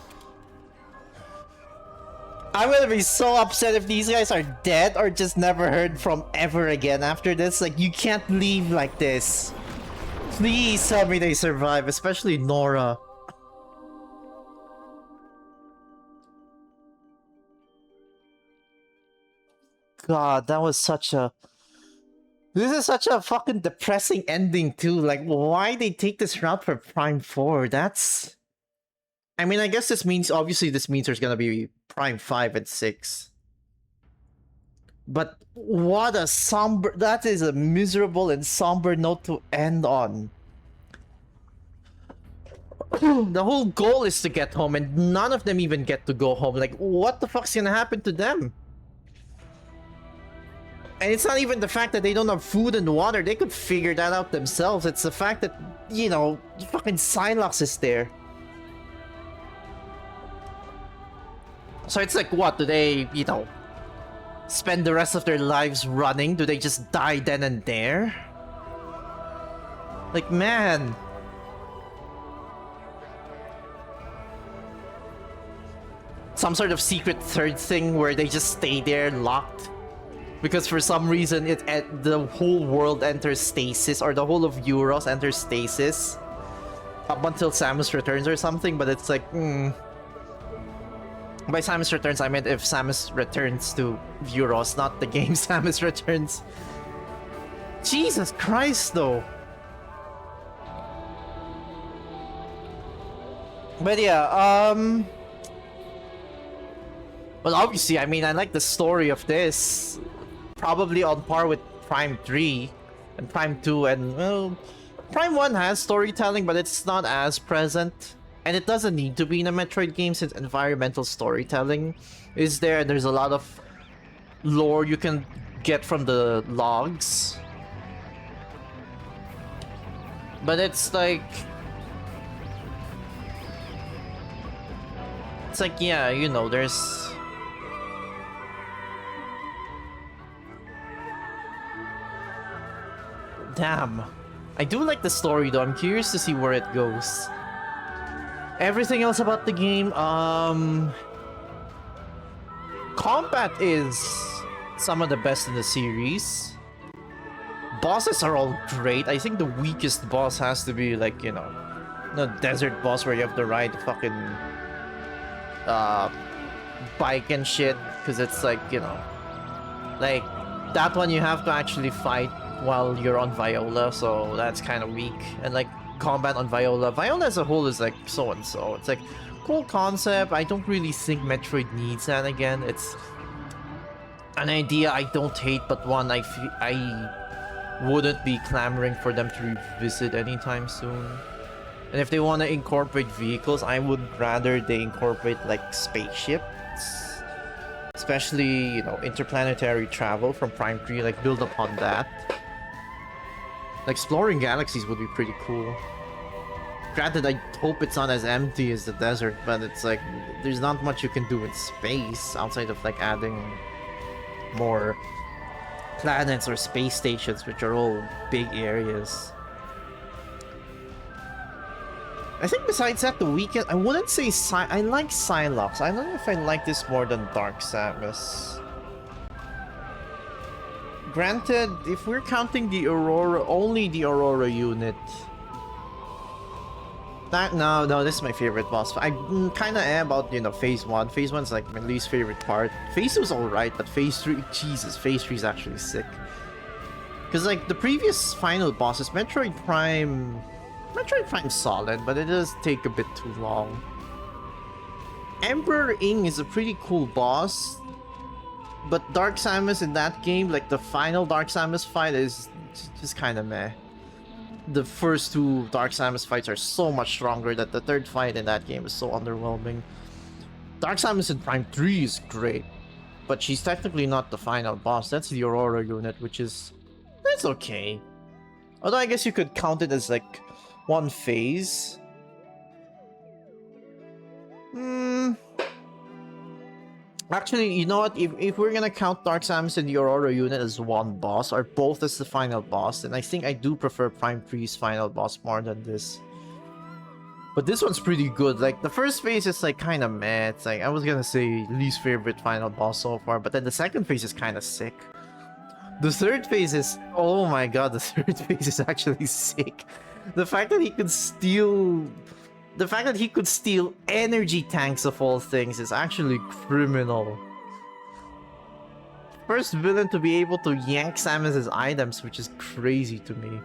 I'm gonna be so upset if these guys are dead or just never heard from ever again after this. Like, you can't leave like this. Please tell me they survive, especially Nora. God, that was such a... This is such a fucking depressing ending too. Like, why they take this route for Prime 4? That's... I mean, I guess this means... Obviously, this means there's gonna be Prime 5 and 6. But what a somber... That is a miserable and somber note to end on. The whole goal is to get home, and none of them even get to go home. Like, what the fuck's gonna happen to them? And it's not even the fact that they don't have food and water. They could figure that out themselves. It's the fact that, you know, fucking Silox is there. So it's like, what? Do they, you know, spend the rest of their lives running? Do they just die then and there? Like, man. Some sort of secret third thing where they just stay there locked. Because for some reason, the whole world enters stasis, or the whole of Viewros enters stasis. Up until Samus returns or something, but it's like, By Samus returns, I meant if Samus returns to Viewros, not the game Samus returns. Jesus Christ, though. But yeah, well, obviously, I mean, I like the story of this. Probably on par with Prime 3 and Prime 2, and, well, Prime 1 has storytelling, but it's not as present. And it doesn't need to be in a Metroid game since environmental storytelling is there. There's a lot of lore you can get from the logs. But it's like... It's like, yeah, you know, there's... Damn. I do like the story though. I'm curious to see where it goes. Everything else about the game, combat is some of the best in the series. Bosses are all great. I think the weakest boss has to be like, you know, the desert boss where you have to ride the fucking bike and shit, because it's like, you know, like that one you have to actually fight while you're on Viola, so that's kind of weak. And like combat on Viola as a whole is like so and so. It's like cool concept. I don't really think Metroid needs that again. It's an idea I don't hate, but one I wouldn't be clamoring for them to revisit anytime soon. And if they want to incorporate vehicles, I would rather they incorporate like spaceships, especially, you know, interplanetary travel from Prime 3, like build upon that. Like, exploring galaxies would be pretty cool. Granted, I hope it's not as empty as the desert, but it's like, there's not much you can do in space outside of like adding more planets or space stations, which are all big areas. I think besides that, the weekend, I wouldn't say I like Silox. I don't know if I like this more than Dark Samus. Granted, if we're counting the Aurora, only the Aurora unit. No, this is my favorite boss. I kind of am about, you know, Phase 1. Phase 1's like my least favorite part. Phase 2's alright, but Phase 3, Jesus, Phase 3 is actually sick. Because like the previous final bosses, Metroid Prime's solid, but it does take a bit too long. Emperor Ing is a pretty cool boss. But Dark Samus in that game, like the final Dark Samus fight, is just kind of meh. The first two Dark Samus fights are so much stronger that the third fight in that game is so underwhelming. Dark Samus in Prime 3 is great, but she's technically not the final boss. That's the Aurora unit, which is... it's okay. Although I guess you could count it as like one phase. Actually, you know what? If we're gonna count Dark Samus and the Aurora unit as one boss, or both as the final boss, then I think I do prefer Prime 3's final boss more than this. But this one's pretty good. Like, the first phase is like kind of meh. It's like, I was gonna say least favorite final boss so far, but then the second phase is kind of sick. The third phase is, oh my god, the third phase is actually sick. The fact that he could steal energy tanks of all things is actually criminal. First villain to be able to yank Samus's items, which is crazy to me.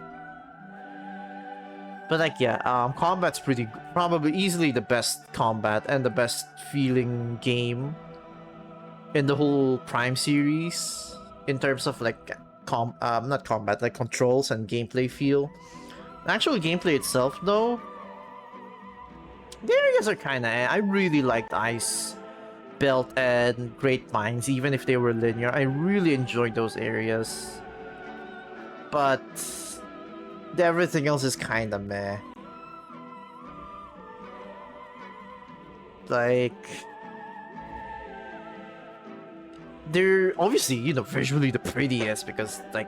But like, yeah, combat's pretty good. Probably easily the best combat and the best feeling game in the whole Prime series in terms of like not combat, like controls and gameplay feel. The actual gameplay itself, though, the areas are kind of. I really liked Ice Belt and Great Mines, even if they were linear. I really enjoyed those areas, but everything else is kind of meh. Like, they're obviously, you know, visually the prettiest because, like,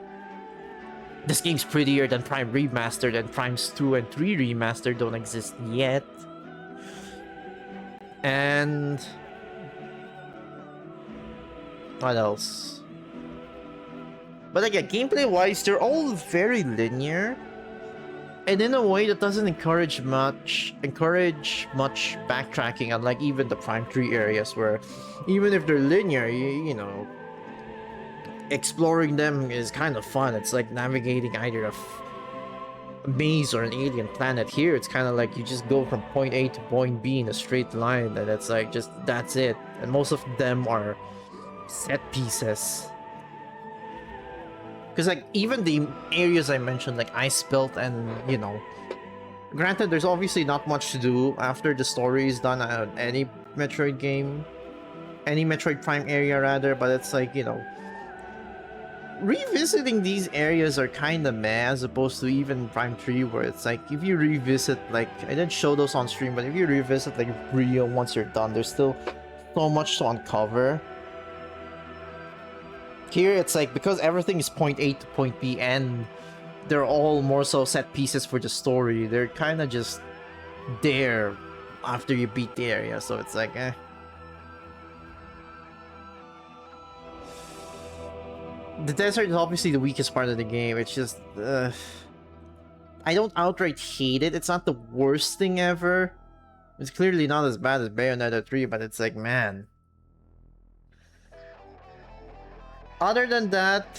this game's prettier than Prime Remastered, and Primes 2 and 3 Remastered don't exist yet. And what else? But again, gameplay-wise, they're all very linear, and in a way that doesn't encourage much backtracking, unlike even the Prime 3 areas, where even if they're linear, you know, exploring them is kind of fun. It's like navigating either a maze or an alien planet. Here it's kind of like you just go from point A to point B in a straight line, and it's like just that's it. And most of them are set pieces, because like even the areas I mentioned, like Ice Belt, and you know, granted there's obviously not much to do after the story is done on any Metroid game, any Metroid Prime area rather, but it's like, you know, revisiting these areas are kind of meh, as opposed to even Prime 3, where it's like, if you revisit, like, I didn't show those on stream, but if you revisit, like, Rio once you're done, there's still so much to uncover. Here, it's like, because everything is point A to point B, and they're all more so set pieces for the story, they're kind of just there after you beat the area, so it's like, eh. The desert is obviously the weakest part of the game. It's just, I don't outright hate it. It's not the worst thing ever. It's clearly not as bad as Bayonetta 3, but it's like, man. Other than that,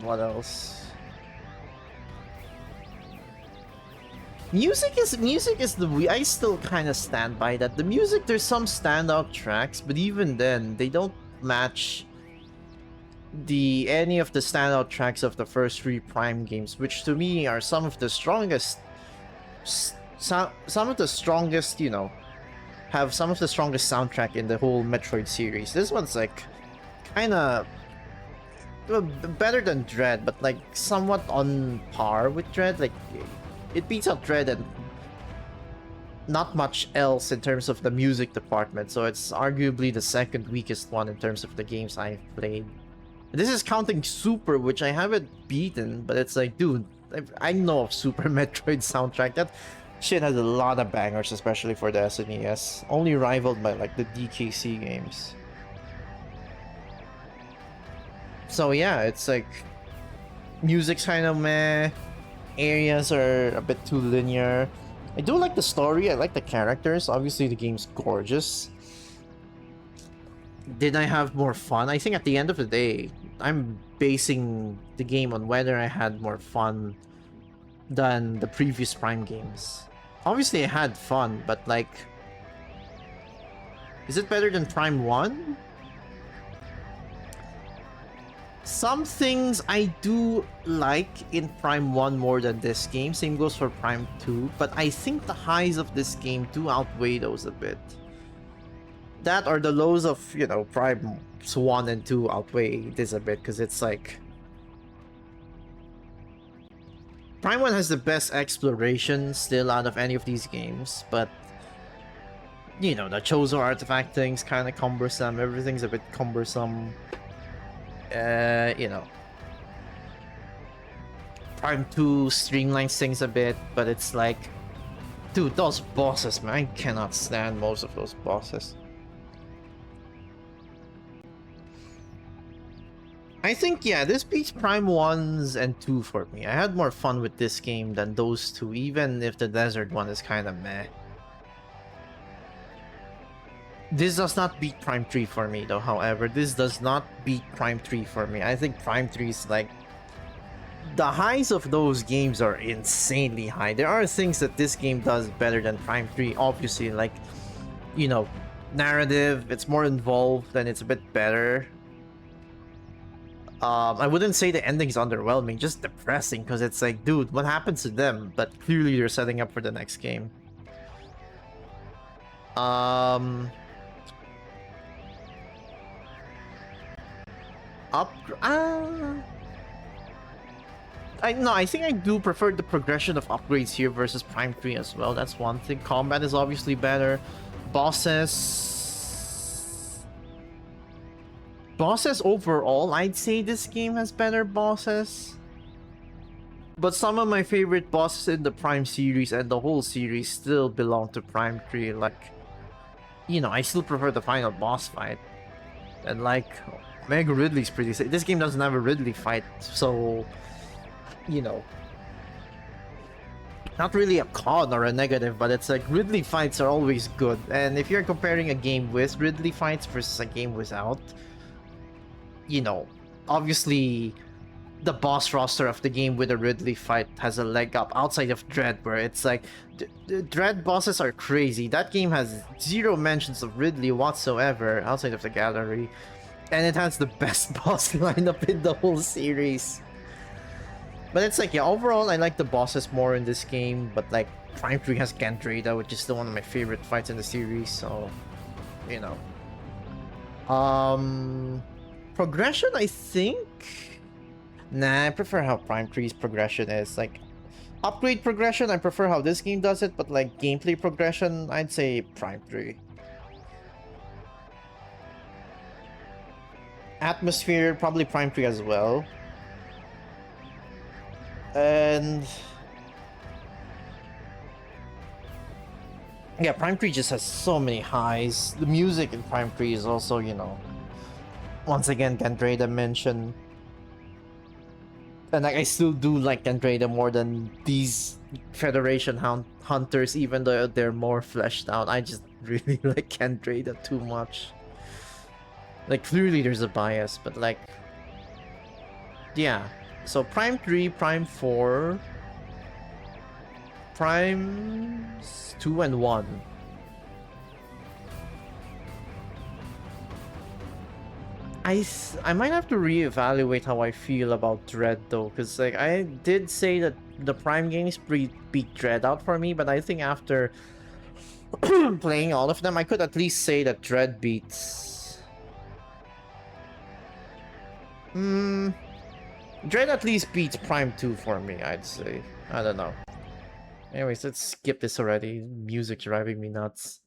what else? Music is I still kind of stand by that. The music, there's some standout tracks, but even then, they don't match any of the standout tracks of the first 3 Prime games, which to me are some of the strongest, you know, have some of the strongest soundtrack in the whole Metroid series. This one's like kind of better than Dread, but like somewhat on par with Dread. Like, it beats out Dread and not much else in terms of the music department, so it's arguably the second weakest one in terms of the games I've played. This is counting Super, which I haven't beaten, but it's like, dude, I know of Super Metroid soundtrack. That shit has a lot of bangers, especially for the SNES. Only rivaled by like the DKC games. So yeah, it's like, music's kind of meh. Areas are a bit too linear. I do like the story, I like the characters. Obviously the game's gorgeous. Did I have more fun? I think at the end of the day, I'm basing the game on whether I had more fun than the previous Prime games. Obviously I had fun, but like, is it better than Prime 1? Some things I do like in Prime 1 more than this game. Same goes for Prime 2. But I think the highs of this game do outweigh those a bit. That or the lows of, you know, Prime 1 and 2 outweigh this a bit, because it's like... Prime 1 has the best exploration still out of any of these games, but... You know, the Chozo artifact thing's kind of cumbersome, everything's a bit cumbersome. You know... Prime 2 streamlines things a bit, but it's like... Dude, those bosses, man, I cannot stand most of those bosses. I think, yeah, this beats Prime 1s and 2 for me. I had more fun with this game than those two, even if the desert one is kind of meh. This does not beat Prime 3 for me, though, however. This does not beat Prime 3 for me. I think Prime 3 is like... The highs of those games are insanely high. There are things that this game does better than Prime 3, obviously, like... You know, narrative, it's more involved and it's a bit better. I wouldn't say the ending's underwhelming, just depressing, because it's like, dude, what happens to them? But clearly they're setting up for the next game. I think I do prefer the progression of upgrades here versus Prime 3 as well. That's one thing. Combat is obviously better. Bosses overall, I'd say this game has better bosses. But some of my favorite bosses in the Prime series and the whole series still belong to Prime 3. Like, you know, I still prefer the final boss fight. And like, Mega Ridley's pretty sick. This game doesn't have a Ridley fight, so, you know, not really a con or a negative, but it's like Ridley fights are always good. And if you're comparing a game with Ridley fights versus a game without, you know, obviously the boss roster of the game with a Ridley fight has a leg up outside of Dread, where it's like the Dread bosses are crazy. That game has zero mentions of Ridley whatsoever outside of the gallery, and it has the best boss lineup in the whole series. But it's like, yeah, overall I like the bosses more in this game, but like Prime 3 has Gandrada, which is still one of my favorite fights in the series, so, you know. Progression, I think? Nah, I prefer how Prime 3's progression is. Like, upgrade progression, I prefer how this game does it, but like gameplay progression, I'd say Prime 3. Atmosphere, probably Prime 3 as well. And... yeah, Prime 3 just has so many highs. The music in Prime 3 is also, you know... Once again, Gandrada mentioned. And like, I still do like Gandrada more than these Federation Hunters, even though they're more fleshed out. I just really like Gandrada too much. Like, clearly there's a bias, but like... yeah. So Prime 3, Prime 4... Primes 2 and 1. I might have to reevaluate how I feel about Dread though, because like I did say that the Prime games beat Dread out for me, but I think after playing all of them, I could at least say that Dread beats... Dread at least beats Prime 2 for me, I'd say. I don't know. Anyways, let's skip this already. Music's driving me nuts.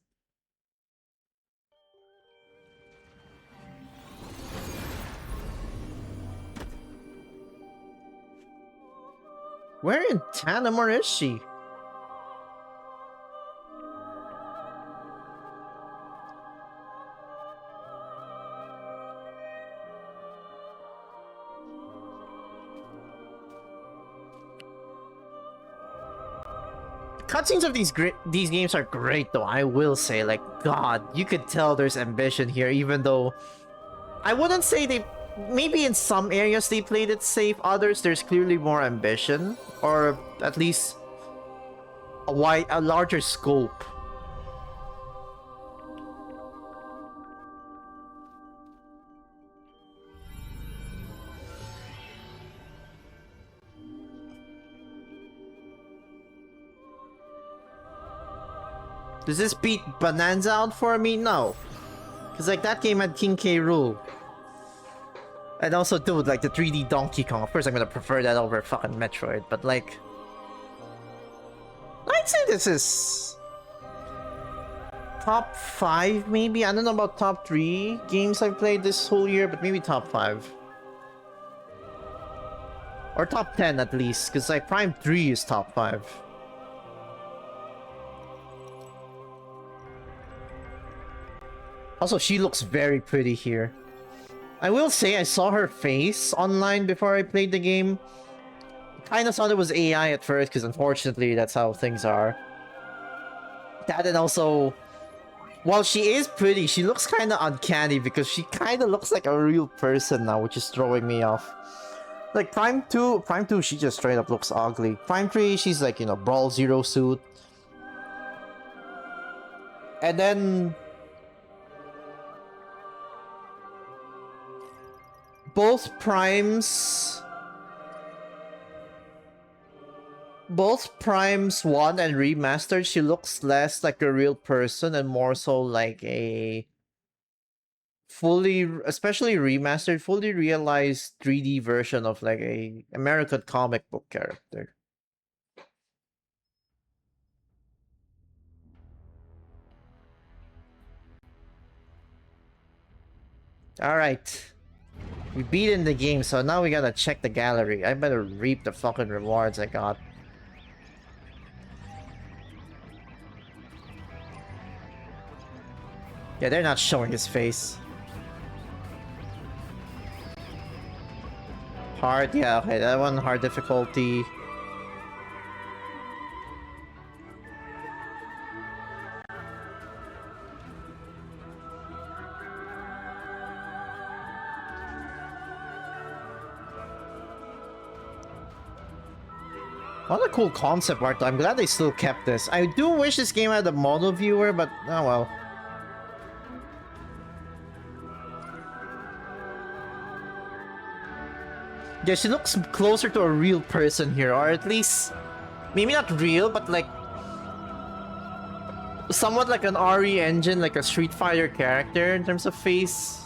Where in Tanamor is she? Cutscenes of these games are great though, I will say. Like, God, you could tell there's ambition here, even though I wouldn't say they... maybe in some areas they played it safe, others there's clearly more ambition, or at least a larger scope. Does this beat Bonanza out for me? No. Cause like that game had King K. Rool. And also, dude, like the 3D Donkey Kong. Of course, I'm gonna prefer that over fucking Metroid. But like, I'd say this is top 5, maybe. I don't know about top 3 games I've played this whole year, but maybe top 5 or top 10 at least. Cause like Prime 3 is top 5. Also, she looks very pretty here. I will say I saw her face online before I played the game. Kinda thought it was AI at first, because unfortunately that's how things are. That and also, while she is pretty, she looks kinda uncanny because she kinda looks like a real person now, which is throwing me off. Like Prime 2, she just straight up looks ugly. Prime 3, she's like, you know, Brawl Zero suit. And then both Primes 1 and Remastered, she looks less like a real person and more so like a especially Remastered, fully realized 3D version of like a American comic book character. Alright. We beat in the game, so now we gotta check the gallery. I better reap the fucking rewards I got. Yeah, they're not showing his face. Hard, yeah, okay, that one hard difficulty. What a cool concept art though. I'm glad they still kept this. I do wish this game had a mono viewer, but oh well. Yeah, she looks closer to a real person here, or at least maybe not real, but like somewhat like an RE engine, like a Street Fighter character in terms of face,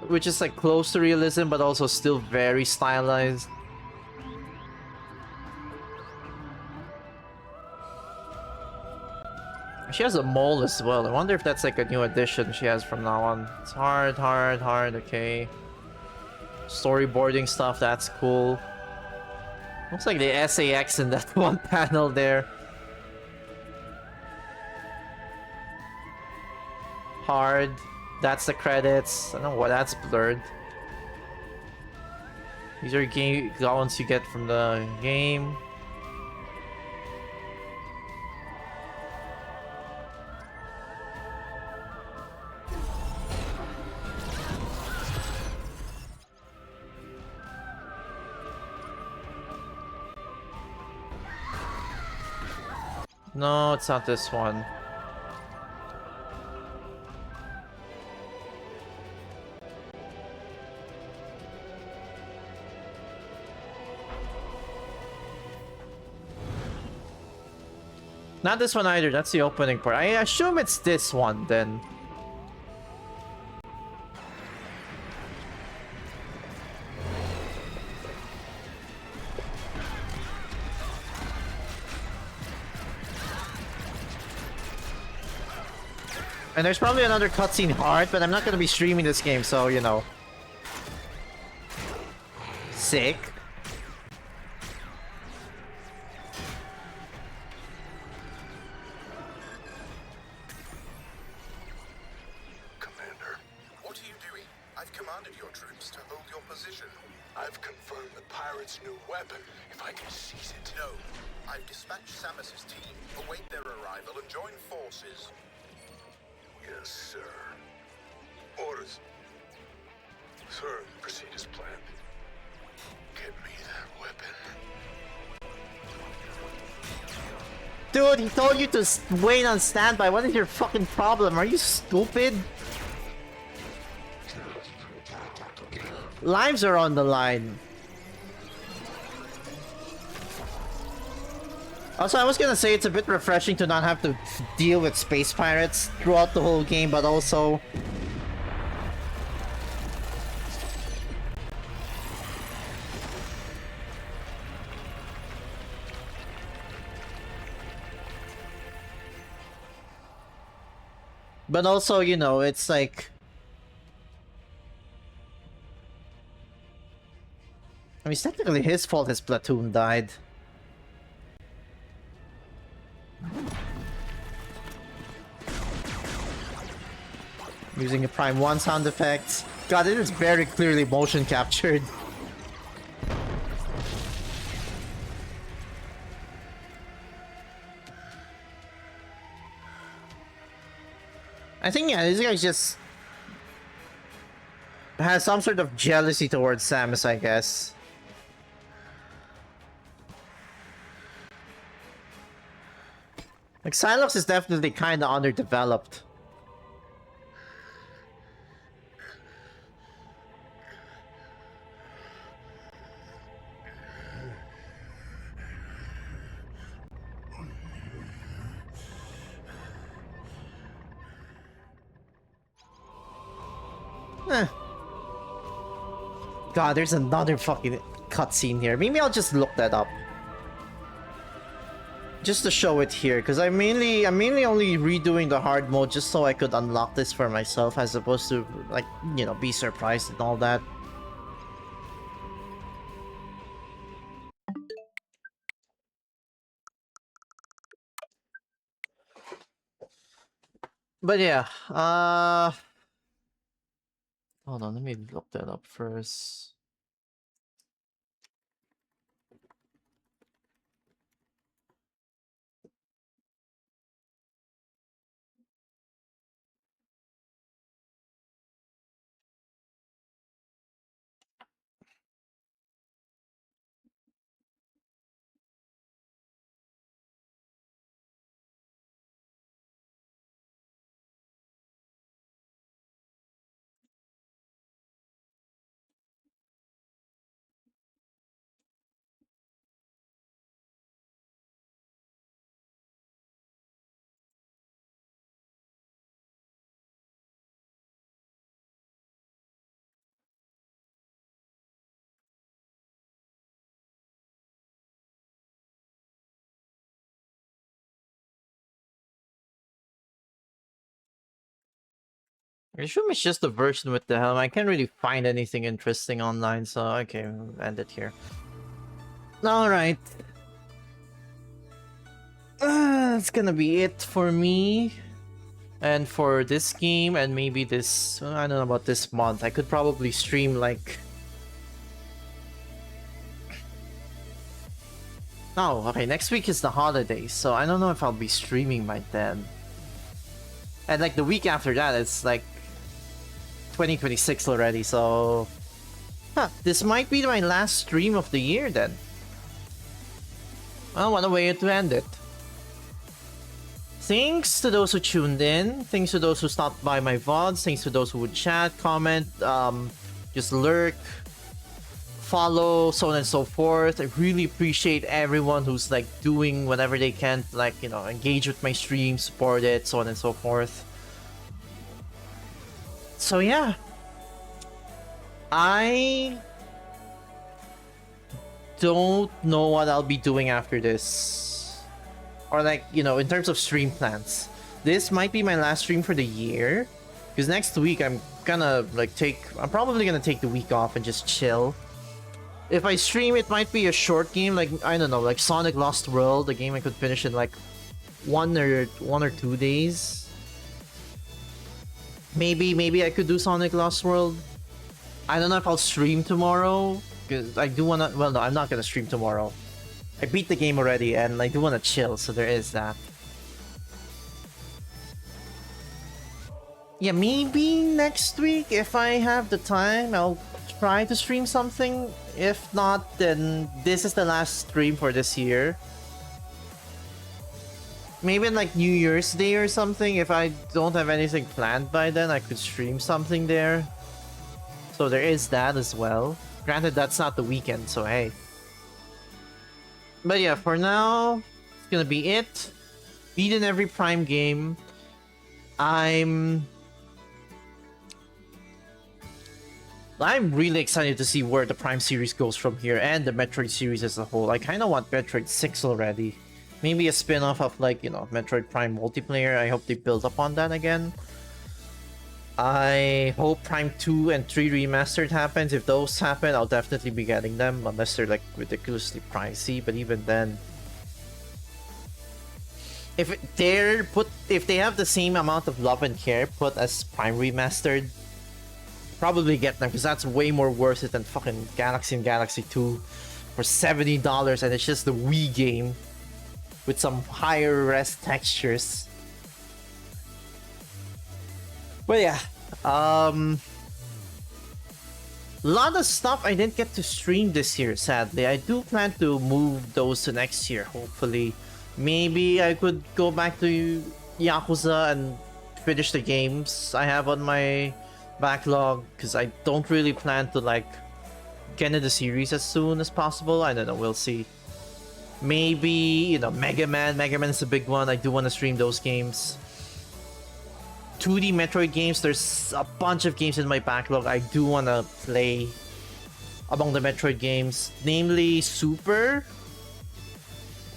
which is like close to realism but also still very stylized. She has a mole as well. I wonder if that's like a new addition she has from now on. It's hard, okay. Storyboarding stuff, that's cool. Looks like the SAX in that one panel there. Hard. That's the credits. I don't know why that's blurred. These are game ones you get from the game. No, it's not this one. Not this one either, that's the opening part. I assume it's this one then. And there's probably another cutscene hard, but I'm not gonna be streaming this game, so you know. Sick. Commander, what are you doing? I've commanded your troops to hold your position. I've confirmed the pirates' new weapon, if I can seize it. No. I've dispatched Samus's team, await their arrival, and join forces. Yes, sir. Orders. Sir, proceed as planned. Get me that weapon. Dude, he told you to wait on standby. What is your fucking problem? Are you stupid? Lives are on the line. Also, I was gonna say it's a bit refreshing to not have to deal with space pirates throughout the whole game, but also But also, you know, it's like... I mean, it's technically his fault his platoon died. Using a Prime 1 sound effects. God, it is very clearly motion captured. I think, yeah, this guy just has some sort of jealousy towards Samus, I guess. Like, Psylocke is definitely kind of underdeveloped. Eh. God, there's another fucking cutscene here. Maybe I'll just look that up. Just to show it here, because I'm mainly only redoing the hard mode just so I could unlock this for myself, as opposed to, like, you know, be surprised and all that. But yeah, hold on, let me look that up first. I assume it's just the version with the helm. I can't really find anything interesting online, so okay, we'll end it here. Alright. That's gonna be it for me. And for this game, and maybe this... I don't know about this month. I could probably stream, like... Oh, okay, next week is the holidays, so I don't know if I'll be streaming by then. And, like, the week after that, it's, like... 2026 already, so... Huh, this might be my last stream of the year, then. Well, what a way to end it. Thanks to those who tuned in. Thanks to those who stopped by my VODs. Thanks to those who would chat, comment, just lurk, follow, so on and so forth. I really appreciate everyone who's like doing whatever they can to, like, you know, engage with my stream, support it, so on and so forth. So yeah. I don't know what I'll be doing after this. Or, like, you know, in terms of stream plans. This might be my last stream for the year. Because next week I'm gonna, like, I'm probably gonna take the week off and just chill. If I stream, it might be a short game, like, I don't know, like Sonic Lost World, a game I could finish in, like, one or 2 days. Maybe I could do Sonic Lost World. I don't know if I'll stream tomorrow. Because I do wanna... Well, no, I'm not gonna stream tomorrow. I beat the game already, and I do want to chill, so there is that. Yeah, maybe next week, if I have the time, I'll try to stream something. If not, then this is the last stream for this year. Maybe on, like, New Year's Day or something. If I don't have anything planned by then, I could stream something there. So there is that as well. Granted, that's not the weekend, so hey. But yeah, for now, it's gonna be it. Beaten every Prime game. I'm really excited to see where the Prime series goes from here, and the Metroid series as a whole. I kind of want Metroid 6 already. Maybe a spin-off of, like, you know, Metroid Prime multiplayer. I hope they build up on that again. I hope Prime 2 and 3 Remastered happens. If those happen, I'll definitely be getting them, unless they're like ridiculously pricey. But even then, if they have the same amount of love and care put as Prime Remastered, probably get them, because that's way more worth it than fucking Galaxy and Galaxy 2 for $70, and it's just the Wii game with some higher res textures. But yeah, lot of stuff I didn't get to stream this year, sadly. I do plan to move those to next year, hopefully. Maybe I could go back to Yakuza and finish the games I have on my backlog, because I don't really plan to like get into the series as soon as possible. I don't know, we'll see. Maybe, you know, Mega Man is a big one. I do want to stream those games. 2D Metroid games, there's a bunch of games in my backlog I do want to play among the Metroid games, namely Super,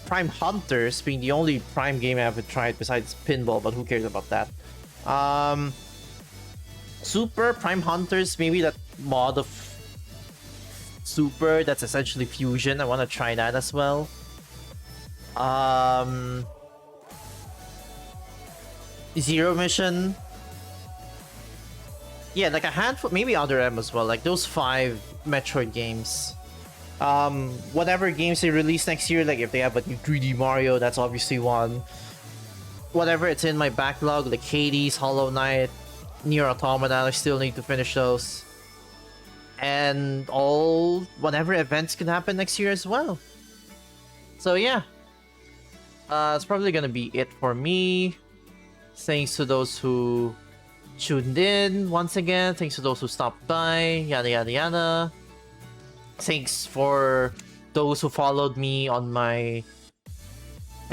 Prime Hunters being the only Prime game I haven't tried besides Pinball, but who cares about that. Super, Prime Hunters, maybe that mod of Super that's essentially Fusion, I want to try that as well. Zero Mission. Yeah, like a handful, maybe Other M as well, like those 5 Metroid games. Whatever games they release next year, like if they have a new 3D Mario, that's obviously one. Whatever it's in my backlog, like Hades, Hollow Knight, Nier Automata, I still need to finish those. And whatever events can happen next year as well. So yeah. It's probably gonna be it for me. Thanks to those who tuned in once again. Thanks to those who stopped by. Yada yada yada. Thanks for those who followed me on my...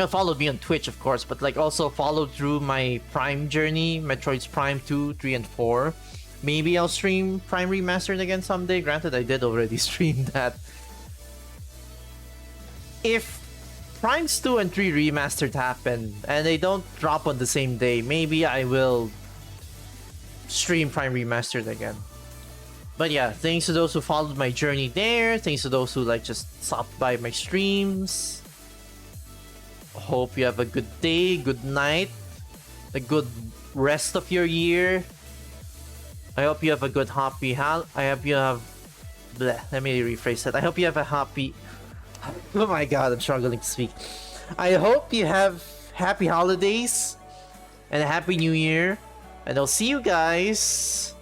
followed me on Twitch, of course, but like also followed through my Prime journey. Metroid's Prime 2, 3, and 4. Maybe I'll stream Prime Remastered again someday. Granted, I did already stream that. If Primes 2 and 3 Remastered happen and they don't drop on the same day, maybe I will stream Prime Remastered again. But yeah, thanks to those who followed my journey there. Thanks to those who like just stopped by my streams. Hope you have a good day, good night, a good rest of your year. I hope you have a good happy I hope you have... Bleh, let me rephrase that. I hope you have a happy... Oh my god, I'm struggling to speak. I hope you have happy holidays and a happy new year. And I'll see you guys...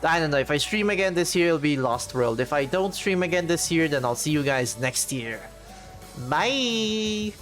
I don't know, if I stream again this year, it'll be Lost World. If I don't stream again this year, then I'll see you guys next year. Bye!